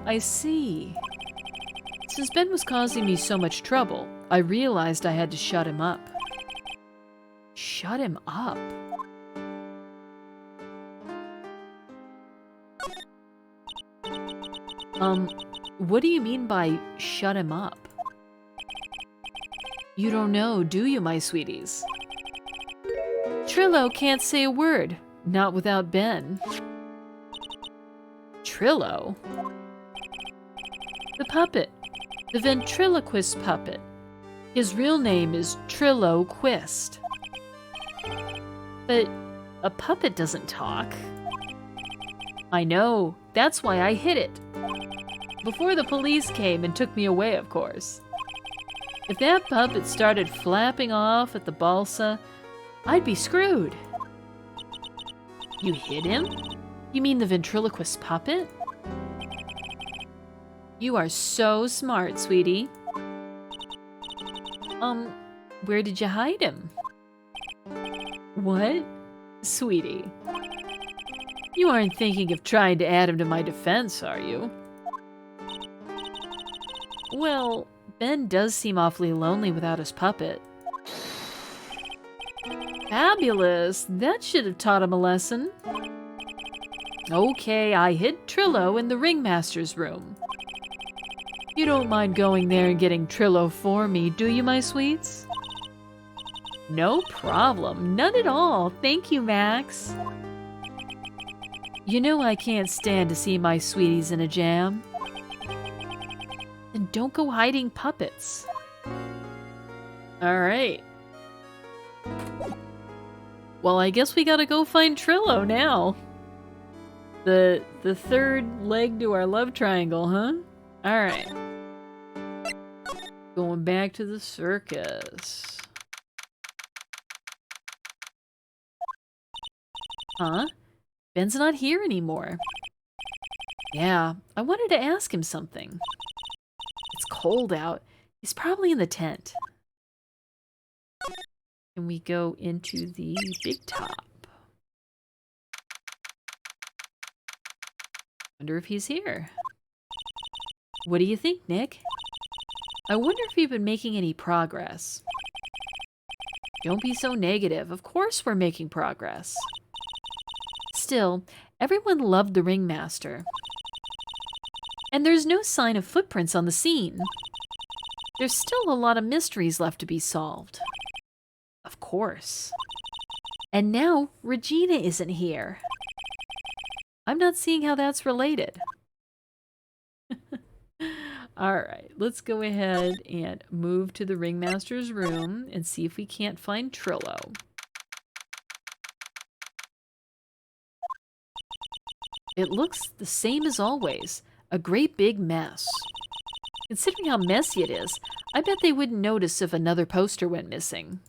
I see. Since Ben was causing me so much trouble, I realized I had to shut him up. Shut him up? What do you mean by shut him up? You don't know, do you, my sweeties? Trillo can't say a word, not without Ben. Trillo? The puppet. The ventriloquist puppet. His real name is Trillo Quist. But a puppet doesn't talk. I know, that's why I hid it. Before the police came and took me away, of course. If that puppet started flapping off at the balsa, I'd be screwed. You hid him? You mean the ventriloquist puppet? You are so smart, sweetie. Where did you hide him? What? Sweetie. You aren't thinking of trying to add him to my defense, are you? Well, Ben does seem awfully lonely without his puppet. Fabulous! That should have taught him a lesson. Okay, I hid Trillo in the ringmaster's room. You don't mind going there and getting Trillo for me, do you, my sweets? No problem. None at all. Thank you, Max. You know I can't stand to see my sweeties in a jam. Then don't go hiding puppets. Alright. Well, I guess we gotta go find Trillo now. The third leg to our love triangle, huh? Alright. Going back to the circus. Huh? Ben's not here anymore. Yeah, I wanted to ask him something. It's cold out. He's probably in the tent. Can we go into the big top? Wonder if he's here. What do you think, Nick? I wonder if we've been making any progress. Don't be so negative. Of course we're making progress. Still, everyone loved the ringmaster. And there's no sign of footprints on the scene. There's still a lot of mysteries left to be solved. Of course. And now, Regina isn't here. I'm not seeing how that's related. Alright, let's go ahead and move to the ringmaster's room and see if we can't find Trillo. It looks the same as always. A great big mess. Considering how messy it is, I bet they wouldn't notice if another poster went missing.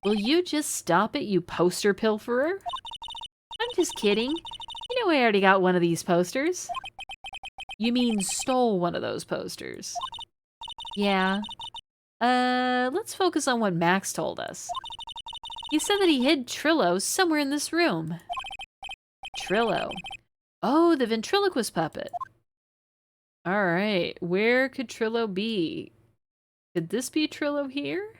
Will you just stop it, you poster pilferer? I'm just kidding. You know I already got one of these posters. You mean stole one of those posters? Yeah. Let's focus on what Max told us. He said that he hid Trillo somewhere in this room. Trillo. Oh, the ventriloquist puppet. Alright, where could Trillo be? Could this be Trillo here?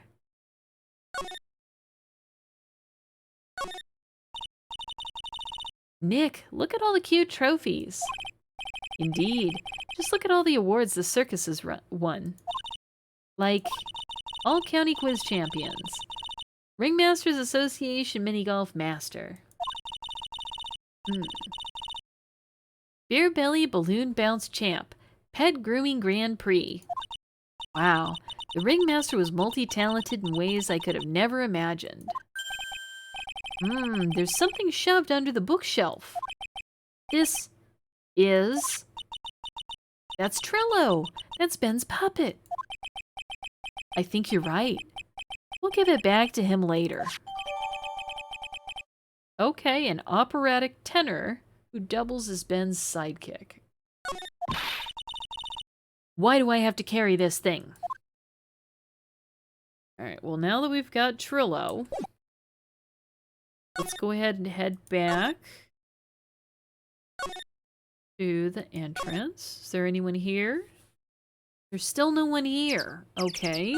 Nick, look at all the cute trophies. Indeed. Just look at all the awards the circus has won. Like, all county quiz champions. Ringmasters Association Mini Golf Master. Beer Belly Balloon Bounce Champ. Pet Grooming Grand Prix. Wow, the Ringmaster was multi-talented in ways I could have never imagined. There's something shoved under the bookshelf. This is... That's Trillo! That's Ben's puppet! I think you're right. We'll give it back to him later. Okay, an operatic tenor who doubles as Ben's sidekick. Why do I have to carry this thing? Alright, well now that we've got Trillo, let's go ahead and head back to the entrance. Is there anyone here? There's still no one here. Okay.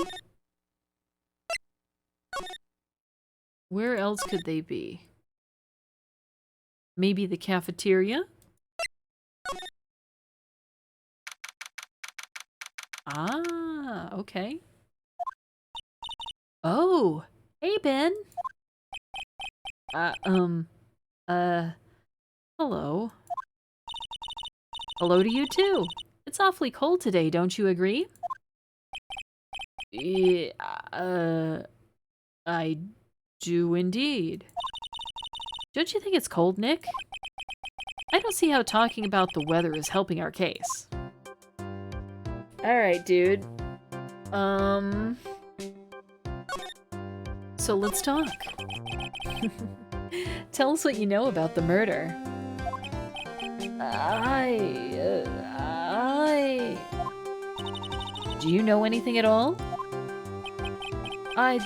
Where else could they be? Maybe the cafeteria? Ah, okay. Oh, hey Ben. Hello. Hello to you too. It's awfully cold today, don't you agree? Yeah, I do indeed. Don't you think it's cold, Nick? I don't see how talking about the weather is helping our case. Alright, dude. So let's talk. Tell us what you know about the murder. Do you know anything at all? I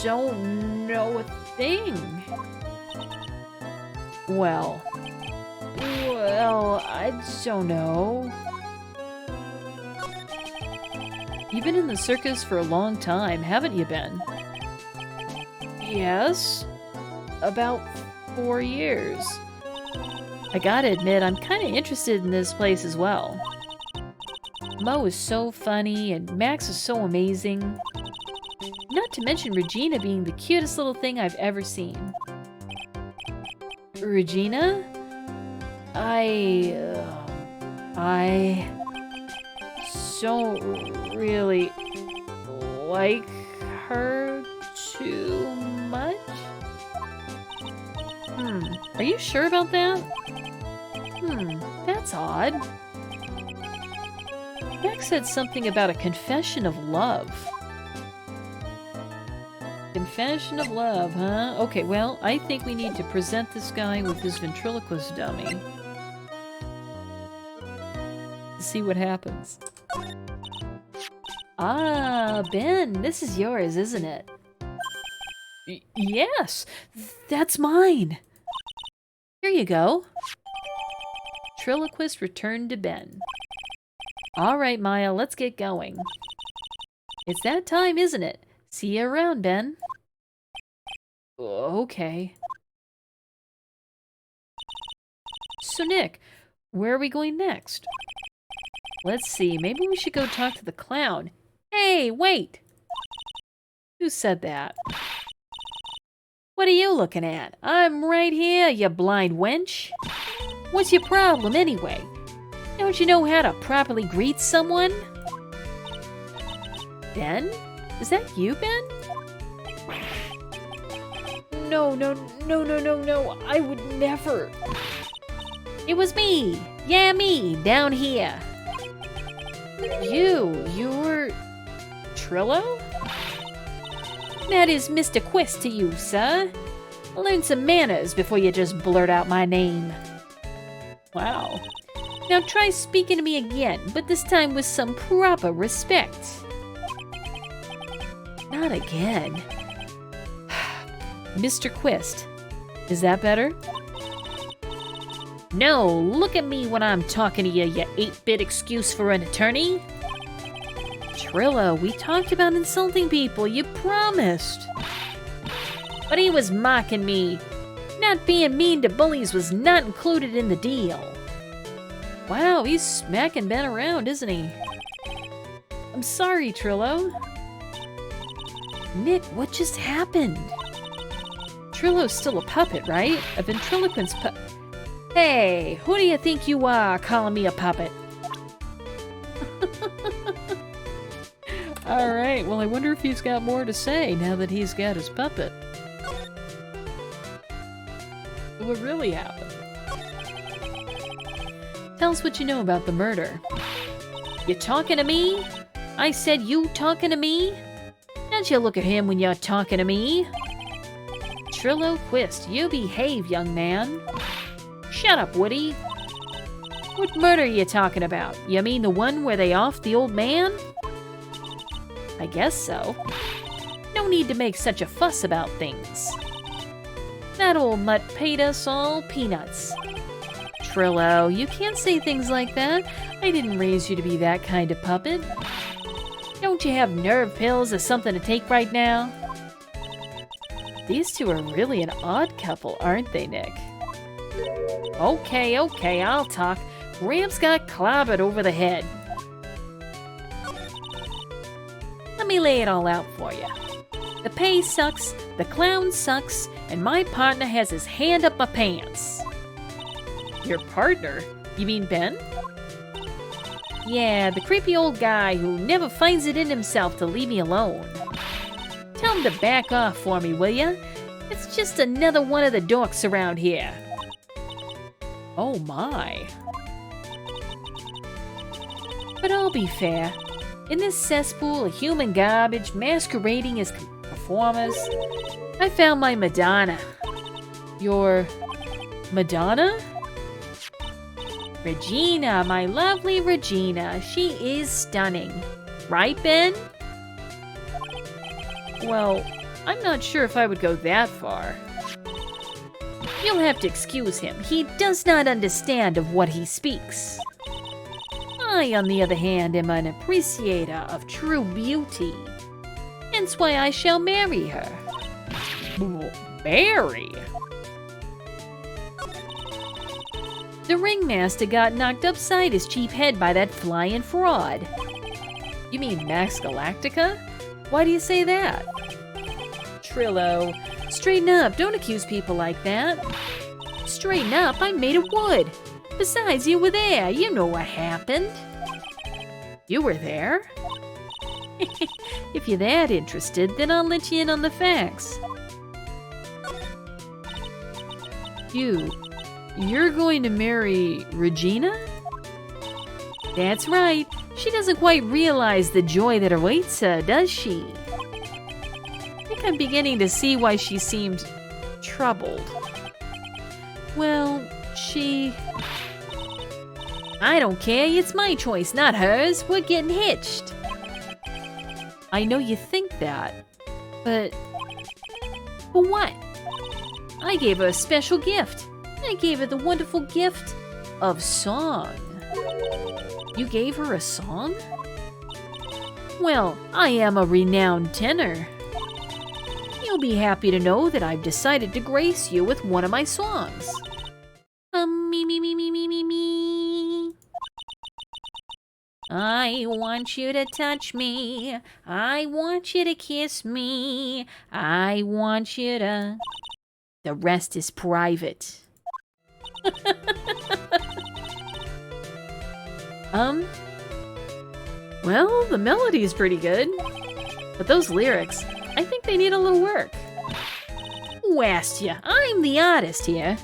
don't know a thing. Well, I don't know. You've been in the circus for a long time, haven't you, Ben? Yes. About 4 years. I gotta admit, I'm kinda interested in this place as well. Mo is so funny, and Max is so amazing. Not to mention Regina being the cutest little thing I've ever seen. Regina? I don't really like her too much. Are you sure about that? That's odd. Max said something about a confession of love. Confession of love, huh? Okay, well, I think we need to present this guy with his ventriloquist dummy. See what happens. Ah, Ben, this is yours, isn't it? Yes, that's mine. Here you go. Ventriloquist returned to Ben. All right, Maya, let's get going. It's that time, isn't it? See you around, Ben. Okay. So, Nick, where are we going next? Let's see, maybe we should go talk to the clown. Hey, wait! Who said that? What are you looking at? I'm right here, you blind wench. What's your problem, anyway? Don't you know how to properly greet someone? Ben? Is that you, Ben? No, I would never. It was me. Yeah, me, down here. You're Trillo? That is Mr. Quest to you, sir. Learn some manners before you just blurt out my name. Wow. Now try speaking to me again, but this time with some proper respect. Not again. Mr. Quest. Is that better? No, look at me when I'm talking to you, you 8-bit excuse for an attorney. Trillo, we talked about insulting people, you promised. But he was mocking me. Not being mean to bullies was not included in the deal. Wow, he's smacking Ben around, isn't he? I'm sorry, Trillo. Nick, what just happened? Trillo's still a puppet, right? A ventriloquist's puppet. Hey, who do you think you are calling me a puppet? Alright, well I wonder if he's got more to say now that he's got his puppet. What really happened? Tell us what you know about the murder. You talking to me? I said you talking to me? Don't you look at him when you're talking to me? Trillo Quist, you behave, young man. Shut up, Woody. What murder are you talking about? You mean the one where they offed the old man? I guess so. No need to make such a fuss about things. That old mutt paid us all peanuts. Trillo, you can't say things like that. I didn't raise you to be that kind of puppet. Don't you have nerve pills or something to take right now? These two are really an odd couple, aren't they, Nick? Okay, I'll talk. Gramps got clobbered over the head. Let me lay it all out for you. The pay sucks, the clown sucks, and my partner has his hand up my pants. Your partner? You mean Ben? Yeah, the creepy old guy who never finds it in himself to leave me alone. Tell him to back off for me, will ya? It's just another one of the dorks around here. Oh my. But I'll be fair. In this cesspool of human garbage masquerading as performers, I found my Madonna. Your Madonna? Regina, my lovely Regina. She is stunning. Right, Ben? Well, I'm not sure if I would go that far. You'll have to excuse him. He does not understand of what he speaks. I, on the other hand, am an appreciator of true beauty. Hence why I shall marry her. Marry? The ringmaster got knocked upside his cheap head by that flying fraud. You mean Max Galactica? Why do you say that? Trillo, straighten up. Don't accuse people like that. Straighten up? I'm made of wood. Besides, you were there. You know what happened. You were there? If you're that interested, then I'll let you in on the facts. You're going to marry Regina? That's right. She doesn't quite realize the joy that awaits her, does she? I think I'm beginning to see why she seemed troubled. Well, I don't care. It's my choice, not hers. We're getting hitched. I know you think that, but what? I gave her a special gift. I gave her the wonderful gift of song. You gave her a song? Well, I am a renowned tenor. You'll be happy to know that I've decided to grace you with one of my songs. Me. I want you to touch me. I want you to kiss me. I want you to... The rest is private. Well, the melody is pretty good. But those lyrics, I think they need a little work. Who asked ya? I'm the artist here.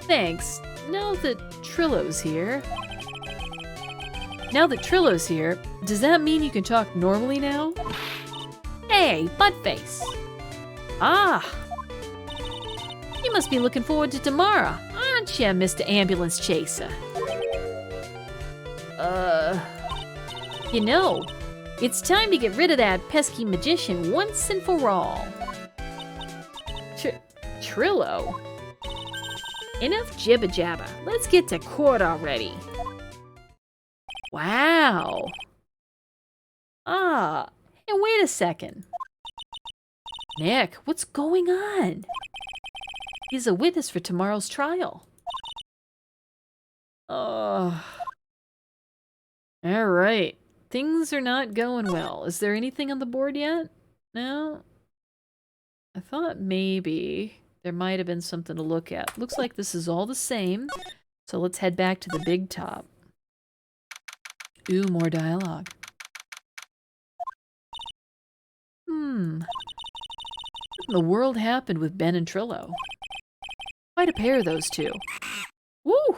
Thanks. Now that Trillo's here, Now that Trillo's here, does that mean you can talk normally now? Hey, Buttface! Ah! You must be looking forward to tomorrow, aren't you, Mr. Ambulance Chaser? You know, it's time to get rid of that pesky magician once and for all. Trillo? Enough jibba-jabba. Let's get to court already. Wow. Ah, and wait a second. Nick, what's going on? He's a witness for tomorrow's trial. All right. Things are not going well. Is there anything on the board yet? No? I thought maybe there might have been something to look at. Looks like this is all the same. So let's head back to the big top. Ooh, more dialogue. What in the world happened with Ben and Trillo? Quite a pair, those two. Woo!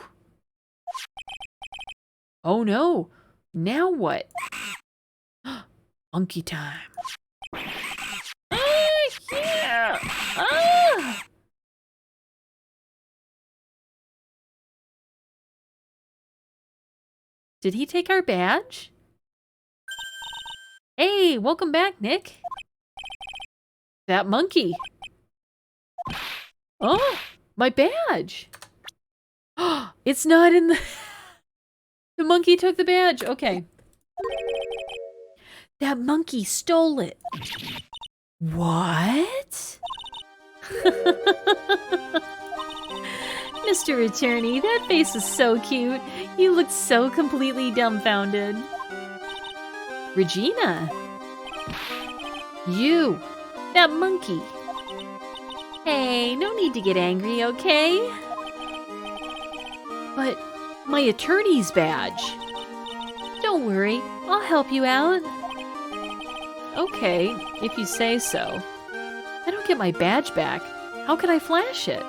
Oh no! Now what? Monkey time. Yeah! Ah! Did he take our badge? Hey, welcome back, Nick. That monkey. Oh, my badge. It's not in the... The monkey took the badge. Okay. That monkey stole it. What? Mr. Attorney, that face is so cute. You look so completely dumbfounded. Regina. You. That monkey. Hey, no need to get angry, okay? But my attorney's badge. Don't worry, I'll help you out. Okay, if you say so. I don't get my badge back. How can I flash it?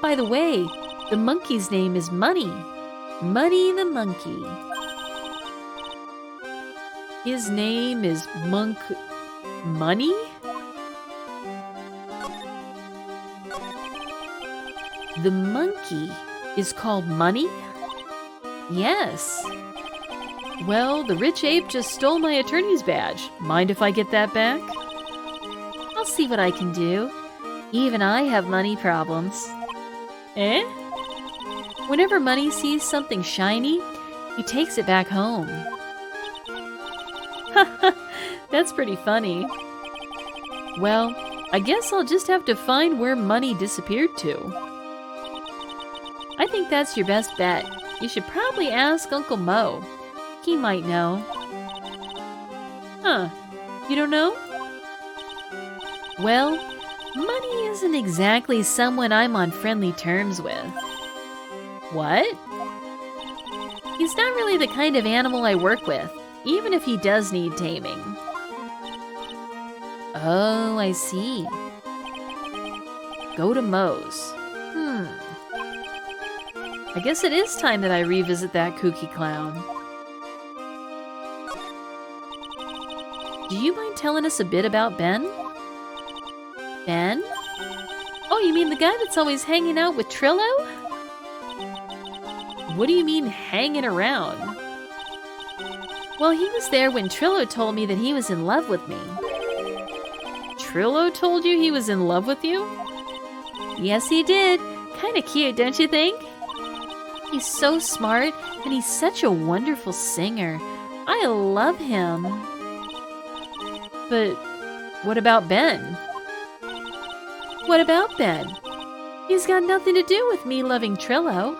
By the way, the monkey's name is Money. Money the monkey. His name is Money? The monkey is called Money? Yes. Well, the rich ape just stole my attorney's badge. Mind if I get that back? I'll see what I can do. Even I have money problems. Eh? Whenever Money sees something shiny, he takes it back home. That's pretty funny. Well, I guess I'll just have to find where Money disappeared to. I think that's your best bet. You should probably ask Uncle Mo. He might know. Huh. You don't know? Well, Money isn't exactly someone I'm on friendly terms with. What? He's not really the kind of animal I work with, even if he does need taming. Oh, I see. Go to Moe's. I guess it is time that I revisit that kooky clown. Do you mind telling us a bit about Ben? Ben? Oh, you mean the guy that's always hanging out with Trillo? What do you mean, hanging around? Well, he was there when Trillo told me that he was in love with me. Trillo told you he was in love with you? Yes, he did. Kinda cute, don't you think? He's so smart, and he's such a wonderful singer. I love him. But what about Ben? What about Ben? He's got nothing to do with me loving Trillo.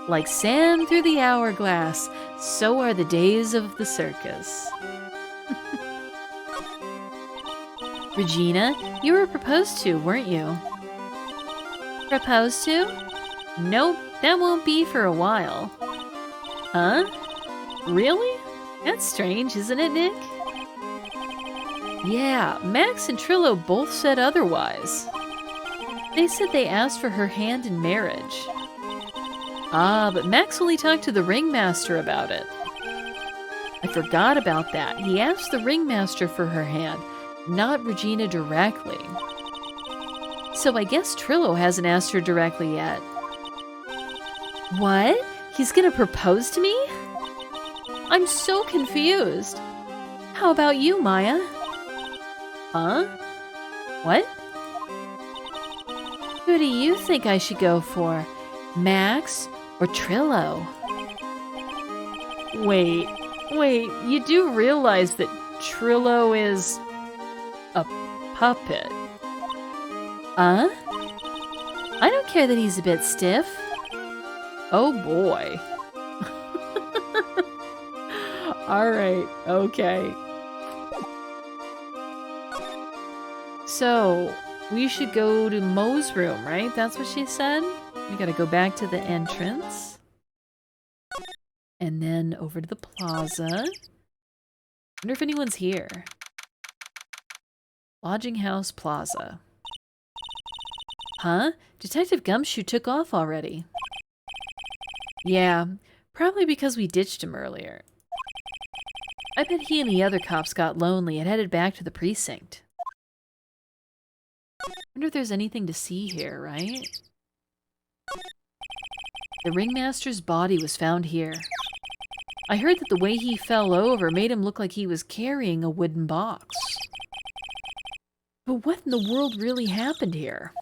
Like sand through the hourglass, so are the days of the circus. Regina, you were proposed to, weren't you? Proposed to? Nope, that won't be for a while. Huh? Really? That's strange, isn't it, Nick? Yeah, Max and Trillo both said otherwise. They said they asked for her hand in marriage. Ah, but Maxwell talked to the ringmaster about it. I forgot about that. He asked the ringmaster for her hand, not Regina directly. So I guess Trillo hasn't asked her directly yet. What? He's gonna propose to me? I'm so confused. How about you, Maya? Huh? What? Who do you think I should go for? Max or Trillo? Wait, you do realize that Trillo is a puppet? Huh? I don't care that he's a bit stiff. Oh boy. Alright, okay. So, we should go to Mo's room, right? That's what she said? We gotta go back to the entrance. And then over to the plaza. Wonder if anyone's here. Lodging House Plaza. Huh? Detective Gumshoe took off already. Yeah, probably because we ditched him earlier. I bet he and the other cops got lonely and headed back to the precinct. Wonder if there's anything to see here, right? The ringmaster's body was found here. I heard that the way he fell over made him look like he was carrying a wooden box. But what in the world really happened here?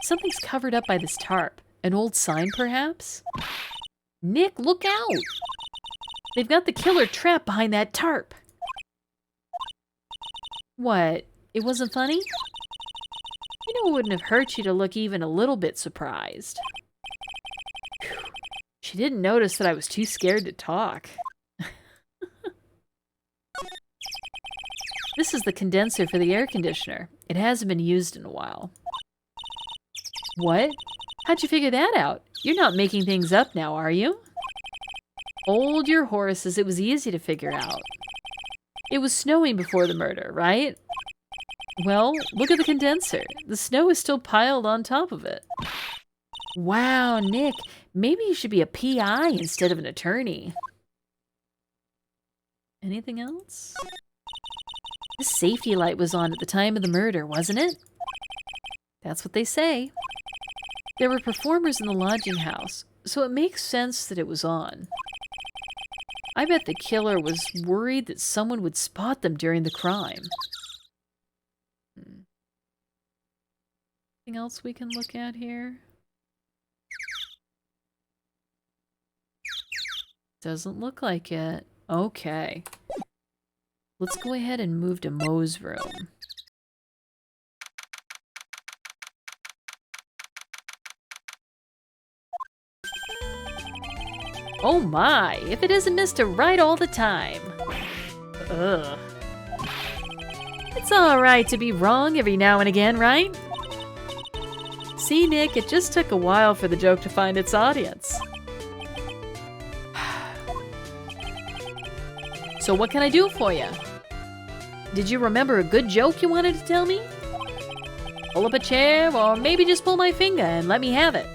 Something's covered up by this tarp. An old sign, perhaps? Nick, look out! They've got the killer trapped behind that tarp. What? It wasn't funny? You know it wouldn't have hurt you to look even a little bit surprised. Whew. She didn't notice that I was too scared to talk. This is the condenser for the air conditioner. It hasn't been used in a while. What? How'd you figure that out? You're not making things up now, are you? Hold your horses, it was easy to figure out. It was snowing before the murder, right? Well, look at the condenser. The snow is still piled on top of it. Wow, Nick, maybe you should be a PI instead of an attorney. Anything else? The safety light was on at the time of the murder, wasn't it? That's what they say. There were performers in the lodging house, so it makes sense that it was on. I bet the killer was worried that someone would spot them during the crime. Anything else we can look at here? Doesn't look like it. Okay. Let's go ahead and move to Mo's room. Oh my, if it isn't Mr. Wright all the time. Ugh. It's alright to be wrong every now and again, right? See, Nick, it just took a while for the joke to find its audience. So what can I do for you? Did you remember a good joke you wanted to tell me? Pull up a chair, or maybe just pull my finger and let me have it.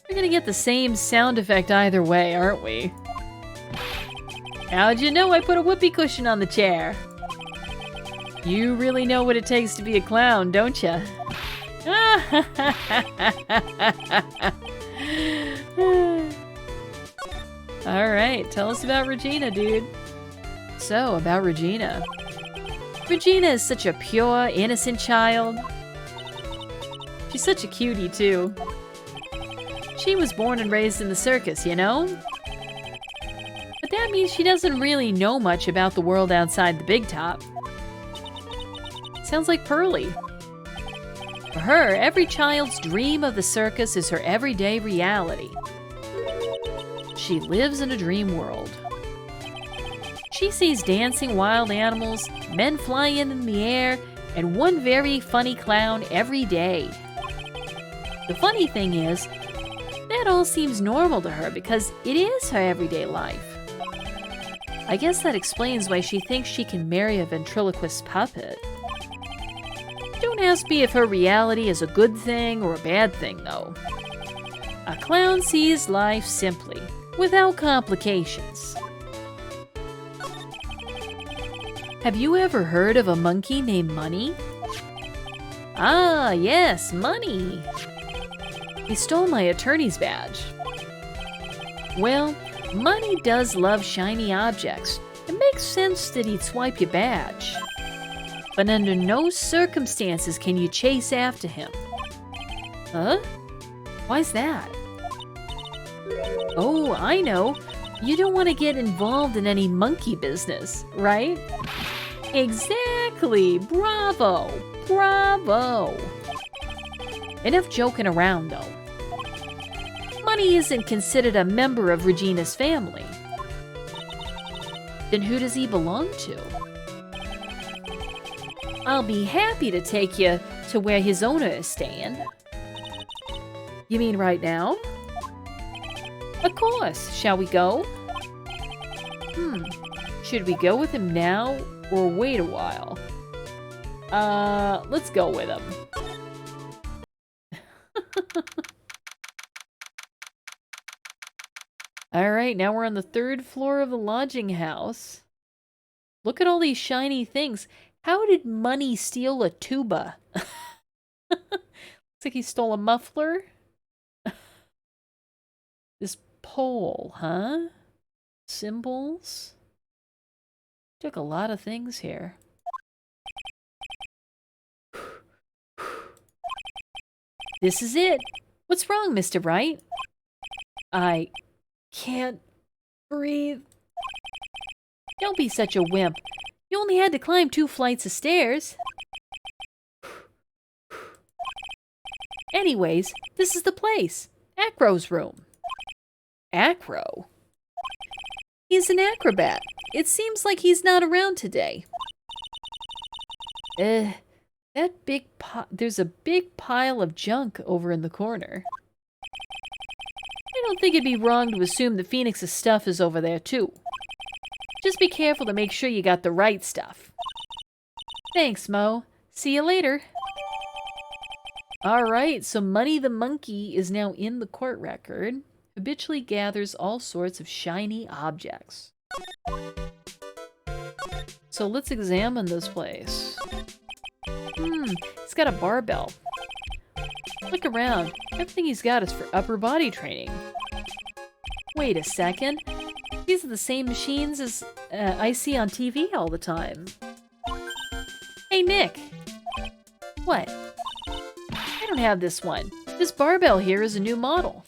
We're gonna get the same sound effect either way, aren't we? How'd you know I put a whoopee cushion on the chair? You really know what it takes to be a clown, don't you? Alright, tell us about Regina, dude. So, about Regina. Regina is such a pure, innocent child. She's such a cutie, too. She was born and raised in the circus, you know? But that means she doesn't really know much about the world outside the big top. Sounds like Pearly. For her, every child's dream of the circus is her everyday reality. She lives in a dream world. She sees dancing wild animals, men flying in the air, and one very funny clown every day. The funny thing is, that all seems normal to her because it is her everyday life. I guess that explains why she thinks she can marry a ventriloquist puppet. Don't ask me if her reality is a good thing or a bad thing, though. A clown sees life simply, without complications. Have you ever heard of a monkey named Money? Ah, yes, Money. He stole my attorney's badge. Well, Money does love shiny objects. It makes sense that he'd swipe your badge. But under no circumstances can you chase after him. Huh? Why's that? Oh, I know. You don't want to get involved in any monkey business, right? Exactly! Bravo! Bravo! Enough joking around, though. Money isn't considered a member of Regina's family. Then who does he belong to? I'll be happy to take you to where his owner is staying. You mean right now? Of course. Shall we go? Should we go with him now or wait a while? Let's go with him. Alright, now we're on the 3rd floor of the lodging house. Look at all these shiny things. How did Money steal a tuba? Looks like he stole a muffler. This pole, huh? Symbols. Took a lot of things here. This is it. What's wrong, Mr. Wright? I can't breathe. Don't be such a wimp. You only had to climb 2 flights of stairs. Anyways, this is the place. Acro's room. Acro? He's an acrobat. It seems like he's not around today. There's a big pile of junk over in the corner. I don't think it'd be wrong to assume that Phoenix's stuff is over there too. Just be careful to make sure you got the right stuff. Thanks, Mo. See you later. Alright, so Money the Monkey is now in the court record. Habitually gathers all sorts of shiny objects. So let's examine this place. He's got a barbell. Look around. Everything he's got is for upper body training. Wait a second. These are the same machines as I see on TV all the time. Hey, Nick. What? I don't have this one. This barbell here is a new model.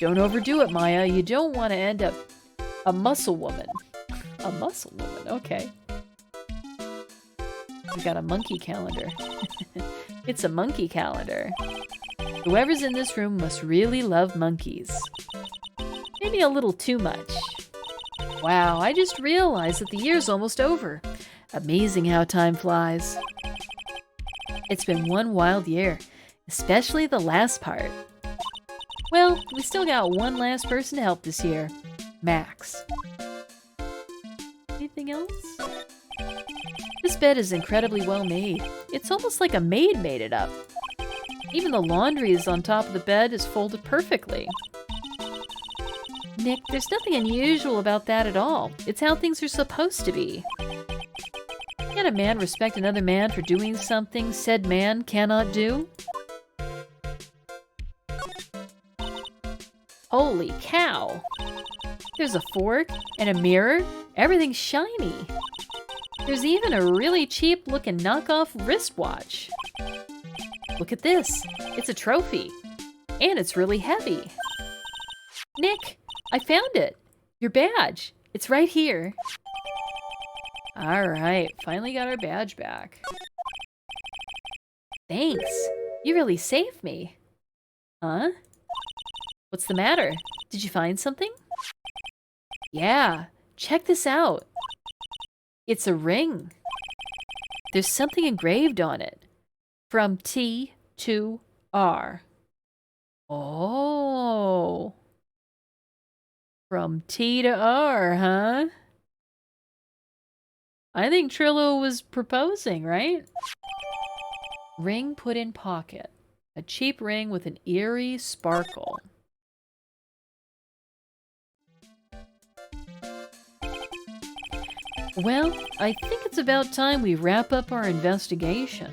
Don't overdo it, Maya. You don't want to end up a muscle woman. A muscle woman, okay. We got a monkey calendar. It's a monkey calendar. Whoever's in this room must really love monkeys. Maybe a little too much. Wow, I just realized that the year's almost over. Amazing how time flies. It's been one wild year, especially the last part. Well, we still got one last person to help this year. Max. Anything else? This bed is incredibly well made. It's almost like a maid made it up. Even the laundry is on top of the bed is folded perfectly. Nick, there's nothing unusual about that at all. It's how things are supposed to be. Can a man respect another man for doing something said man cannot do? Holy cow! There's a fork and a mirror. Everything's shiny. There's even a really cheap looking knockoff wristwatch. Look at this. It's a trophy. And it's really heavy. Nick, I found it. Your badge. It's right here. Alright, finally got our badge back. Thanks. You really saved me. Huh? What's the matter? Did you find something? Yeah, check this out. It's a ring. There's something engraved on it. From T to R. Oh. From T to R, huh? I think Trillo was proposing, right? Ring put in pocket. A cheap ring with an eerie sparkle. Well, I think it's about time we wrap up our investigation.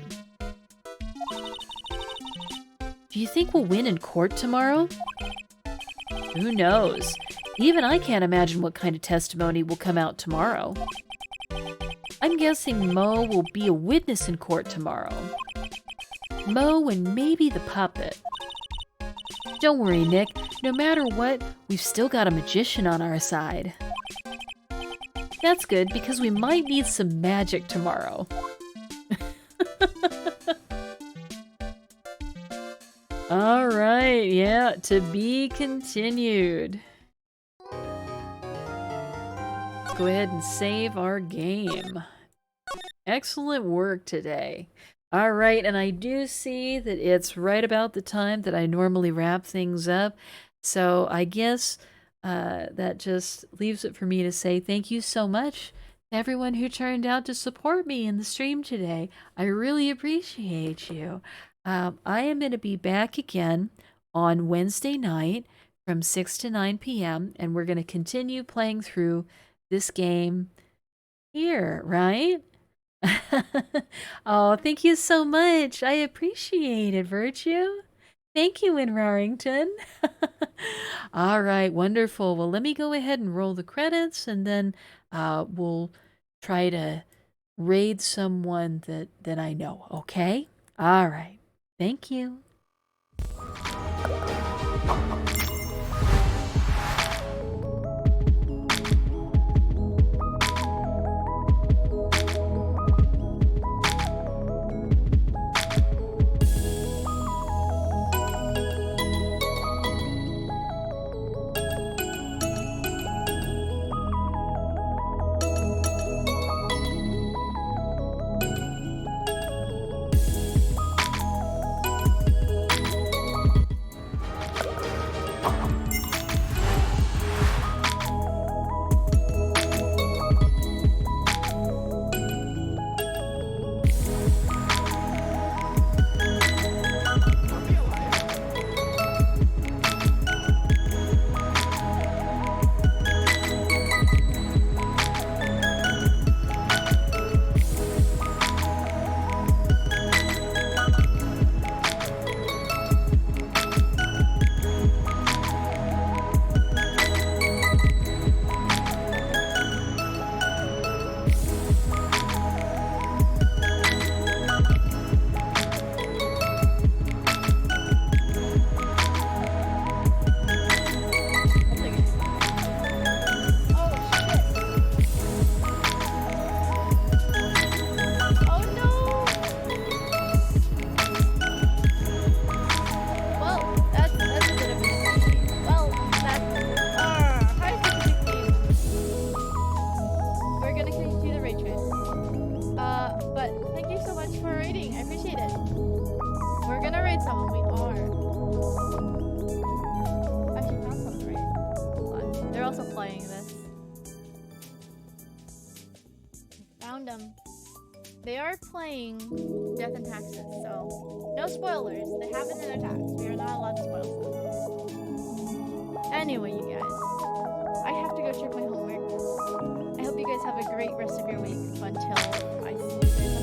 Do you think we'll win in court tomorrow? Who knows? Even I can't imagine what kind of testimony will come out tomorrow. I'm guessing Mo will be a witness in court tomorrow. Mo and maybe the puppet. Don't worry, Nick. No matter what, we've still got a magician on our side. That's good, because we might need some magic tomorrow. Alright, yeah, to be continued. Let's go ahead and save our game. Excellent work today. Alright, and I do see that it's right about the time that I normally wrap things up. So I guess that just leaves it for me to say thank you so much to everyone who turned out to support me in the stream today. I really appreciate you. I am going to be back again on Wednesday night from 6 to 9 p.m. and we're going to continue playing through this game here, right? Oh, thank you so much. I appreciate it, Virtue. Thank you, in Rarrington. All right, wonderful. Well, let me go ahead and roll the credits, and then we'll try to raid someone that I know, okay? All right. Thank you. They are playing Death and Taxes, so no spoilers. They have it in their tags. We are not allowed to spoil stuff. Anyway, you guys, I have to go check my homework. I hope you guys have a great rest of your week until I see you guys